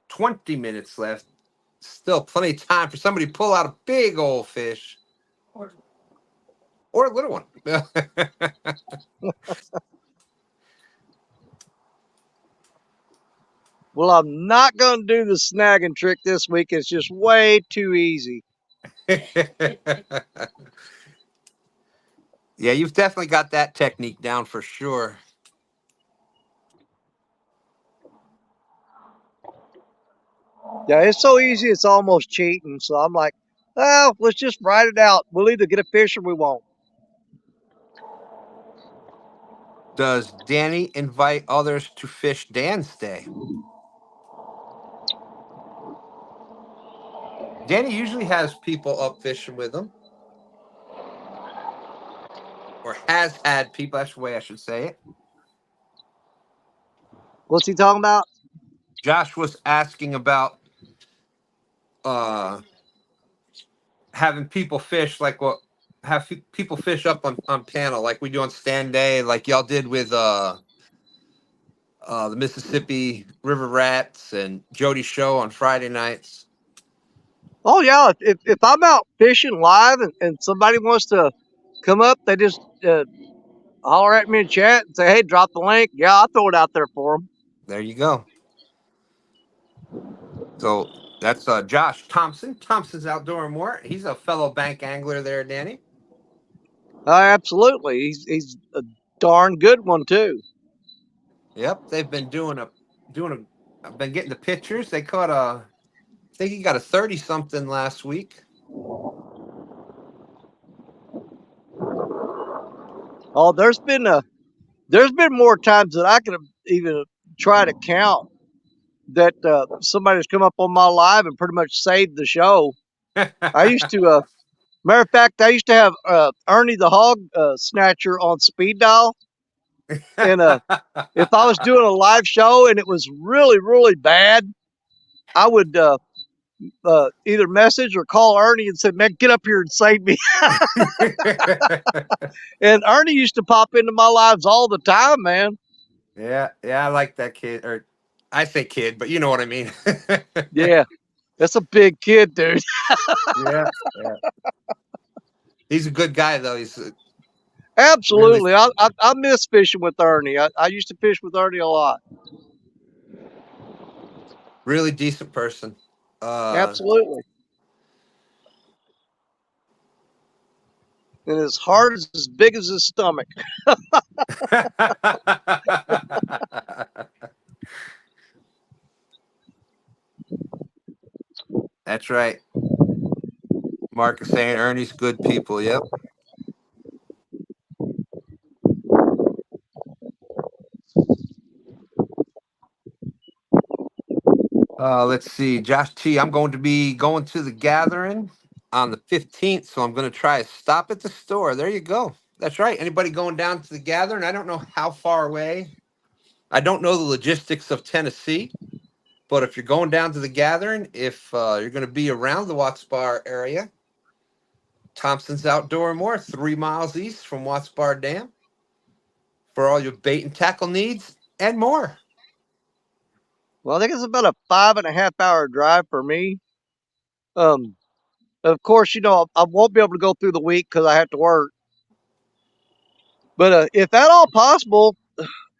20 minutes left. Still plenty of time for somebody to pull out a big old fish. Or a little one. well, I'm not going to do the snagging trick this week. It's just way too easy. Yeah, you've definitely got that technique down for sure. Yeah, it's so easy, it's almost cheating. So I'm like, oh, let's just write it out. We'll either get a fish or we won't. Does Danny invite others to fish Dan's day? Danny usually has people up fishing with him. Or has had people, that's the way I should say it. What's he talking about? Josh was asking about having people fish like what people fish up on panel like we do on STANday, like y'all did with the Mississippi River Rats and Jodi show on Friday nights. Oh, yeah. If I'm out fishing live and somebody wants to come up, they just holler at me in chat and say, hey, drop the link. Yeah, I'll throw it out there for them. There you go. So that's Josh Thompson. Thompson's Outdoor and More. He's a fellow bank angler there, Danny. Absolutely. He's a darn good one, too. Yep, they've been I've been getting the pictures. They caught I think he got a 30 something last week. Oh, there's been more times that I could have even tried to count that somebody's come up on my live and pretty much saved the show. I used to, matter of fact, I used to have Ernie the Hog Snatcher on speed dial. And if I was doing a live show and it was really, really bad, I would either message or call Ernie and say, man, get up here and save me. And Ernie used to pop into my lives all the time, man. Yeah, I like that kid. Or I say kid, but you know what I mean. Yeah, that's a big kid, dude. Yeah. He's a good guy, though. He's Absolutely. I miss fishing with Ernie. I used to fish with Ernie a lot. really decent person. Absolutely. And his heart is as big as his stomach. That's right. Mark is saying Ernie's good people. Yep. Let's see, Josh T. I'm going to be going to the gathering on the 15th, so I'm going to try a stop at the store. There you go. That's right. Anybody going down to the gathering? I don't know how far away. I don't know the logistics of Tennessee, but if you're going down to the gathering, if you're going to be around the Watts Bar area, Thompson's Outdoor and More, 3 miles east from Watts Bar Dam, for all your bait and tackle needs and more. Well, I think it's about a 5.5 hour drive for me. Of course, I won't be able to go through the week because I have to work. But if at all possible,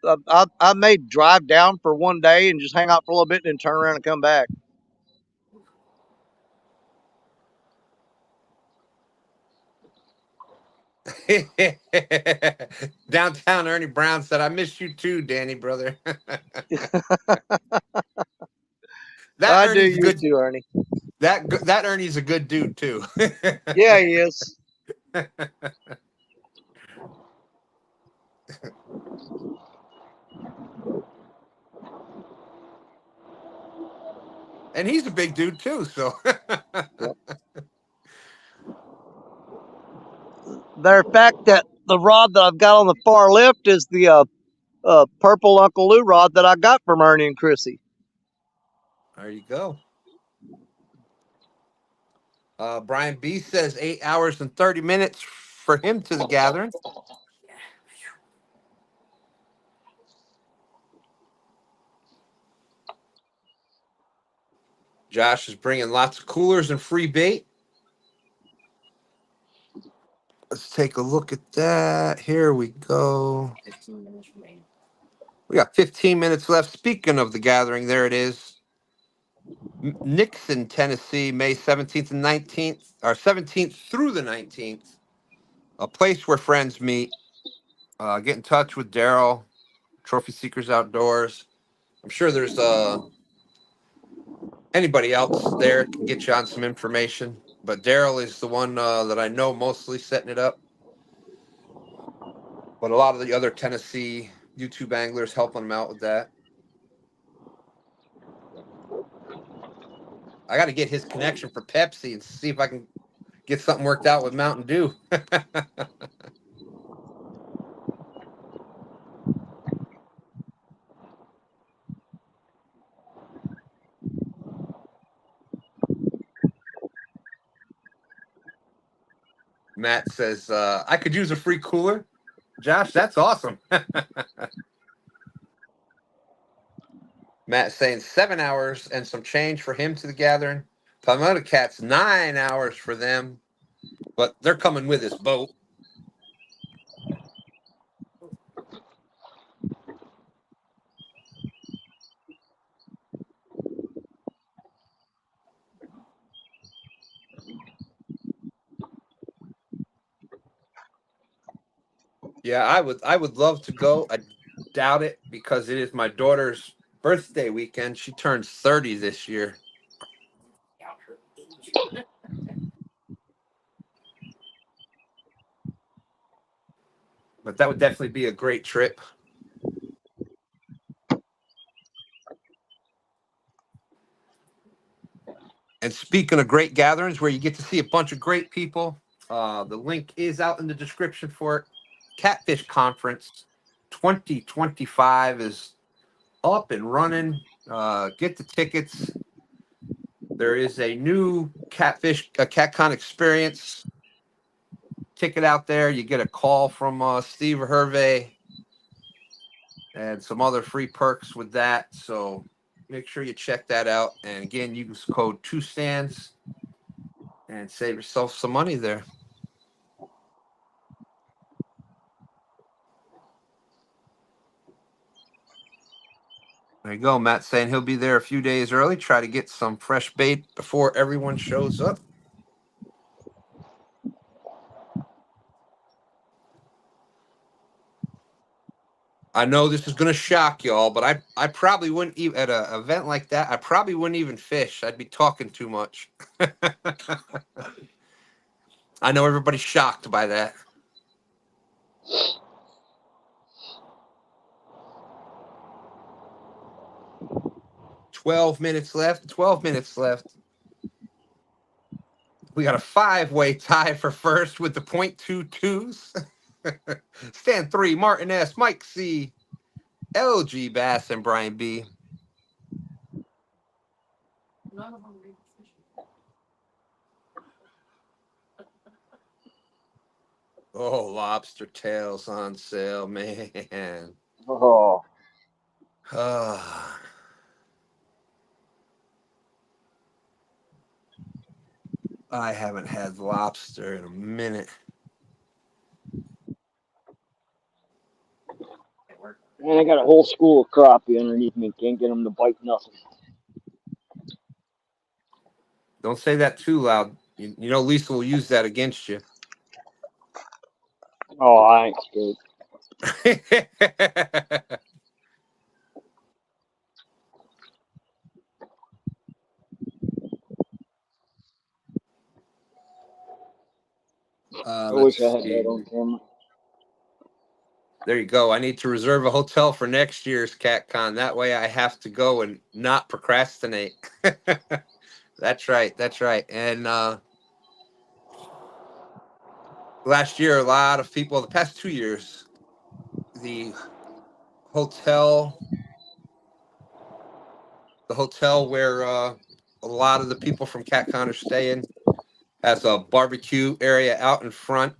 I may drive down for one day and just hang out for a little bit and then turn around and come back. Downtown Ernie Brown said, "I miss you too, Danny, brother." That I do Ernie's you good. too, Ernie. That Ernie's a good dude too. Yeah, he is. And he's a big dude too. So, Yep. Matter of fact, that the rod that I've got on the far left is the purple Uncle Lou rod that I got from Ernie and Chrissy. there you go. Brian B says 8 hours and 30 minutes for him to the gathering. Josh is bringing lots of coolers and free bait. Let's take a look at that. Here we go. 15 minutes remaining. We got 15 minutes left. Speaking of the gathering, there it is. Nixon, Tennessee, May 17th and 19th, or 17th through the 19th. A place where friends meet. Get in touch with Daryl, Trophy Seekers Outdoors. I'm sure there's anybody else there can get you on some information. But Daryl is the one that I know mostly setting it up. But a lot of the other Tennessee YouTube anglers helping him out with that. I got to get his connection for Pepsi and see if I can get something worked out with Mountain Dew. Matt says, I could use a free cooler. Josh, that's awesome. Matt saying 7 hours and some change for him to the gathering. Palmetto Cats, 9 hours for them, but they're coming with his boat. Yeah, I would love to go. I doubt it because it is my daughter's birthday weekend. She turns 30 this year. But that would definitely be a great trip. And speaking of great gatherings where you get to see a bunch of great people, the link is out in the description for it. Catfish Conference 2025 is up and running. Get the tickets. There is a new CatCon experience ticket out there. You get a call from Steve Hervey and some other free perks with that. So make sure you check that out. And again, use code 2stands and save yourself some money there. There you go. Matt saying he'll be there a few days early. Try to get some fresh bait before everyone shows up. I know this is going to shock y'all, but I probably wouldn't even at an event like that. I probably wouldn't even fish. I'd be talking too much. I know everybody's shocked by that. 12 minutes left. 12 minutes left. We got a 5-way tie for first with the .22s. Stan 3, Martin S, Mike C, LG Bass, and Brian B. Oh, lobster tails on sale, man. Oh, Ah. I haven't had lobster in a minute. man, I got a whole school of crappie underneath me. Can't get them to bite nothing. Don't say that too loud. You know Lisa will use that against you. Oh, I ain't scared. I wish I Let's had that see. on camera. There you go. I need to reserve a hotel for next year's CatCon. That way I have to go and not procrastinate. That's right. That's right. And last year, a lot of people, the past 2 years, the hotel, where a lot of the people from CatCon are staying has a barbecue area out in front.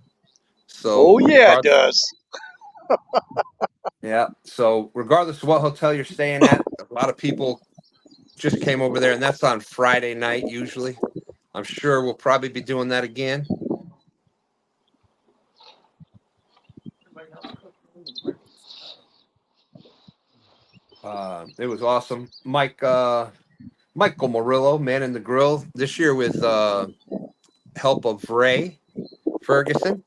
Oh So yeah, it does. yeah. So regardless of what hotel you're staying at, a lot of people just came over there, and that's on Friday night usually. I'm sure we'll probably be doing that again. It was awesome. Michael Murillo, man in the grill, this year with help of Ray Ferguson.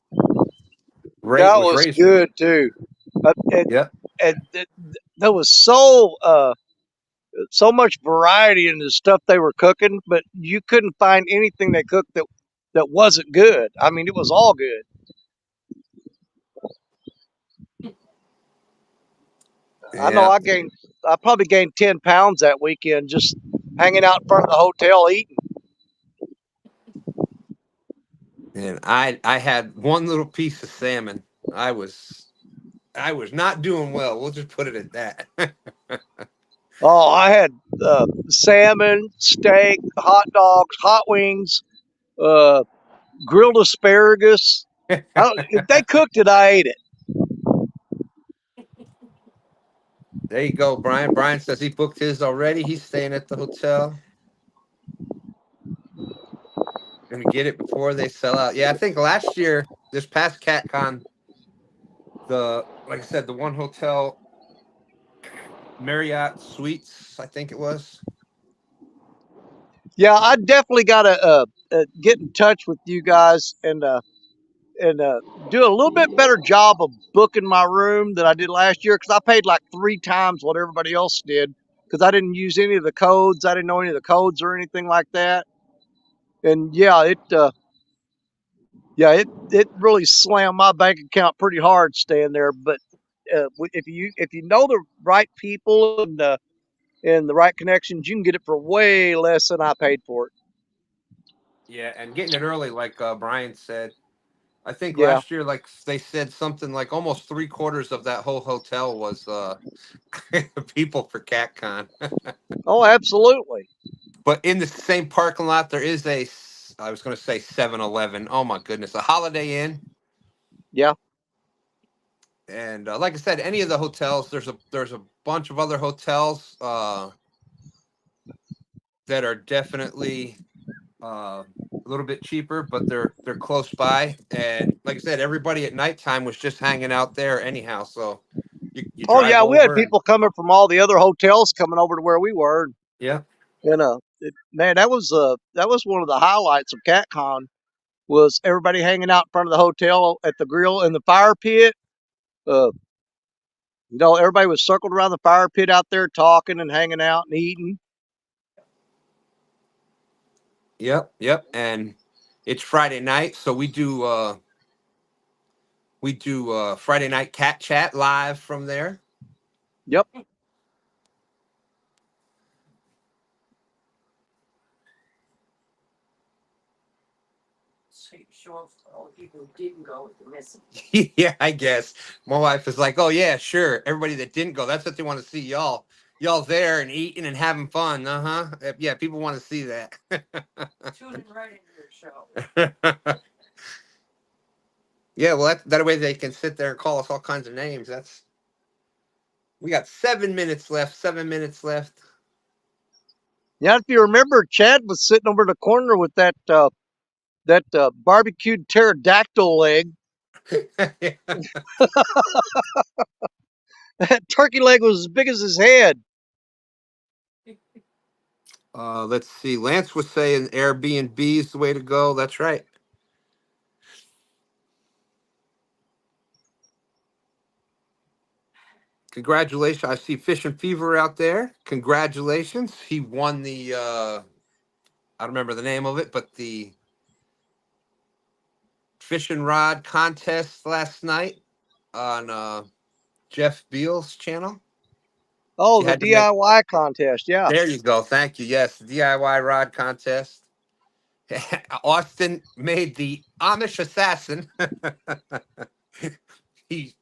Ray That was was Ray's. good too. And, Yep. and there was so much variety in the stuff they were cooking, but you couldn't find anything they cooked that wasn't good. I mean, it was all good. I know Yeah. I probably gained 10 pounds that weekend just hanging out in front of the hotel eating. And I had one little piece of salmon. I was not doing well. We'll just put it at that. Oh, I had salmon, steak, hot dogs, hot wings, uh, grilled asparagus. If they cooked it, I ate it. There you go, Brian. Brian says he booked his already. He's staying at the hotel. Gonna get it before they sell out. Yeah, I think last year, this past CatCon, like I said, the one hotel, Marriott Suites, I think it was. Yeah, I definitely got to get in touch with you guys and do a little bit better job of booking my room than I did last year because I paid like 3 times what everybody else did because I didn't use any of the codes. I didn't know any of the codes or anything like that. And it really slammed my bank account pretty hard staying there. But if you know the right people and the right connections, you can get it for way less than I paid for it. Yeah, and getting it early, like Brian said. I think Yeah. last year, like they said, something like almost 3/4 of that whole hotel was people for CatCon. Oh, absolutely. But in the same parking lot, there is I was going to say 7-Eleven. Oh my goodness, a Holiday Inn. Yeah. And like I said, any of the hotels, there's a bunch of other hotels that are definitely a little bit cheaper, but they're close by. And like I said, everybody at nighttime was just hanging out there anyhow. So you Oh, drive yeah. We had over and people coming from all the other hotels coming over to where we were. yeah, And man, that was one of the highlights of CatCon was everybody hanging out in front of the hotel at the grill and the fire pit. Uh, everybody was circled around the fire pit out there talking and hanging out and eating. yep. And it's Friday night, so we do Friday night cat chat live from there. Yep. show up for all the people who didn't go with the missing. Yeah, I guess. My wife is like, oh, yeah, sure. Everybody that didn't go, that's what they want to see, y'all. Y'all there and eating and having fun. Uh-huh. Yeah, people want to see that. Tuning right into your show. Yeah, well, that way they can sit there and call us all kinds of names. We got 7 minutes left. 7 minutes left. Yeah, if you remember, Chad was sitting over the corner with that barbecued pterodactyl leg. That turkey leg was as big as his head. Let's see. Lance was saying Airbnb is the way to go. That's right. Congratulations. I see Fish and Fever out there. Congratulations. He won the, I don't remember the name of it, but the fishing rod contest last night on Jeff Beal's channel. Oh, You the had to make, DIY contest. Yeah. there you go. Thank you. Yes, the DIY rod contest. Austin made the Amish assassin. he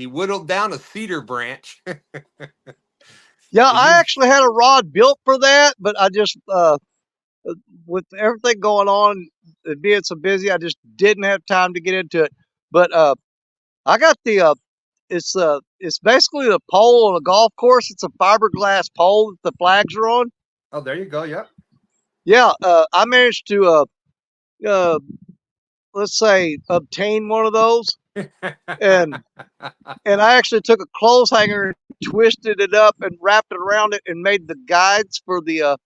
whittled down a cedar branch. Yeah, He I used, actually had a rod built for that, but I just with everything going on and being so busy, I just didn't have time to get into it. But I got the it's basically a pole on a golf course. It's a fiberglass pole that the flags are on. oh, there you go. Yep. Yeah, I managed to uh, let's say obtain one of those, and I actually took a clothes hanger, twisted it up, and wrapped it around it, and made the guides for the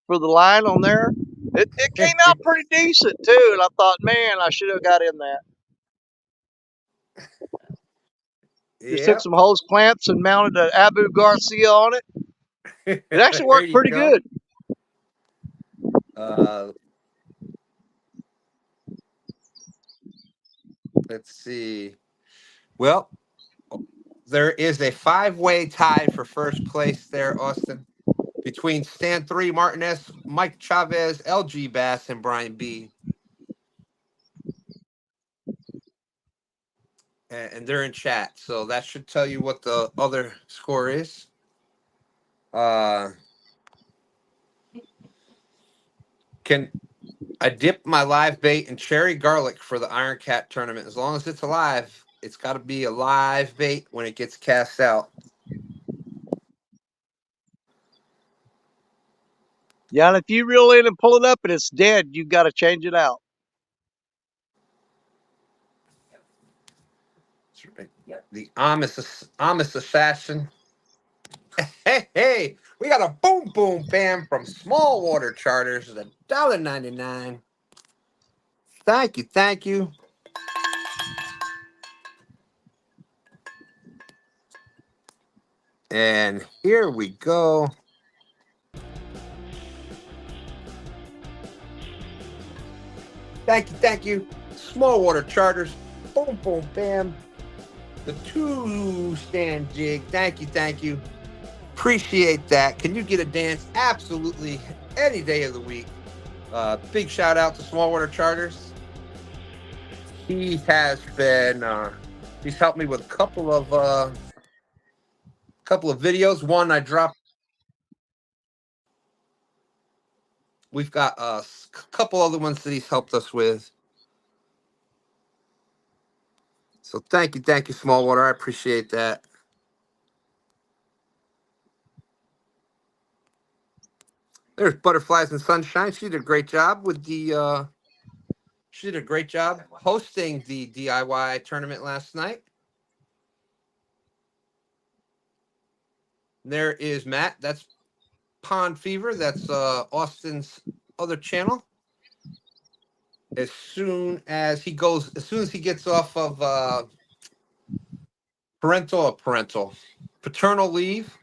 line on there. It came out pretty decent too, and I thought, man, I should have got in that. Just took Yep. some hose clamps and mounted an Abu Garcia on it. It actually There worked you pretty go. good. Let's see. Well, there is a 5-way tie for first place there, Austin, between Stan 3, Martin S., Mike Chavez, LG Bass, and Brian B. And they're in chat, so that should tell you what the other score is. Can I dip my live bait in cherry garlic for the Iron Cat tournament? As long as it's alive, it's got to be a live bait when it gets cast out. Yeah, and if you reel in and pull it up and it's dead, you've got to change it out. That's right. Yep. The Amish assassin. Hey, we got a boom boom bam from Small Water Charters at $1.99. Thank you, thank you. And here we go. Thank you. Small Water Charters. Boom boom bam. The 2-stand jig. Thank you. Appreciate that. Can you get a dance? Absolutely any day of the week. Big shout out to Small Water Charters. He has been he's helped me with a couple of videos. One I dropped. We've got a couple other ones that he's helped us with. So thank you, Small Water. I appreciate that. There's Butterflies and Sunshine. She did a great job with the she did a great job hosting the DIY tournament last night. There is Matt. That's Pond Fever. That's Austin's other channel. As soon as he gets off of paternal leave,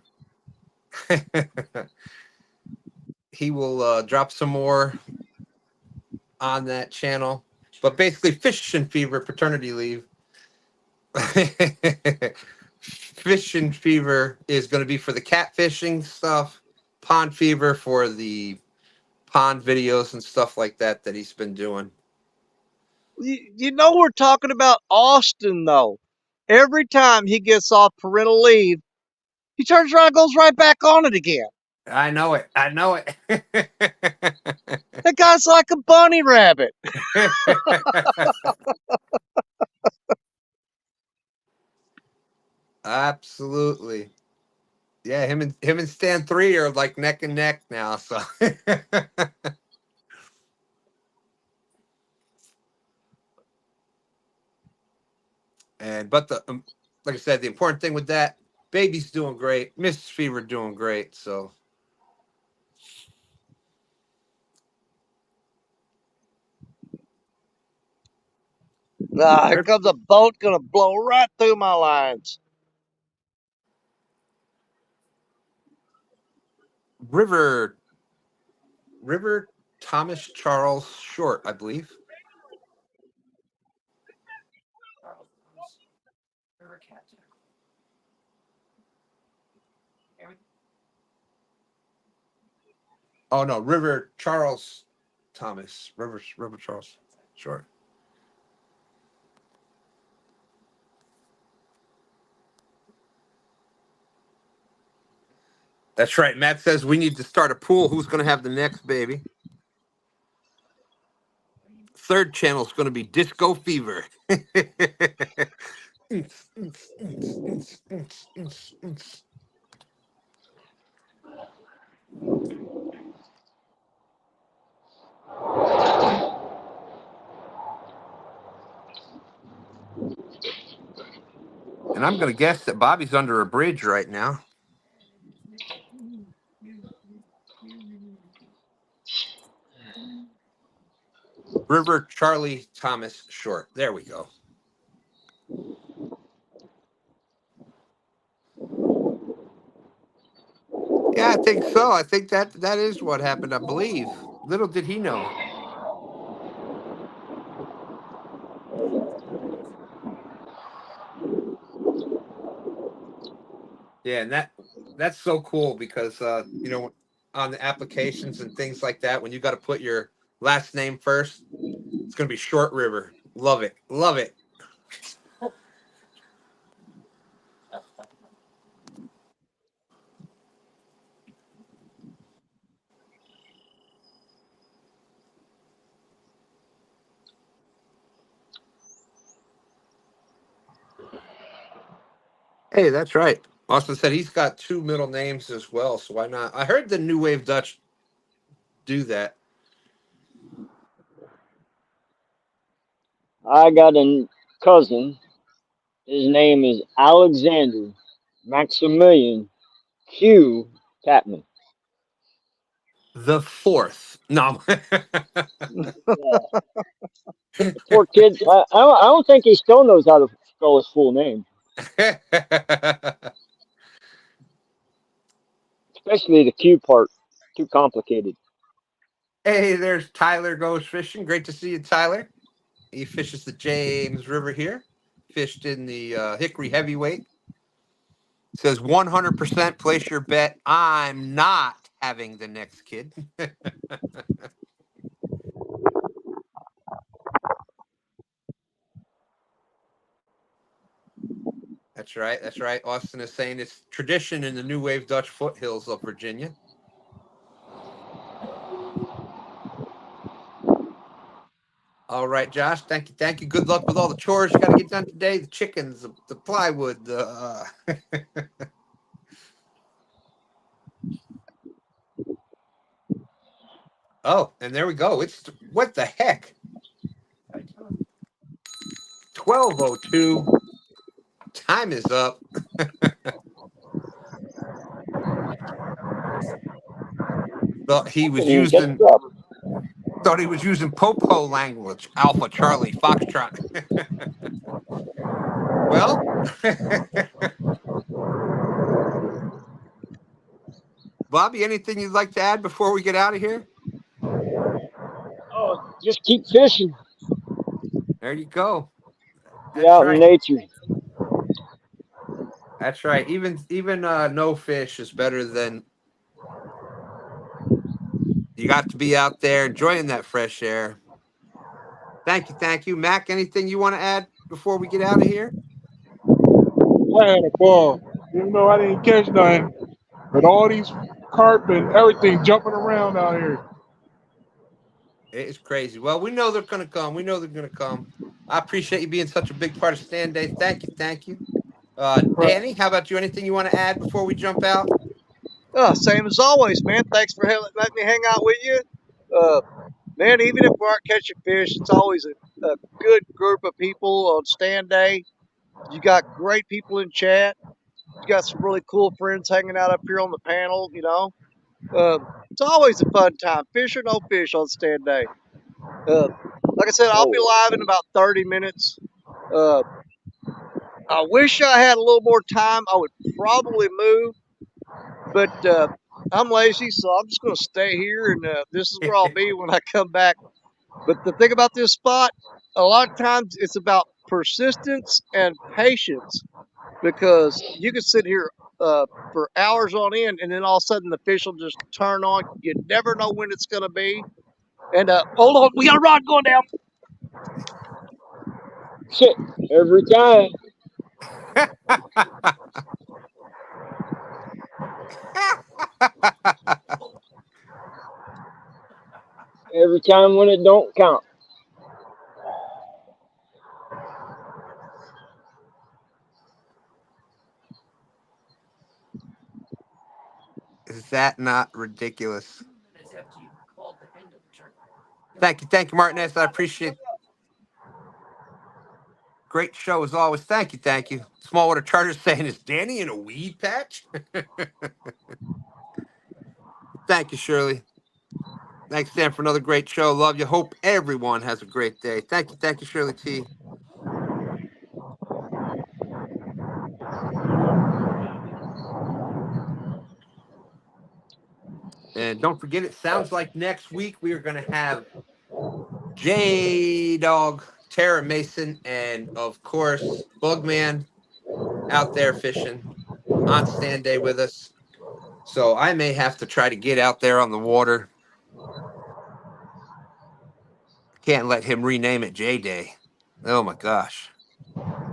he will drop some more on that channel. But basically, Fish and Fever, paternity leave. Fish and Fever is going to be for the catfishing stuff. Pond Fever for the pond videos and stuff like that he's been doing. You know we're talking about Austin, though. Every time he gets off parental leave, he turns around and goes right back on it again. I know it. I know it. That guy's like a bunny rabbit. Absolutely. Yeah, him and Stan 3 are like neck and neck now. So but like I said, the important thing with that, baby's doing great, Mrs. Fever doing great. So Here comes a boat gonna blow right through my lines. River Thomas Charles Short, I believe. Oh no, River Charles Thomas. River Charles Short. That's right. Matt says we need to start a pool. Who's going to have the next baby? Third channel is going to be Disco Fever. And I'm going to guess that Bobby's under a bridge right now. River Charlie Thomas Short. There we go. Yeah, I think so. I think that is what happened, I believe. Little did he know. Yeah, and that's so cool because you know, on the applications and things like that, when you got to put your last name first, it's going to be Short River. Love it. Love it. Hey, that's right. Austin said he's got 2 middle names as well, so why not? I heard the New Wave Dutch do that. I got a cousin. His name is Alexander Maximilian Q. Tapman. The fourth. No. The poor kid. I don't think he still knows how to spell his full name, especially the Q part. Too complicated. Hey, there's Tyler Goes Fishing. Great to see you, Tyler. He fishes the James River here. Fished in the Hickory Heavyweight. Says 100% place your bet. I'm not having the next kid. That's right. That's right. Austin is saying it's tradition in the New Wave Dutch foothills of Virginia. All right, Josh. Thank you. Thank you. Good luck with all the chores you got to get done today. The chickens, the plywood, the. Oh, and there we go. It's what the heck? 12:02. Time is up. Thought he was using. Thought he was using Popo language. Alpha Charlie Foxtrot. Well. Bobby, anything you'd like to add before we get out of here? Oh, just keep fishing. There you go. Get out in nature. That's right. Even no fish is better than you got to be out there enjoying that fresh air. Thank you, thank you. Mac, anything you want to add before we get out of here? I had a ball. Even though I didn't catch nothing, but all these carp and everything jumping around out here. It's crazy. Well, we know they're going to come. We know they're going to come. I appreciate you being such a big part of STANday. Thank you, thank you. Danny, how about you? Anything you want to add before we jump out? Same as always, man. Thanks for letting me hang out with you. Man, even if we aren't catching fish, it's always a good group of people on STANday. You got great people in chat. You got some really cool friends hanging out up here on the panel, you know. It's always a fun time, fish or no fish on STANday. Like I said, I'll be live in about 30 minutes. I wish I had a little more time. I would probably move, but I'm lazy, so I'm just going to stay here, and this is where I'll be when I come back. But the thing about this spot, a lot of times it's about persistence and patience, because you can sit here for hours on end, and then all of a sudden the fish will just turn on. You never know when it's going to be. And hold on, we got a rod going down. Shit, every time. Every time when it don't count. Is that not ridiculous? Thank you, Martinez. I appreciate it. Great show as always. Thank you. Smallwater Charter saying, is Danny in a weed patch? Thank you, Shirley. Thanks, Dan, for another great show. Love you. Hope everyone has a great day. Thank you, Shirley T. And don't forget, it sounds like next week we are going to have J-Dog, Tara Mason, and, of course, Bugman out there fishing on STANday with us. So I may have to try to get out there on the water. Can't let him rename it J-Day. Oh, my gosh.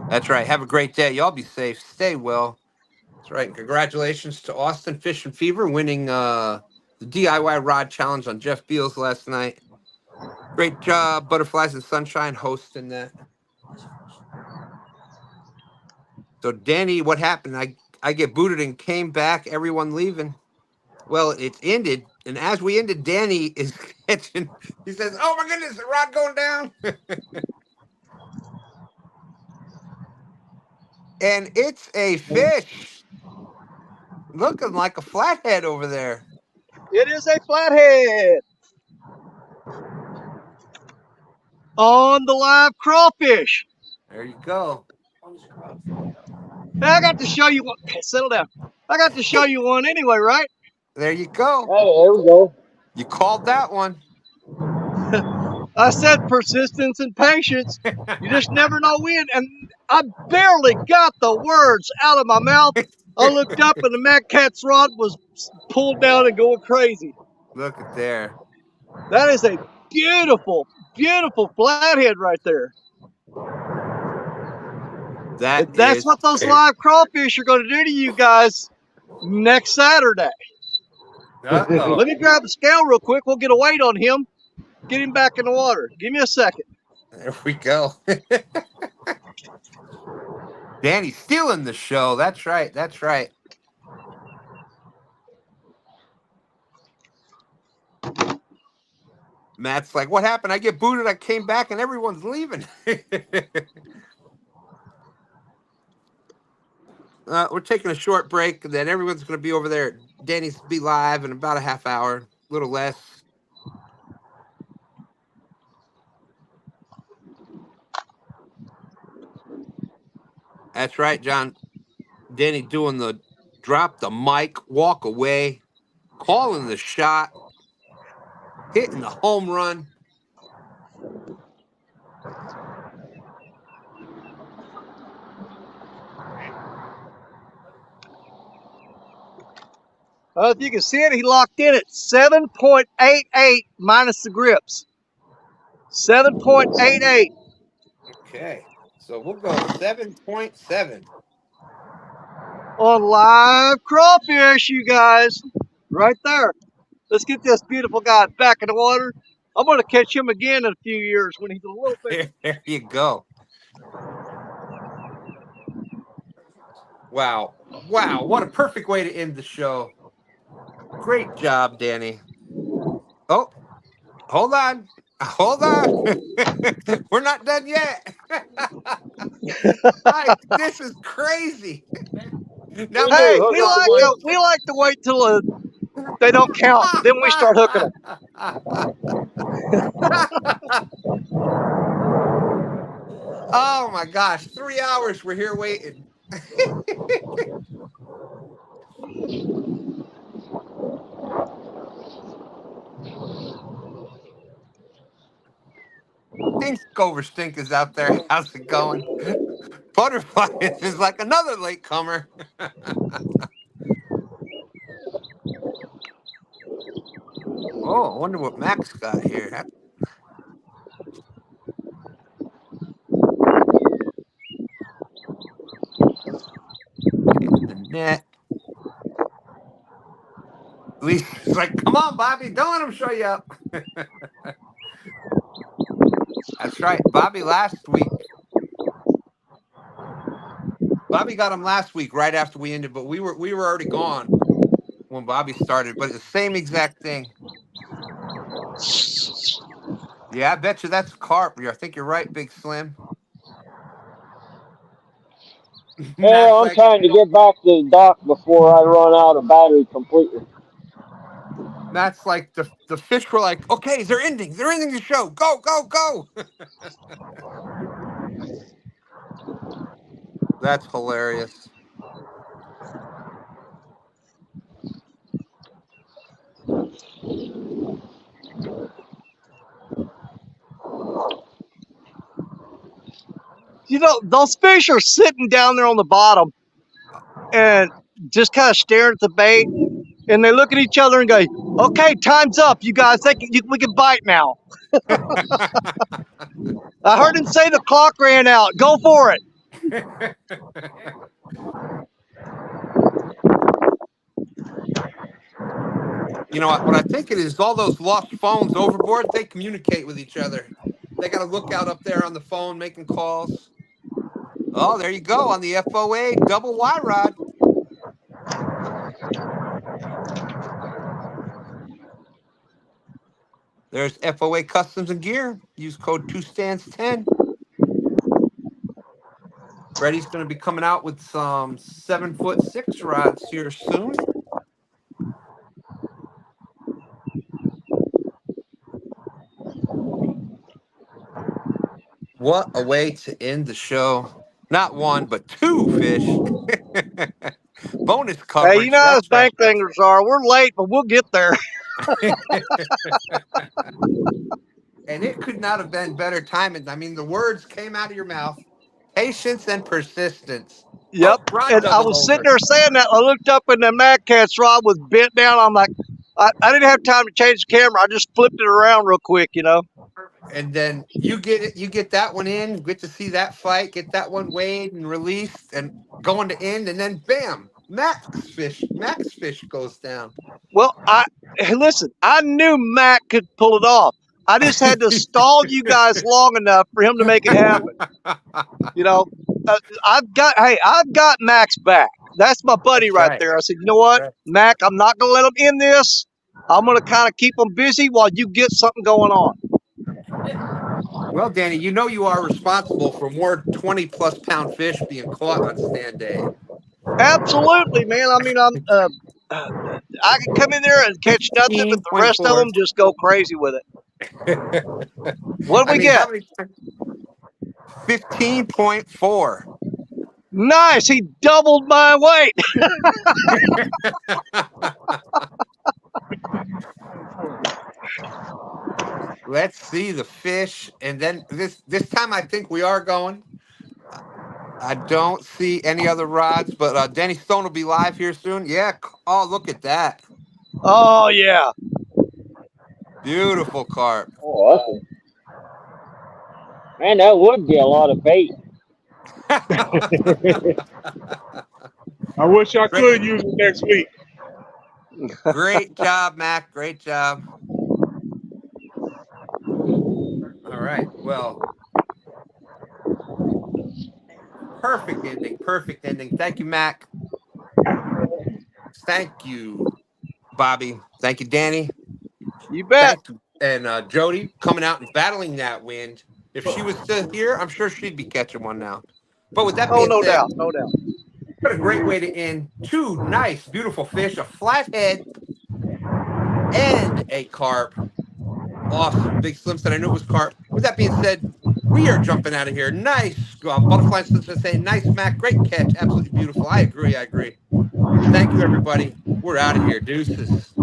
That's right. Have a great day. Y'all be safe. Stay well. That's right. And congratulations to Austin Fish and Fever winning the DIY Rod Challenge on Jeff Beals last night. Great job, Butterflies and Sunshine, hosting that. So, Danny, what happened? I get booted and came back, everyone leaving. Well, it's ended. And as we ended, Danny is catching. He says, oh, my goodness, the rod going down. And it's a fish looking like a flathead over there. It is a flathead on the live crawfish. There you go. Hey, I got to show you one. Settle down. I got to show you one anyway, right? There you go. Hey, there we go. You called that one. I said persistence and patience. You just never know when. And I barely got the words out of my mouth. I looked up and the Mack cat's rod was pulled down and going crazy. Look at there. That is a beautiful, beautiful flathead right there. That's what those live crawfish are going to do to you guys next Saturday. Uh-oh. Let me grab the scale real quick. We'll get a weight on him. Get him back in the water. Give me a second. There we go. Danny's stealing the show. That's right. That's right. Matt's like, what happened? I get booted. I came back and everyone's leaving. We're taking a short break. Then everyone's going to be over there. Danny's be live in about a half hour, a little less. That's right, John. Danny doing the drop the mic, walk away, calling the shot, hitting the home run. If you can see it, he locked in at 7.88 minus the grips. 7.88. Okay. So we'll go 7.7. On live crawfish, you guys. Right there. Let's get this beautiful guy back in the water. I'm going to catch him again in a few years when he's a little bit. There you go. Wow. Wow. What a perfect way to end the show. Great job, Danny. Oh, hold on. Hold on. We're not done yet. This is crazy. Now, Hey, Hook we up like again. to wait till they don't count. Then we start hooking them. Oh my gosh, 3 hours we're here waiting. Stink over Stink is out there. How's it going? Butterfly is like another latecomer. Oh, I wonder what Mack's got here. Hitting the net. At least it's like, come on, Bobby, don't let him show you up. That's right. Bobby got him last week right after we ended, but we were already gone when Bobby started. But it's the same exact thing. Yeah, I bet you that's carp. I think you're right, Big Slim. Yeah, I'm trying to get back to the dock before I run out of battery completely. That's like the fish were like, okay, they're ending the show. Go, go, go. That's hilarious. You know, those fish are sitting down there on the bottom and just kind of staring at the bait. And they look at each other and go, okay, time's up, you guys. We can bite now. I heard him say the clock ran out. Go for it. You know what I think it is? All those lost phones overboard, they communicate with each other. They got a lookout up there on the phone making calls. Oh, there you go on the FOA double Y rod. There's FOA Customs and Gear. Use code 2stands10. Freddie's going to be coming out with some 7'6" rods here soon. What a way to end the show. Not one, but two fish. Bonus coverage. Hey, you know how That's right. bank fingers are. We're late, but we'll get there. And it could not have been better timing. I mean, the words came out of your mouth. Patience and persistence. Yep. Oh, rod And I doubled was sitting over. there saying that. I looked up and the Mack cat's rod was bent down. I'm like, I didn't have time to change the camera. I just flipped it around real quick, you know. And then you get it. You get that one in. Get to see that fight. Get that one weighed and released and going to end. And then bam, Max fish goes down. Well, listen, I knew Mack could pull it off. I just had to stall you guys long enough for him to make it happen. You know, I've got Mack's back. That's my buddy right there. I said, you know what, Mack, I'm not going to let him end this. I'm going to kind of keep him busy while you get something going on. Well, Danny, you know you are responsible for more 20+ pound fish being caught on STANday. Absolutely, man. I mean, I can come in there and catch nothing, but the rest of them just go crazy with it. What did we get? 15.4. Nice. He doubled my weight. Let's see the fish. And then this time I think we are going. I don't see any other rods, but Danny Stone will be live here soon. Yeah. Oh, look at that. Oh, yeah. Beautiful carp. Oh, awesome. Man, that would be a lot of bait. I wish I great, could use it next week. great job, Mac. Great job. All right. Well, perfect ending. Perfect ending. Thank you, Mac. Thank you, Bobby. Thank you, Danny. You bet. Thank you. And Jodi coming out and battling that wind. If she was still here, I'm sure she'd be catching one now. But with that Oh, being no said, doubt. No doubt. what a great way to end two nice, beautiful fish, a flathead and a carp. Awesome. Big Slim said, I knew it was carp. With that being said, we are jumping out of here. Nice. Butterfly Slim said, saying, nice, Mac. Great catch. Absolutely beautiful. I agree. I agree. Thank you, everybody. We're out of here. Deuces.